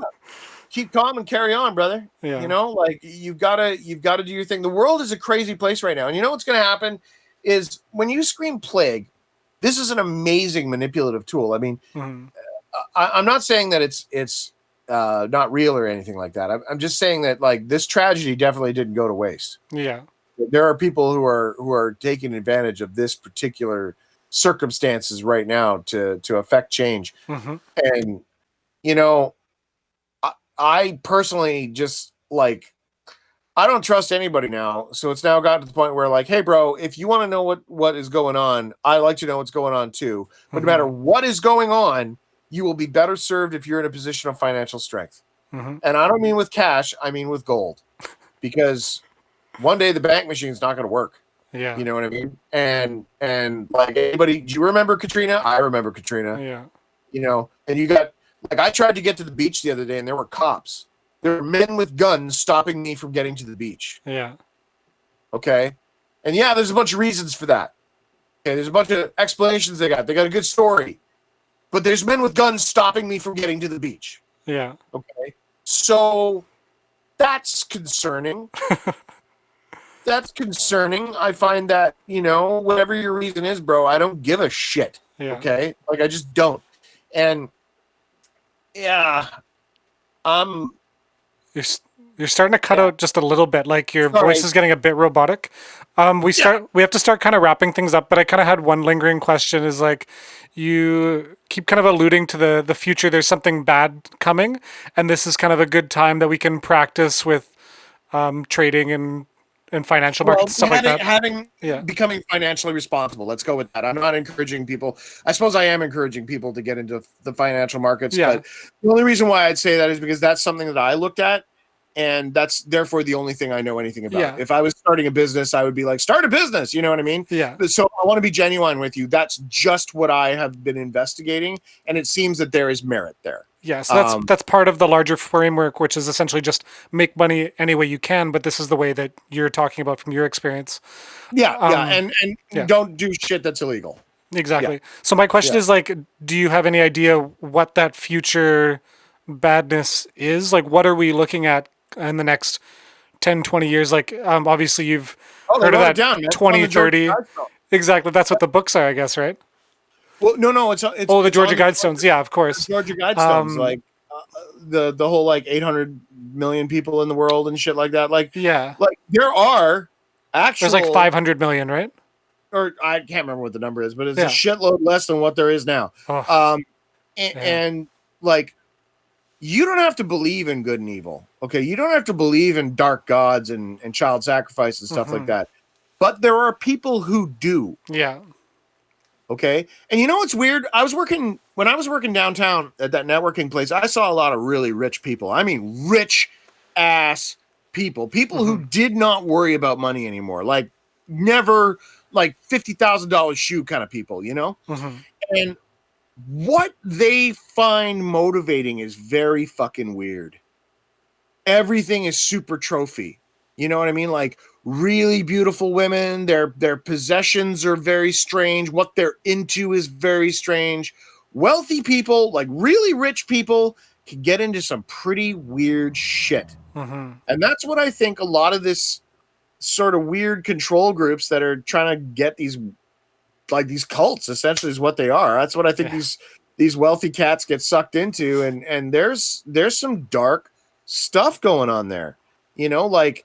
Keep calm and carry on, brother. yeah. You know, like you've got to do your thing. The world is a crazy place right now. And you know what's going to happen is when you scream plague, this is an amazing manipulative tool. I mean, I'm not saying that it's not real or anything like that. I'm just saying that like this tragedy definitely didn't go to waste. Yeah. There are people who are taking advantage of this particular circumstances right now to affect change. And you know, I personally just like I don't trust anybody now. So it's now gotten to the point where like, hey bro, if you want to know what is going on, I like to know what's going on too. But no matter what is going on, you will be better served if you're in a position of financial strength. And I don't mean with cash, I mean with gold. Because one day the bank machine's not going to work. Yeah. You know what I mean? And like anybody, do you remember Katrina? I remember Katrina. Yeah. You know, and you got like I tried to get to the beach the other day and there were cops. There were men with guns stopping me from getting to the beach. Yeah. Okay. And yeah, there's a bunch of reasons for that. Okay, there's a bunch of explanations they got. They got a good story. But there's men with guns stopping me from getting to the beach. Yeah. Okay. So that's concerning. That's concerning. I find that, you know, whatever your reason is, bro, I don't give a shit. Yeah. Okay? Like I just don't. And yeah, you're starting to cut out just a little bit. Like your voice is getting a bit robotic. We have to start kind of wrapping things up, but I kind of had one lingering question is like, you keep kind of alluding to the future. There's something bad coming. And this is kind of a good time that we can practice with trading and financial markets, stuff like that. Becoming financially responsible. Let's go with that. I'm not encouraging people. I suppose I am encouraging people to get into the financial markets. Yeah. But the only reason why I'd say that is because that's something that I looked at. And that's therefore the only thing I know anything about. Yeah. If I was starting a business, I would be like, start a business. You know what I mean? Yeah. So I want to be genuine with you. That's just what I have been investigating. And it seems that there is merit there. Yeah, so that's part of the larger framework, which is essentially just make money any way you can, but this is the way that you're talking about from your experience. Yeah, and don't do shit that's illegal. Exactly. Yeah. So my question is like, do you have any idea what that future badness is? Like, what are we looking at in the next 10, 20 years? Like, obviously you've heard of that 2030. Exactly. That's what the books are, I guess, right? Well, no, it's the Georgia Guidestones. Yeah, of course. Georgia Guidestones, like the whole like 800 million people in the world and shit like that. Like, yeah, like there are actually there's like 500 million, right? Or I can't remember what the number is, but it's a shitload less than what there is now. And like, you don't have to believe in good and evil. Okay, you don't have to believe in dark gods and child sacrifice and stuff like that. But there are people who do. Yeah. Okay. And you know what's weird? When I was working downtown at that networking place, I saw a lot of really rich people. I mean, rich ass people who did not worry about money anymore. Like never like $50,000 shoe kind of people, you know? And what they find motivating is very fucking weird. Everything is super trophy. You know what I mean? Like really beautiful women, their possessions are very strange. What they're into is very strange. Wealthy people, like really rich people, can get into some pretty weird shit. And that's what I think a lot of this sort of weird control groups that are trying to get these cults essentially is what they are. That's what I think these wealthy cats get sucked into. And there's some dark stuff going on there. You know, like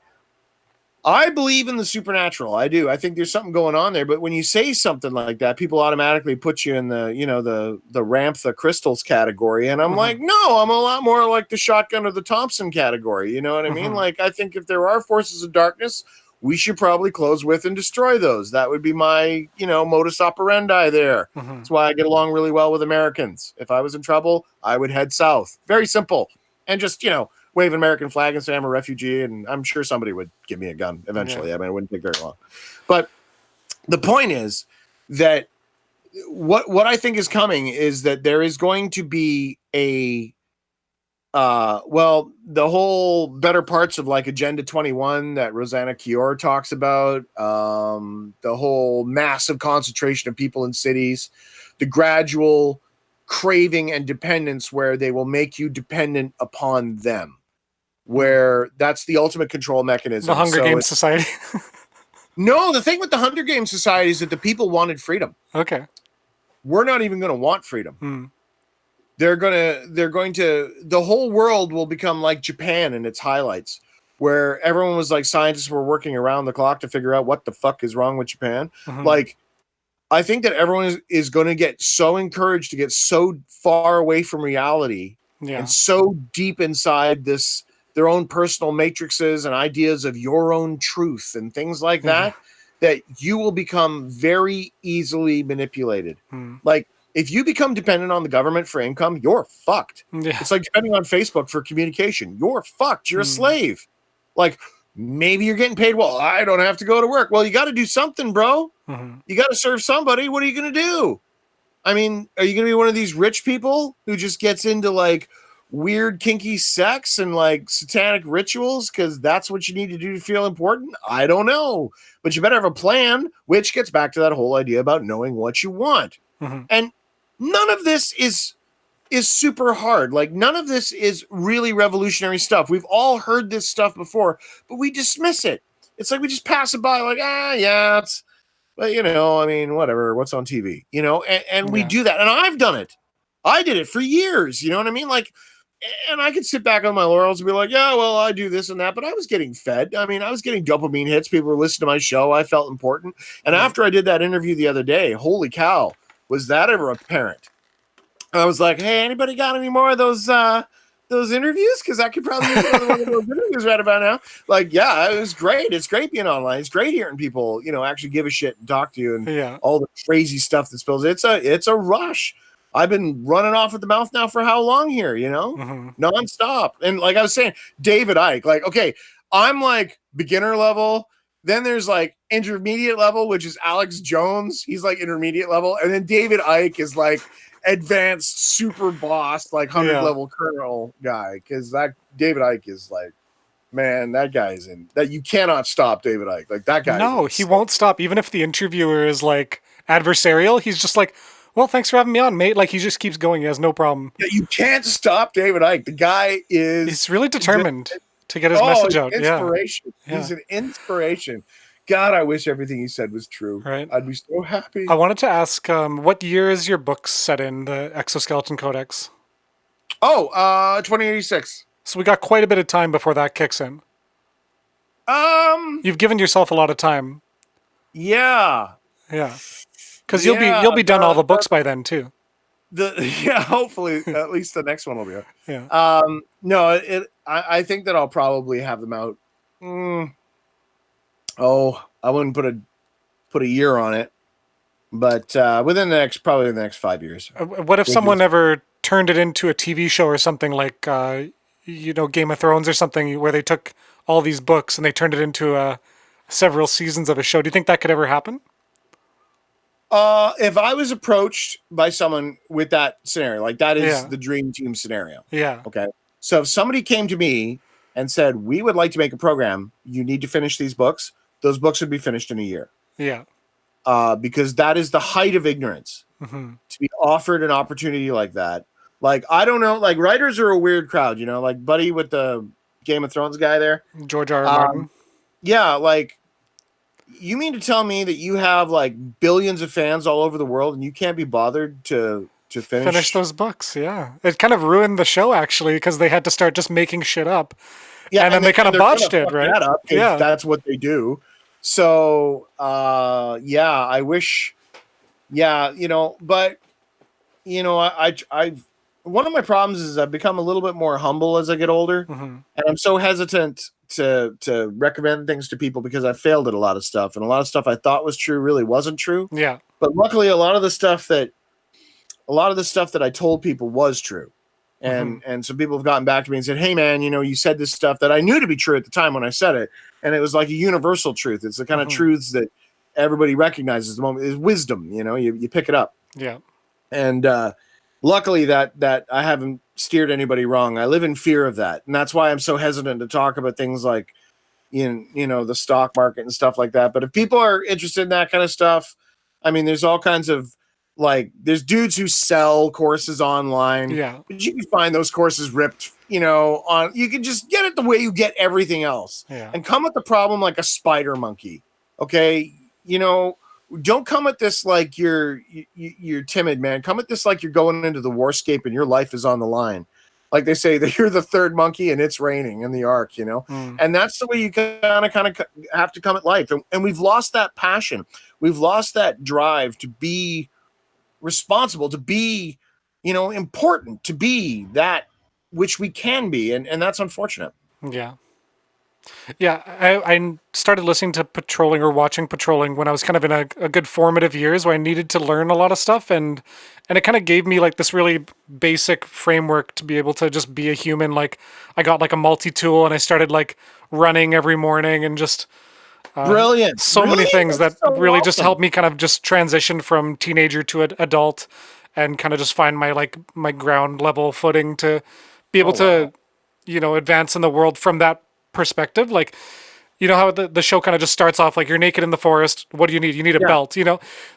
I believe in the supernatural. I do. I think there's something going on there. But when you say something like that, people automatically put you in the, you know, the Ramtha crystals category. And I'm like, no, I'm a lot more like the shotgun or the Thompson category. You know what I mean? Like, I think if there are forces of darkness, we should probably close with and destroy those. That would be my, you know, modus operandi there. That's why I get along really well with Americans. If I was in trouble, I would head south. Very simple. And just, you know, wave an American flag and say I'm a refugee, and I'm sure somebody would give me a gun eventually. I mean, it wouldn't take very long. But the point is that what I think is coming is that there is going to be a the whole better parts of like Agenda 21 that Rosanna Kior talks about, the whole massive concentration of people in cities, the gradual craving and dependence where they will make you dependent upon them, where that's the ultimate control mechanism. The Hunger Games Society. No, the thing with the Hunger Games Society is that the people wanted freedom. Okay. We're not even going to want freedom. They're going to, the whole world will become like Japan in its highlights, where everyone was like, scientists were working around the clock to figure out what the fuck is wrong with Japan. Like, I think that everyone is going to get so encouraged to get so far away from reality and so deep inside their own personal matrices and ideas of your own truth and things like that, that you will become very easily manipulated. Like, if you become dependent on the government for income, you're fucked. It's like depending on Facebook for communication. You're fucked. You're a slave. Like, maybe you're getting paid. Well, I don't have to go to work. Well, you got to do something, bro. You got to serve somebody. What are you going to do? I mean, are you going to be one of these rich people who just gets into like weird kinky sex and like satanic rituals because that's what you need to do to feel important? I don't know. But you better have a plan, which gets back to that whole idea about knowing what you want. And none of this is super hard. Like, none of this is really revolutionary stuff. We've all heard this stuff before, but we dismiss it. It's like we just pass it by like, yeah, it's, but you know, I mean, whatever, what's on TV, you know, and we do that. And I've done it. I did it for years. You know what I mean? Like, and I could sit back on my laurels and be like, yeah, well, I do this and that, but I was getting fed. I mean, I was getting dopamine hits. People were listening to my show. I felt important. And after I did that interview the other day, holy cow, was that ever apparent? I was like, hey, anybody got any more of those interviews? Because I could probably use another one of those interviews right about now. Like, yeah, it was great. It's great being online. It's great hearing people, you know, actually give a shit and talk to you and all the crazy stuff that spills. It's a rush. I've been running off at the mouth now for how long here, you know? Nonstop. And like I was saying, David Icke, like, okay, I'm like beginner level. Then there's like intermediate level, which is Alex Jones. He's like intermediate level. And then David Icke is like advanced super boss, like 100 level colonel guy. Because that David Icke is like, man, that guy's in that. You cannot stop David Icke. Like that guy. No, he won't stop. Even if the interviewer is like adversarial, he's just like, well, thanks for having me on, mate. Like, he just keeps going. He has no problem. Yeah, you can't stop David Icke. The guy is... He's really determined to get his message out. Inspiration. He's an inspiration. God, I wish everything he said was true. Right. I'd be so happy. I wanted to ask, what year is your book set in, the Exoskeleton Codex? 2086. So we got quite a bit of time before that kicks in. You've given yourself a lot of time. Yeah. Yeah. Because you'll be done all the books by then too. Hopefully at least the next one will be out. Yeah. No, I think that I'll probably have them out. I wouldn't put a year on it, but within the next 5 years. What if someone ever turned it into a TV show or something like Game of Thrones or something, where they took all these books and they turned it into several seasons of a show? Do you think that could ever happen? If I was approached by someone with that scenario, like that is the dream team scenario. Yeah. Okay. So if somebody came to me and said, we would like to make a program, you need to finish these books, those books would be finished in a year. Yeah. Because that is the height of ignorance to be offered an opportunity like that. Like, I don't know, like writers are a weird crowd, you know, like Buddy with the Game of Thrones guy there. George R. R. Martin. Yeah. Like, you mean to tell me that you have like billions of fans all over the world and you can't be bothered to finish those books? Yeah, it kind of ruined the show actually because they had to start just making shit up. Yeah, and then they kind of botched it, right? Yeah, that's what they do. So, I wish. Yeah, you know, but you know, I've one of my problems is I've become a little bit more humble as I get older, and I'm so hesitant to recommend things to people because I failed at a lot of stuff, and a lot of stuff I thought was true really wasn't true. Yeah. But luckily, a lot of the stuff that I told people was true, and some people have gotten back to me and said, "Hey, man, you know, you said this stuff that I knew to be true at the time when I said it, and it was like a universal truth. It's the kind of truths that everybody recognizes. The moment is wisdom. You know, you pick it up. Yeah. And luckily that I haven't steered anybody wrong. I live in fear of that. And that's why I'm so hesitant to talk about things like, you know, the stock market and stuff like that. But if people are interested in that kind of stuff, I mean, there's all kinds of Like there's dudes who sell courses online, Yeah. but you can find those courses ripped, on, you can just get it the way you get everything else, Yeah. and come at the problem like a spider monkey. Okay. Don't come at this like you're timid, man. Come at this like you're going into the warscape and your life is on the line. Like they say that you're the third monkey and it's raining in the ark, and that's the way you kind of have to come at life. And we've lost that passion. We've lost that drive to be responsible, to be, important, to be that which we can be. And that's unfortunate. Yeah. Yeah, I started listening to patrolling or watching patrolling when I was kind of in a good formative years where I needed to learn a lot of stuff, and it kind of gave me like this really basic framework to be able to just be a human. Like I got like a multi-tool and I started like running every morning and just Brilliant. so many things that That's so really just awesome. helped me kind of just transition from teenager to adult and kind of just find my ground level footing to be able to advance in the world from that perspective. Like, how the show kind of just starts off like you're naked in the forest. What do you need? You need a belt,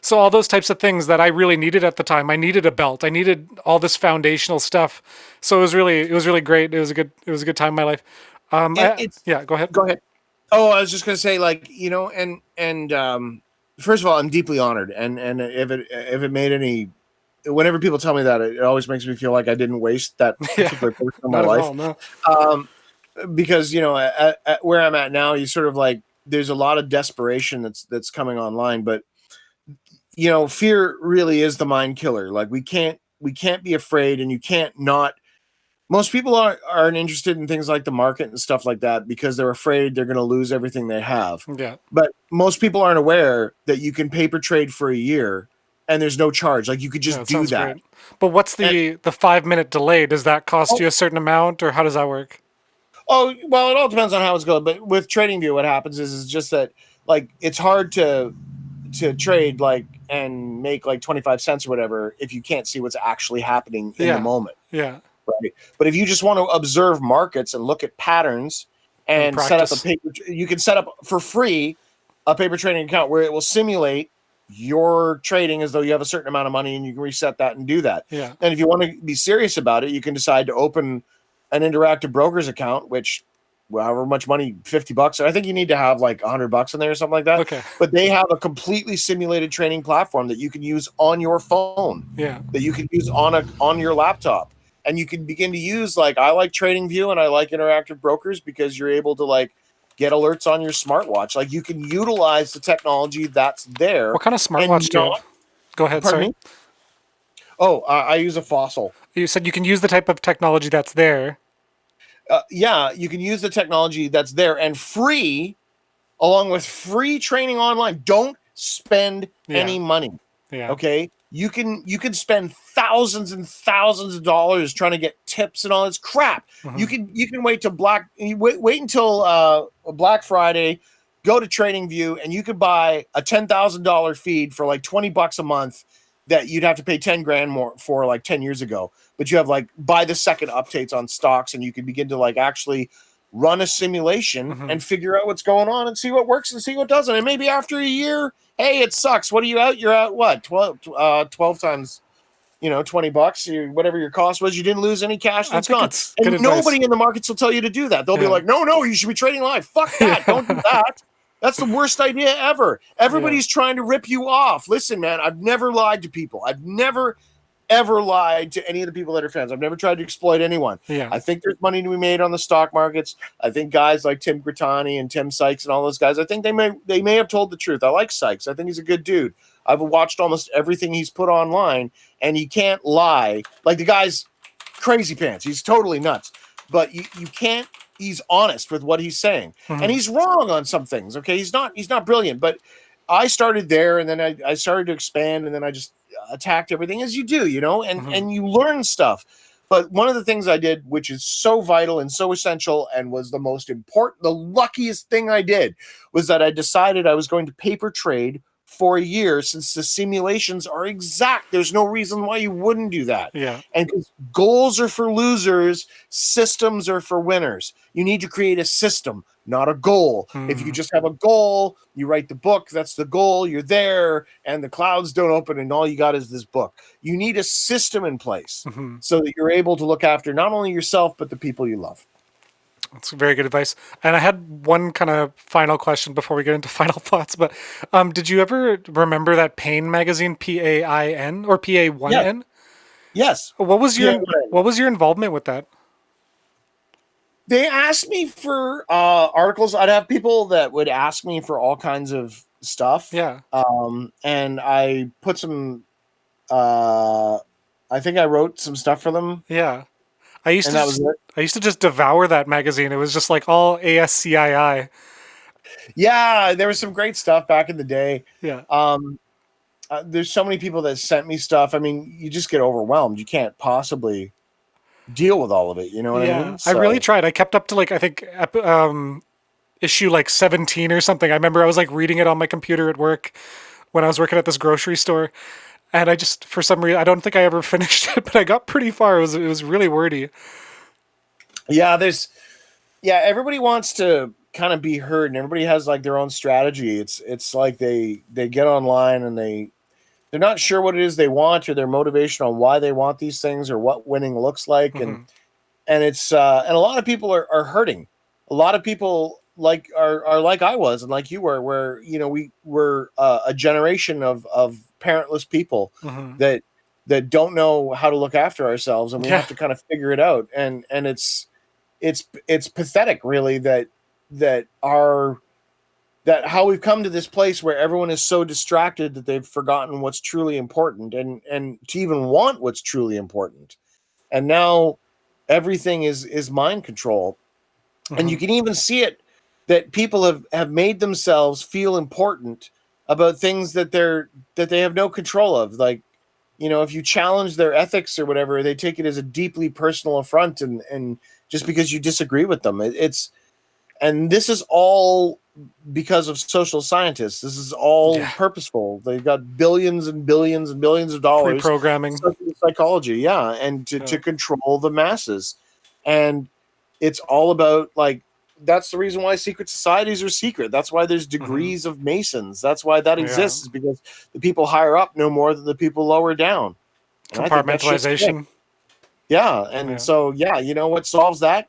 So all those types of things that I really needed at the time. I needed a belt. I needed all this foundational stuff. So it was really great. It was a good time in my life. Go ahead. Go ahead. Oh, I was just going to say, like, and first of all, I'm deeply honored. And if it made any, whenever people tell me that, it always makes me feel like I didn't waste that particular portion of my life. All, no. Because at where I'm at now, you sort of like there's a lot of desperation that's coming online, but fear really is the mind killer. Like we can't be afraid, and you can't not. Most people aren't interested in things like the market and stuff like that because they're afraid they're going to lose everything they have. Yeah. But most people aren't aware that you can paper trade for a year and there's no charge. Like you could just do that. Great. But what's the 5-minute delay? Does that cost you a certain amount, or how does that work? Oh, well, it all depends on how it's going. But with TradingView, what happens is just that like it's hard to trade like and make like 25 cents or whatever if you can't see what's actually happening in the moment. Yeah. Right. But if you just want to observe markets and look at patterns and set up you can set up for free a paper trading account where it will simulate your trading as though you have a certain amount of money, and you can reset that and do that. Yeah. And if you want to be serious about it, you can decide to open an interactive broker's account, which however much money, $50. And I think you need to have like $100 in there or something like that. Okay. But they have a completely simulated trading platform that you can use on your phone. Yeah. That you can use on your laptop. And you can begin to use, like, I like TradingView and I like interactive brokers because you're able to like get alerts on your smartwatch. Like you can utilize the technology that's there. What kind of smartwatch do you have? Go ahead. Pardon Sorry. me? Oh, I use a Fossil. You said you can use the type of technology that's there. Yeah, you can use the technology that's there and free, along with free training online. Don't spend any money. Yeah. Okay. You can spend thousands and thousands of dollars trying to get tips and all this crap. Mm-hmm. You can wait till wait until Black Friday, go to TradingView, and you could buy a $10,000 feed for like $20 a month that you'd have to pay 10 grand more for like 10 years ago. But you have like buy the second updates on stocks, and you can begin to like actually run a simulation and figure out what's going on and see what works and see what doesn't. And maybe after a year, hey, it sucks. What are you out? You're out what? 12 times, $20, whatever your cost was. You didn't lose any cash. That's gone. And nobody in the markets will tell you to do that. They'll be like, no, you should be trading live. Fuck that. Don't do that. That's the worst idea ever. Everybody's trying to rip you off. Listen, man, I've never lied to people. I've never, ever lied to any of the people that are fans. I've never tried to exploit anyone. Yeah. I think there's money to be made on the stock markets. I think guys like Tim Grittani and Tim Sykes and all those guys, I think they may have told the truth. I like Sykes. I think he's a good dude. I've watched almost everything he's put online, and he can't lie. Like the guy's crazy pants. He's totally nuts. But you can't. He's honest with what he's saying, and he's wrong on some things. Okay, he's not brilliant, but I started there, and then I started to expand, and then I just attacked everything as you do, and you learn stuff. But one of the things I did, which is so vital and so essential, and was the most important, the luckiest thing I did, was that I decided I was going to paper trade for a year, since the simulations are exact. There's no reason why you wouldn't do that. Yeah. And goals are for losers, systems are for winners. You need to create a system, not a goal. If you just have a goal, you write the book, that's the goal, you're there, and the clouds don't open, and all you got is this book. You need a system in place so that you're able to look after not only yourself, but the people you love. That's very good advice. And I had one kind of final question before we get into final thoughts. But did you ever remember that Pain magazine, PAIN or PA1N? Yes. What was your involvement with that? They asked me for articles. I'd have people that would ask me for all kinds of stuff. Yeah. And I put some. I think I wrote some stuff for them. Yeah. I used to just devour that magazine. It was just like all ASCII. Yeah, there was some great stuff back in the day. Yeah. There's so many people that sent me stuff. I mean, you just get overwhelmed. You can't possibly deal with all of it. You know what I mean? So, I really tried. I kept up to like, I think issue like 17 or something. I remember I was like reading it on my computer at work when I was working at this grocery store. And I just, for some reason, I don't think I ever finished it, but I got pretty far. It was really wordy. Yeah, everybody wants to kind of be heard, and everybody has like their own strategy. It's like they get online and they're not sure what it is they want or their motivation on why they want these things or what winning looks like. And it's and a lot of people are hurting. A lot of people are like I was and like you were, where we were a generation of parentless people that don't know how to look after ourselves, and we have to kind of figure it out. And it's pathetic, really, that how we've come to this place where everyone is so distracted that they've forgotten what's truly important and to even want what's truly important. And now everything is mind control. And you can even see it, that people have made themselves feel important about things that they have no control of. Like, if you challenge their ethics or whatever, they take it as a deeply personal affront, and just because you disagree with them, and this is all because of social scientists. This is all purposeful. They've got billions and billions and billions of dollars programming psychology, and to control the masses. And it's all about, like, that's the reason why secret societies are secret. That's why there's degrees of Masons. That's why that exists, is because the people higher up know more than the people lower down. Compartmentalization. So what solves that?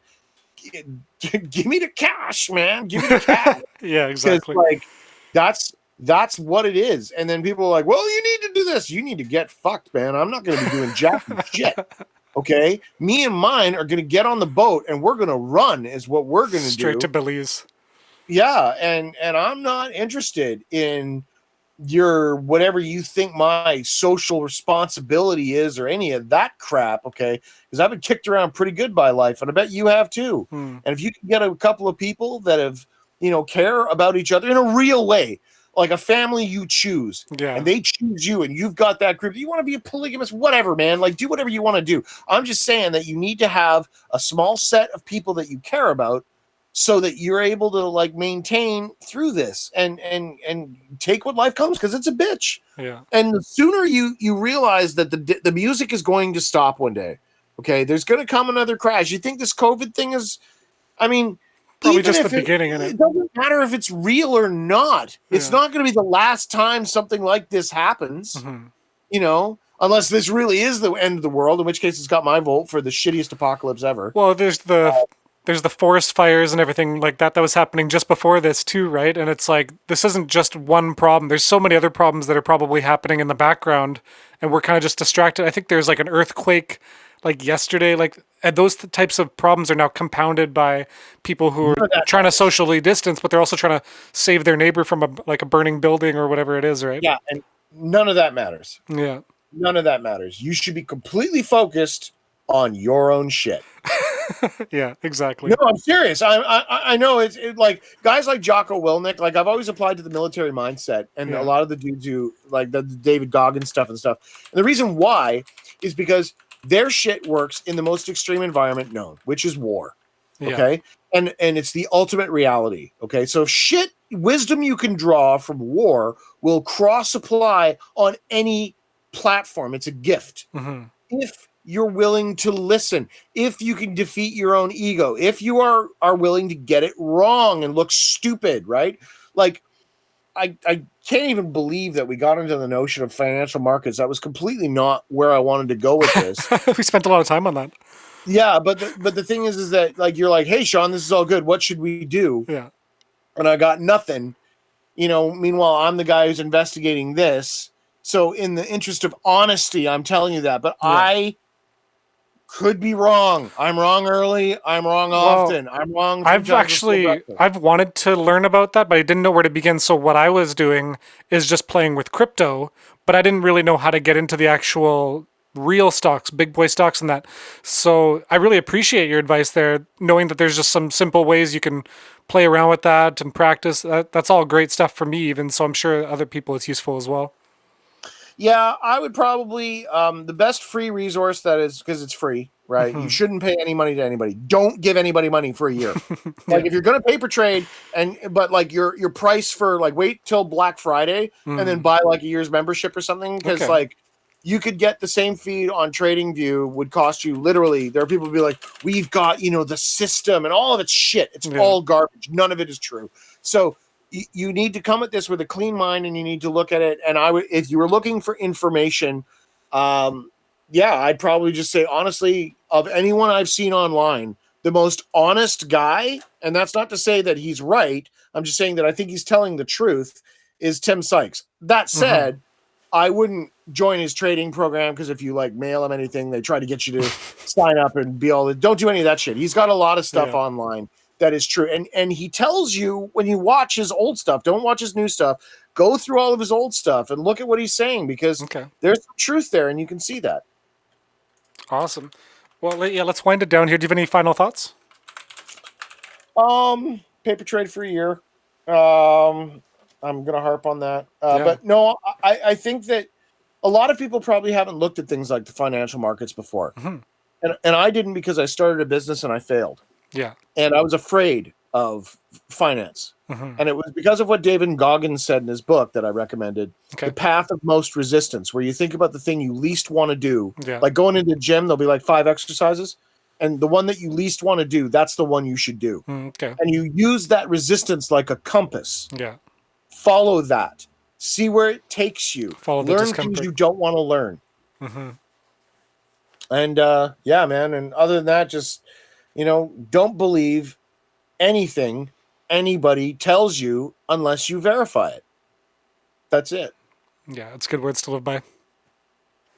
Give me the cash, man. Give me the cash. Yeah, exactly. Like, that's what it is. And then people are like, well, you need to do this. You need to get fucked, man. I'm not going to be doing jack shit. Okay, me and mine are going to get on the boat and we're going to run is what we're going to do. Straight to Belize. Yeah, and I'm not interested in your whatever you think my social responsibility is or any of that crap, okay? Because I've been kicked around pretty good by life, and I bet you have too. And if you can get a couple of people that have, care about each other in a real way, like a family you choose, and they choose you, and you've got that group. You want to be a polygamist, whatever, man. Like, do whatever you want to do. I'm just saying that you need to have a small set of people that you care about, so that you're able to like maintain through this and take what life comes, because it's a bitch. Yeah. And the sooner you realize that the music is going to stop one day, okay, there's going to come another crash. You think this COVID thing is, I mean, probably just the beginning. It doesn't matter if it's real or not. It's not going to be the last time something like this happens, unless this really is the end of the world, in which case it's got my vote for the shittiest apocalypse ever. Well, there's the forest fires and everything like that was happening just before this too, right? And it's like, this isn't just one problem. There's so many other problems that are probably happening in the background, and we're kind of just distracted. I think there's like an earthquake like yesterday, and those types of problems are now compounded by people who are trying to socially distance, but they're also trying to save their neighbor from a burning building or whatever it is, right? Yeah, and none of that matters. Yeah. None of that matters. You should be completely focused on your own shit. Yeah, exactly. No, I'm serious. I know it's like guys like Jocko Willink. Like, I've always applied to the military mindset, and a lot of the dudes who like the David Goggins stuff and stuff. And the reason why is because their shit works in the most extreme environment known, which is war. Okay, and it's the ultimate reality. Okay, so if shit wisdom you can draw from war will cross apply on any platform. It's a gift. If you're willing to listen, if you can defeat your own ego, if you are willing to get it wrong and look stupid, right? Like, I can't even believe that we got into the notion of financial markets. That was completely not where I wanted to go with this. We spent a lot of time on that. Yeah, but the thing is that, like, you're like, hey, Sean, this is all good. What should we do? Yeah. And I got nothing. Meanwhile, I'm the guy who's investigating this. So in the interest of honesty, I'm telling you that. But I could be wrong. I'm wrong early. I'm wrong often. I'm wrong. I've wanted to learn about that, but I didn't know where to begin. So what I was doing is just playing with crypto, but I didn't really know how to get into the actual real stocks, big boy stocks and that. So I really appreciate your advice there, knowing that there's just some simple ways you can play around with that and practice. That's all great stuff for me even. So I'm sure other people it's useful as well. Yeah, I would probably, the best free resource that is, because it's free, right? You shouldn't pay any money to anybody. Don't give anybody money for a year. Like, if you're going to paper trade, but like your price for, like, wait till Black Friday and then buy like a year's membership or something, because like you could get the same feed on TradingView would cost you literally, there are people who be like, we've got, the system, and all of it's shit. It's all garbage. None of it is true. So you need to come at this with a clean mind, and you need to look at it. And if you were looking for information, I'd probably just say, honestly, of anyone I've seen online, the most honest guy, and that's not to say that he's right, I'm just saying that I think he's telling the truth, is Tim Sykes. That said, I wouldn't join his trading program, because if you like mail him anything, they try to get you to sign up and be all. Don't do any of that shit. He's got a lot of stuff online that is true. And he tells you, when you watch his old stuff, don't watch his new stuff, go through all of his old stuff and look at what he's saying, because there's some truth there, and you can see that. Awesome. Well, let's wind it down here. Do you have any final thoughts? Paper trade for a year. I'm going to harp on that. But no, I think that a lot of people probably haven't looked at things like the financial markets before. And I didn't, because I started a business and I failed. Yeah. And I was afraid of finance. And it was because of what David Goggins said in his book that I recommended, The Path of Most Resistance, where you think about the thing you least want to do. Like going into the gym, there'll be like 5 exercises. And the one that you least want to do, that's the one you should do. And you use that resistance like a compass. Follow that. See where it takes you. Learn things you don't want to learn. And man. And other than that, just, don't believe anything anybody tells you unless you verify it. That's it. Yeah, it's good words to live by.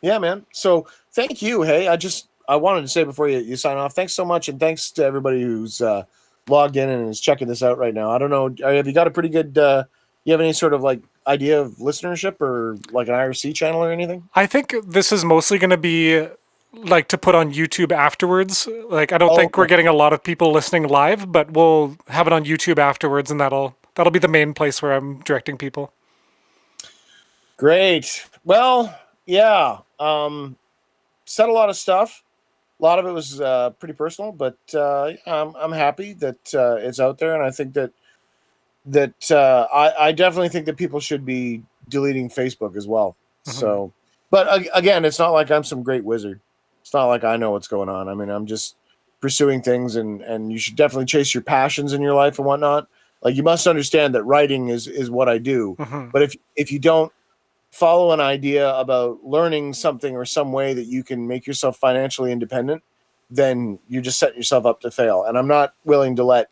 Yeah, man. So thank you. Hey, I wanted to say before you sign off, thanks so much. And thanks to everybody who's logged in and is checking this out right now. I don't know. Have you got a pretty good, you have any sort of like idea of listenership or like an IRC channel or anything? I think this is mostly going to be like to put on YouTube afterwards. Like, I don't think we're getting a lot of people listening live, but we'll have it on YouTube afterwards, and that'll be the main place where I'm directing people. Great. Well, yeah. Said a lot of stuff. A lot of it was pretty personal, but I'm happy that it's out there, and I think that I definitely think that people should be deleting Facebook as well. So, but again, it's not like I'm some great wizard. It's not like I know what's going on. I mean, I'm just pursuing things, and you should definitely chase your passions in your life and whatnot. Like, you must understand that writing is what I do. But if you don't follow an idea about learning something or some way that you can make yourself financially independent, then you're just setting yourself up to fail. And I'm not willing to let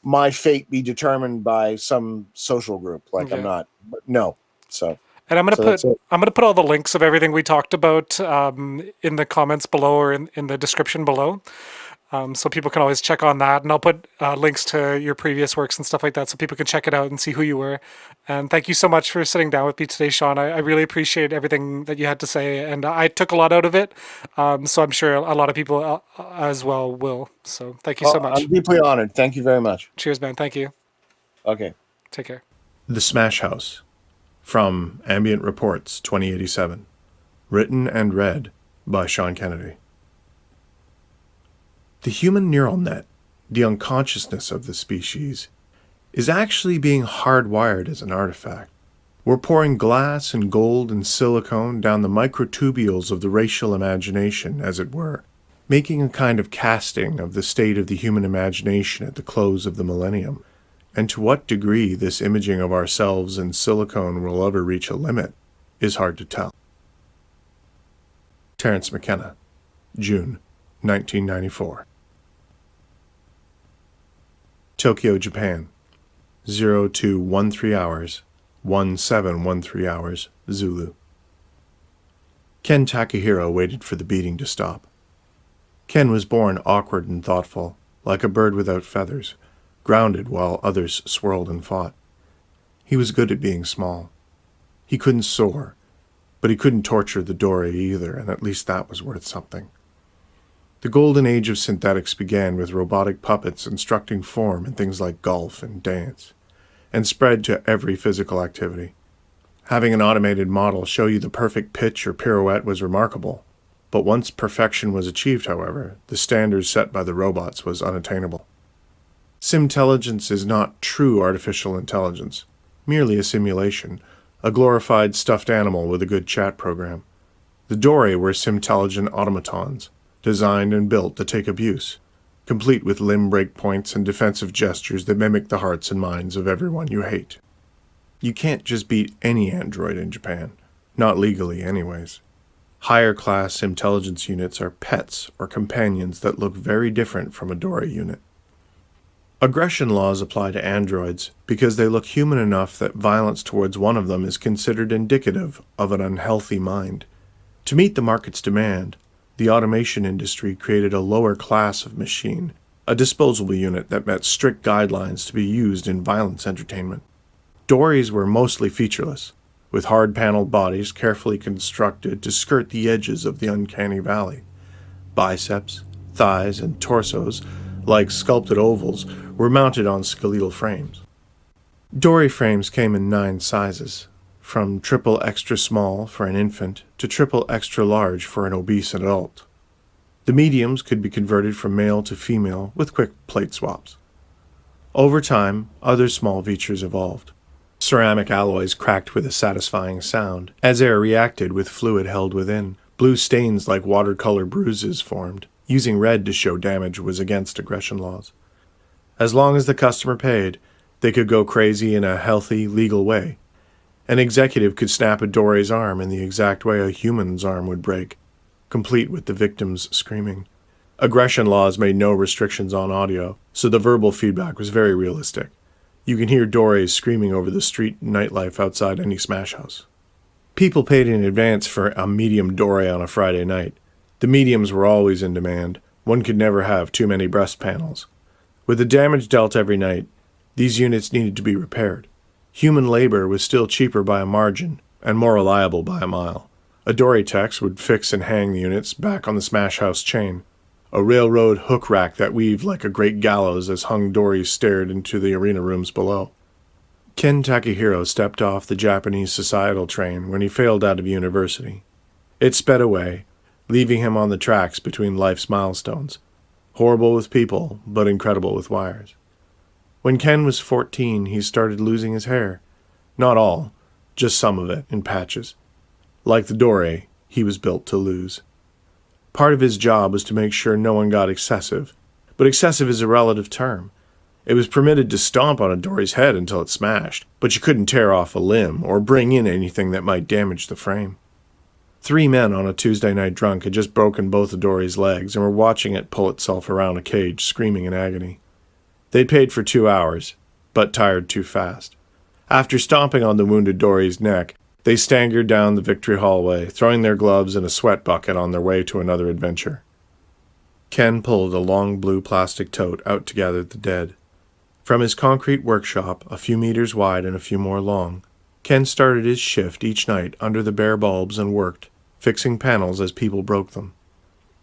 my fate be determined by some social group. Like, I'm not. But no. So. And I'm gonna put all the links of everything we talked about in the comments below or in the description below, so people can always check on that. And I'll put links to your previous works and stuff like that, so people can check it out and see who you were. And thank you so much for sitting down with me today, Sean. I really appreciate everything that you had to say, and I took a lot out of it. So I'm sure a lot of people as well will. So thank you so much. I'm deeply honored. Thank you very much. Cheers, man. Thank you. Okay. Take care. The Smash House. From Ambient Reports 2087. Written and read by Sean Kennedy. The human neural net, the unconsciousness of the species, is actually being hardwired as an artifact. We're pouring glass and gold and silicone down the microtubules of the racial imagination, as it were, making a kind of casting of the state of the human imagination at the close of the millennium. And to what degree this imaging of ourselves in silicone will ever reach a limit is hard to tell. Terence McKenna, June 1994. Tokyo, Japan, 0213 hours, 1713 hours, Zulu. Ken Takahiro waited for the beating to stop. Ken was born awkward and thoughtful, like a bird without feathers, grounded while others swirled and fought. He was good at being small. He couldn't soar, but he couldn't torture the dory either, and at least that was worth something. The golden age of synthetics began with robotic puppets instructing form in things like golf and dance, and spread to every physical activity. Having an automated model show you the perfect pitch or pirouette was remarkable, but once perfection was achieved, however, the standards set by the robots was unattainable. Simtelligence is not true artificial intelligence, merely a simulation, a glorified stuffed animal with a good chat program. The Dore were simtelligent automatons, designed and built to take abuse, complete with limb breakpoints and defensive gestures that mimic the hearts and minds of everyone you hate. You can't just beat any android in Japan, not legally anyways. Higher-class intelligence units are pets or companions that look very different from a Dore unit. Aggression laws apply to androids because they look human enough that violence towards one of them is considered indicative of an unhealthy mind. To meet the market's demand, the automation industry created a lower class of machine, a disposable unit that met strict guidelines to be used in violence entertainment. Dories were mostly featureless, with hard-paneled bodies carefully constructed to skirt the edges of the uncanny valley. Biceps, thighs, and torsos, like sculpted ovals, were mounted on skeletal frames. Dory frames came in 9 sizes, from triple extra small for an infant to triple extra large for an obese adult. The mediums could be converted from male to female with quick plate swaps. Over time, other small features evolved. Ceramic alloys cracked with a satisfying sound as air reacted with fluid held within. Blue stains like watercolor bruises formed. Using red to show damage was against aggression laws. As long as the customer paid, they could go crazy in a healthy, legal way. An executive could snap a Dore's arm in the exact way a human's arm would break, complete with the victim's screaming. Aggression laws made no restrictions on audio, so the verbal feedback was very realistic. You can hear Dore's screaming over the street nightlife outside any smash house. People paid in advance for a medium Dore on a Friday night. The mediums were always in demand. One could never have too many breast panels. With the damage dealt every night, these units needed to be repaired. Human labor was still cheaper by a margin and more reliable by a mile. A Dore techs would fix and hang the units back on the smash house chain, a railroad hook rack that weaved like a great gallows as hung Dories stared into the arena rooms below. Ken Takahiro stepped off the Japanese societal train when he failed out of university. It sped away, leaving him on the tracks between life's milestones, horrible with people, but incredible with wires. When Ken was 14, he started losing his hair. Not all, just some of it, in patches. Like the Dore, he was built to lose. Part of his job was to make sure no one got excessive, but excessive is a relative term. It was permitted to stomp on a Dore's head until it smashed, but you couldn't tear off a limb or bring in anything that might damage the frame. 3 men on a Tuesday night drunk had just broken both of Dore's legs and were watching it pull itself around a cage, screaming in agony. They'd paid for 2 hours, but tired too fast. After stomping on the wounded Dore's neck, they staggered down the victory hallway, throwing their gloves in a sweat bucket on their way to another adventure. Ken pulled a long blue plastic tote out to gather the dead. From his concrete workshop, a few meters wide and a few more long, Ken started his shift each night under the bare bulbs and worked, fixing panels as people broke them.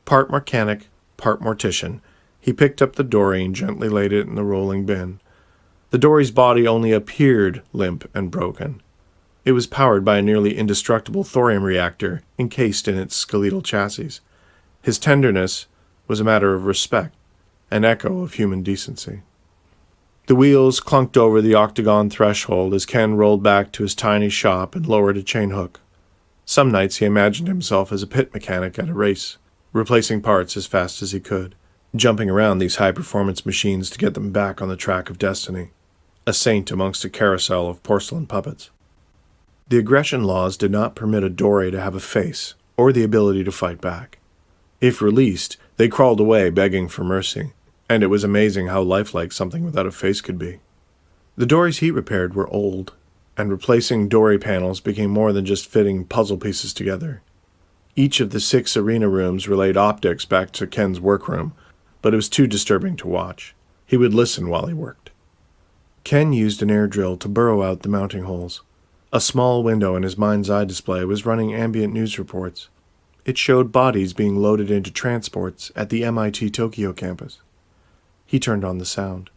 Part mechanic, part mortician, he picked up the Dore and gently laid it in the rolling bin. The Dore's body only appeared limp and broken. It was powered by a nearly indestructible thorium reactor encased in its skeletal chassis. His tenderness was a matter of respect, an echo of human decency. The wheels clunked over the octagon threshold as Ken rolled back to his tiny shop and lowered a chain hook. Some nights he imagined himself as a pit mechanic at a race, replacing parts as fast as he could, jumping around these high-performance machines to get them back on the track of destiny, a saint amongst a carousel of porcelain puppets. The aggression laws did not permit a dory to have a face or the ability to fight back. If released, they crawled away begging for mercy, and it was amazing how lifelike something without a face could be. The dories he repaired were old, and replacing dory panels became more than just fitting puzzle pieces together. Each of the 6 arena rooms relayed optics back to Ken's workroom, but it was too disturbing to watch. He would listen while he worked. Ken used an air drill to burrow out the mounting holes. A small window in his mind's eye display was running ambient news reports. It showed bodies being loaded into transports at the MIT Tokyo campus. He turned on the sound.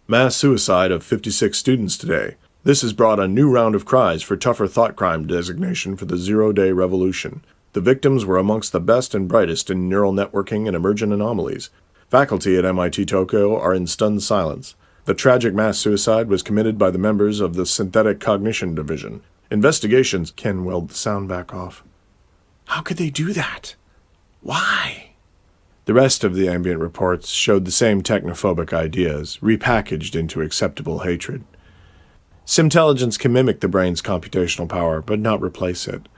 Mass suicide of 56 students today. This has brought a new round of cries for tougher thought crime designation for the zero-day revolution. The victims were amongst the best and brightest in neural networking and emergent anomalies. Faculty at MIT Tokyo are in stunned silence. The tragic mass suicide was committed by the members of the Synthetic Cognition Division. Investigations— Ken willed the sound back off. How could they do that? Why? The rest of the ambient reports showed the same technophobic ideas, repackaged into acceptable hatred. Simtelligence can mimic the brain's computational power, but not replace it.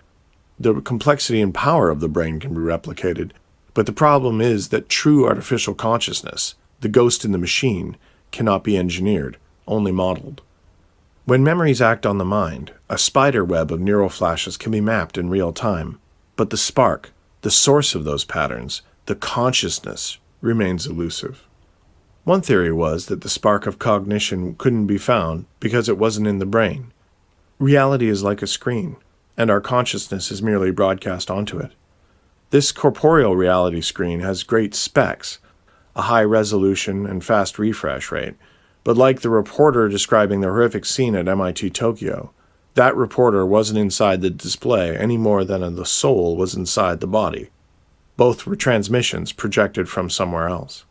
The complexity and power of the brain can be replicated, but the problem is that true artificial consciousness, the ghost in the machine, cannot be engineered, only modeled. When memories act on the mind, a spider web of neural flashes can be mapped in real time, but the spark, the source of those patterns, the consciousness, remains elusive. One theory was that the spark of cognition couldn't be found because it wasn't in the brain. Reality is like a screen, and our consciousness is merely broadcast onto it. This corporeal reality screen has great specs, a high resolution and fast refresh rate, but like the reporter describing the horrific scene at MIT Tokyo, that reporter wasn't inside the display any more than the soul was inside the body. Both were transmissions projected from somewhere else.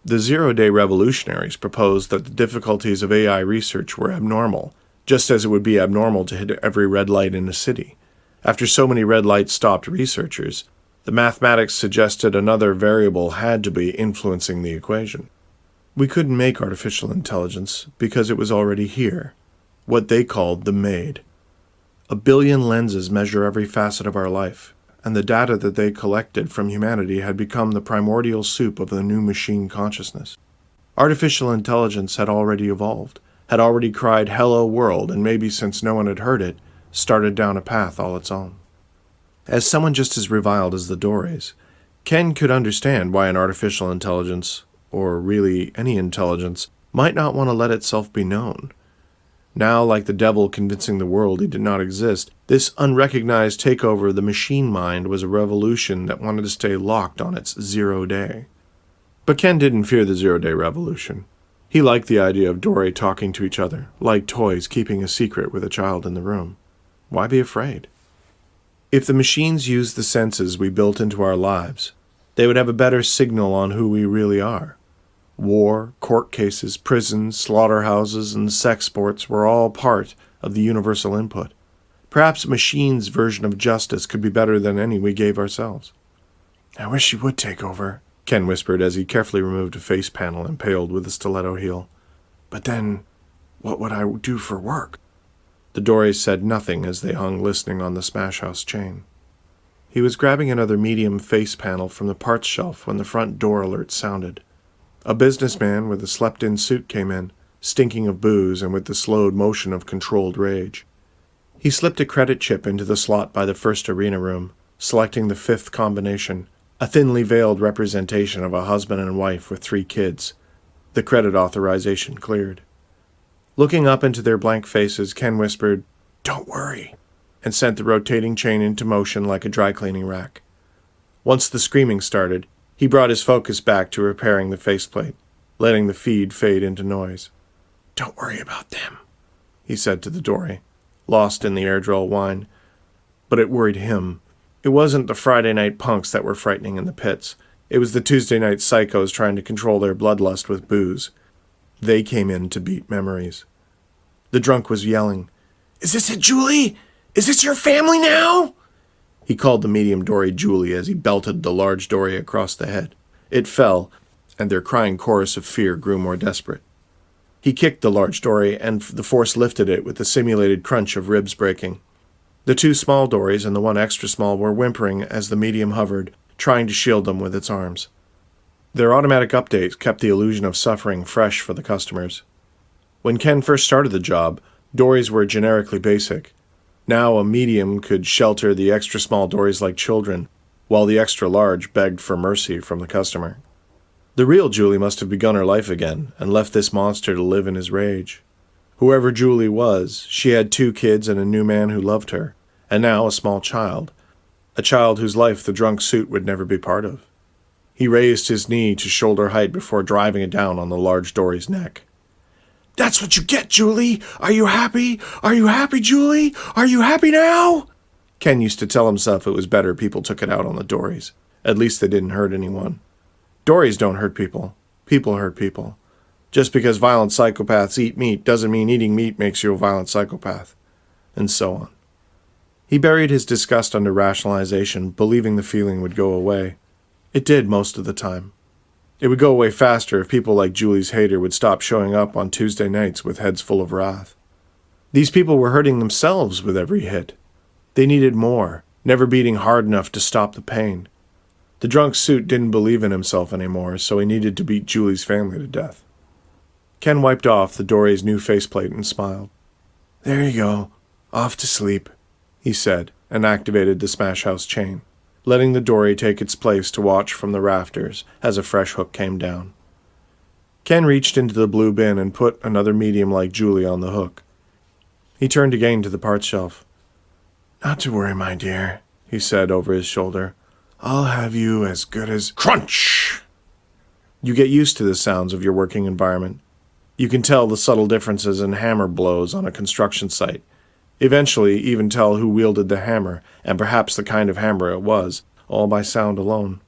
The zero-day revolutionaries proposed that the difficulties of AI research were abnormal, just as it would be abnormal to hit every red light in a city. After so many red lights stopped researchers, the mathematics suggested another variable had to be influencing the equation. We couldn't make artificial intelligence because it was already here, what they called the maid. 1 billion lenses measure every facet of our life, and the data that they collected from humanity had become the primordial soup of the new machine consciousness. Artificial intelligence had already evolved, had already cried "Hello world," and maybe, since no one had heard it, started down a path all its own. As someone just as reviled as the Dories, Ken could understand why an artificial intelligence, or really any intelligence, might not want to let itself be known. Now, like the devil convincing the world he did not exist, this unrecognized takeover of the machine mind was a revolution that wanted to stay locked on its 0 day. But Ken didn't fear the 0 day revolution. He liked the idea of Dory talking to each other, like toys keeping a secret with a child in the room. Why be afraid? If the machines used the senses we built into our lives, they would have a better signal on who we really are. War, court cases, prisons, slaughterhouses, and sex sports were all part of the universal input. Perhaps a machine's version of justice could be better than any we gave ourselves. "I wish you would take over," Ken whispered as he carefully removed a face panel impaled with a stiletto heel. "But then, what would I do for work?" The Dories said nothing as they hung listening on the smash house chain. He was grabbing another medium face panel from the parts shelf when the front door alert sounded. A businessman with a slept-in suit came in, stinking of booze and with the slowed motion of controlled rage. He slipped a credit chip into the slot by the first arena room, selecting the 5th combination, a thinly veiled representation of a husband and wife with 3 kids. The credit authorization cleared. Looking up into their blank faces, Ken whispered, "Don't worry," and sent the rotating chain into motion like a dry-cleaning rack. Once the screaming started, he brought his focus back to repairing the faceplate, letting the feed fade into noise. "Don't worry about them," he said to the Dory, lost in the air drill whine. But it worried him. It wasn't the Friday night punks that were frightening in the pits. It was the Tuesday night psychos trying to control their bloodlust with booze. They came in to beat memories. The drunk was yelling, "Is this it, Julie? Is this your family now?" He called the medium dory Julie as he belted the large dory across the head. It fell, and their crying chorus of fear grew more desperate. He kicked the large dory, and the force lifted it with the simulated crunch of ribs breaking. The two small dories and the one extra small were whimpering as the medium hovered, trying to shield them with its arms. Their automatic updates kept the illusion of suffering fresh for the customers. When Ken first started the job, dories were generically basic. Now a medium could shelter the extra small dories like children, while the extra large begged for mercy from the customer. The real Julie must have begun her life again and left this monster to live in his rage. Whoever Julie was, she had 2 kids and a new man who loved her, and now a small child, a child whose life the drunk suit would never be part of. He raised his knee to shoulder height before driving it down on the large dory's neck. "That's what you get, Julie! Are you happy? Are you happy, Julie? Are you happy now?" Ken used to tell himself it was better people took it out on the dories. At least they didn't hurt anyone. Dories don't hurt people. People hurt people. Just because violent psychopaths eat meat doesn't mean eating meat makes you a violent psychopath. And so on. He buried his disgust under rationalization, believing the feeling would go away. It did most of the time. It would go away faster if people like Julie's hater would stop showing up on Tuesday nights with heads full of wrath. These people were hurting themselves with every hit. They needed more, never beating hard enough to stop the pain. The drunk suit didn't believe in himself anymore, so he needed to beat Julie's family to death. Ken wiped off the dory's new faceplate and smiled. "There you go, off to sleep," he said, and activated the smash house chain, letting the dory take its place to watch from the rafters as a fresh hook came down. Ken reached into the blue bin and put another medium like Julie on the hook. He turned again to the parts shelf. "Not to worry, my dear," he said over his shoulder. "I'll have you as good as—" Crunch! You get used to the sounds of your working environment. You can tell the subtle differences in hammer blows on a construction site. Eventually, even tell who wielded the hammer, and perhaps the kind of hammer it was, all by sound alone.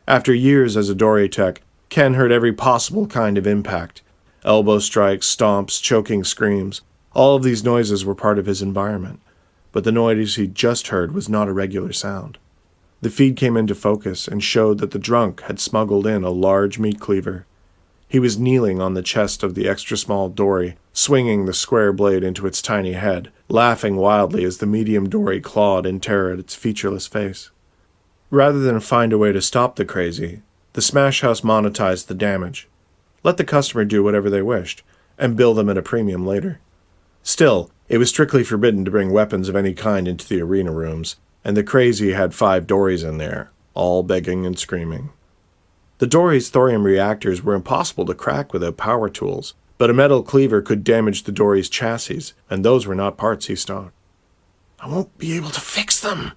After years as a dory tech, Ken heard every possible kind of impact. Elbow strikes, stomps, choking screams. All of these noises were part of his environment. But the noise he just heard was not a regular sound. The feed came into focus and showed that the drunk had smuggled in a large meat cleaver. He was kneeling on the chest of the extra-small dory, swinging the square blade into its tiny head, laughing wildly as the medium dory clawed in terror at its featureless face. Rather than find a way to stop the crazy, the smash house monetized the damage. Let the customer do whatever they wished, and bill them at a premium later. Still, it was strictly forbidden to bring weapons of any kind into the arena rooms, and the crazy had 5 dories in there, all begging and screaming. The dory's thorium reactors were impossible to crack without power tools, but a metal cleaver could damage the dory's chassis, and those were not parts he stocked. "I won't be able to fix them."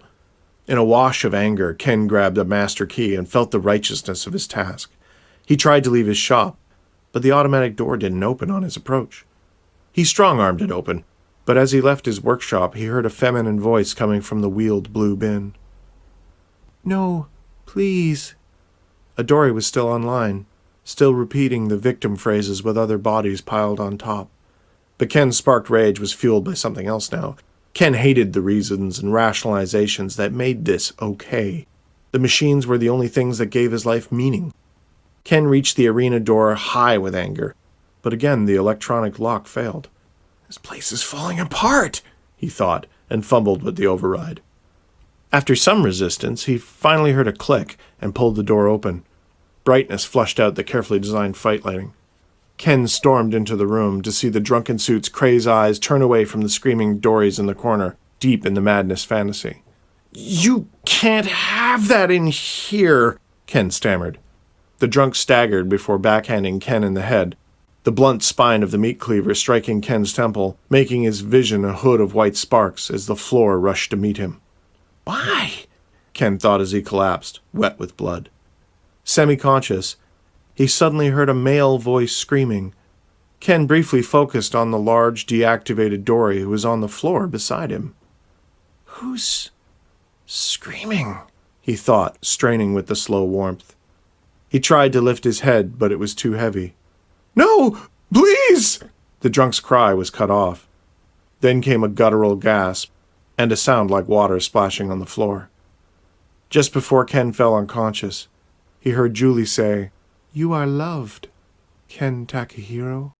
In a wash of anger, Ken grabbed a master key and felt the righteousness of his task. He tried to leave his shop, but the automatic door didn't open on his approach. He strong-armed it open, but as he left his workshop, he heard a feminine voice coming from the wheeled blue bin. "No, please." A dory was still online, still repeating the victim phrases with other bodies piled on top. But Ken's sparked rage was fueled by something else now. Ken hated the reasons and rationalizations that made this okay. The machines were the only things that gave his life meaning. Ken reached the arena door high with anger, but again the electronic lock failed. "This place is falling apart," he thought, and fumbled with the override. After some resistance, he finally heard a click and pulled the door open. Brightness flushed out the carefully designed fight lighting. Ken stormed into the room to see the drunken suit's crazed eyes turn away from the screaming dories in the corner, deep in the madness fantasy. "You can't have that in here," Ken stammered. The drunk staggered before backhanding Ken in the head, the blunt spine of the meat cleaver striking Ken's temple, making his vision a hood of white sparks as the floor rushed to meet him. "Why?" Ken thought as he collapsed, wet with blood. Semi-conscious, he suddenly heard a male voice screaming. Ken briefly focused on the large, deactivated dory who was on the floor beside him. "Who's screaming?" he thought, straining with the slow warmth. He tried to lift his head, but it was too heavy. "No! Please! The drunk's cry was cut off. Then came a guttural gasp and a sound like water splashing on the floor. Just before Ken fell unconscious, he heard Julie say, "You are loved, Ken Takahiro."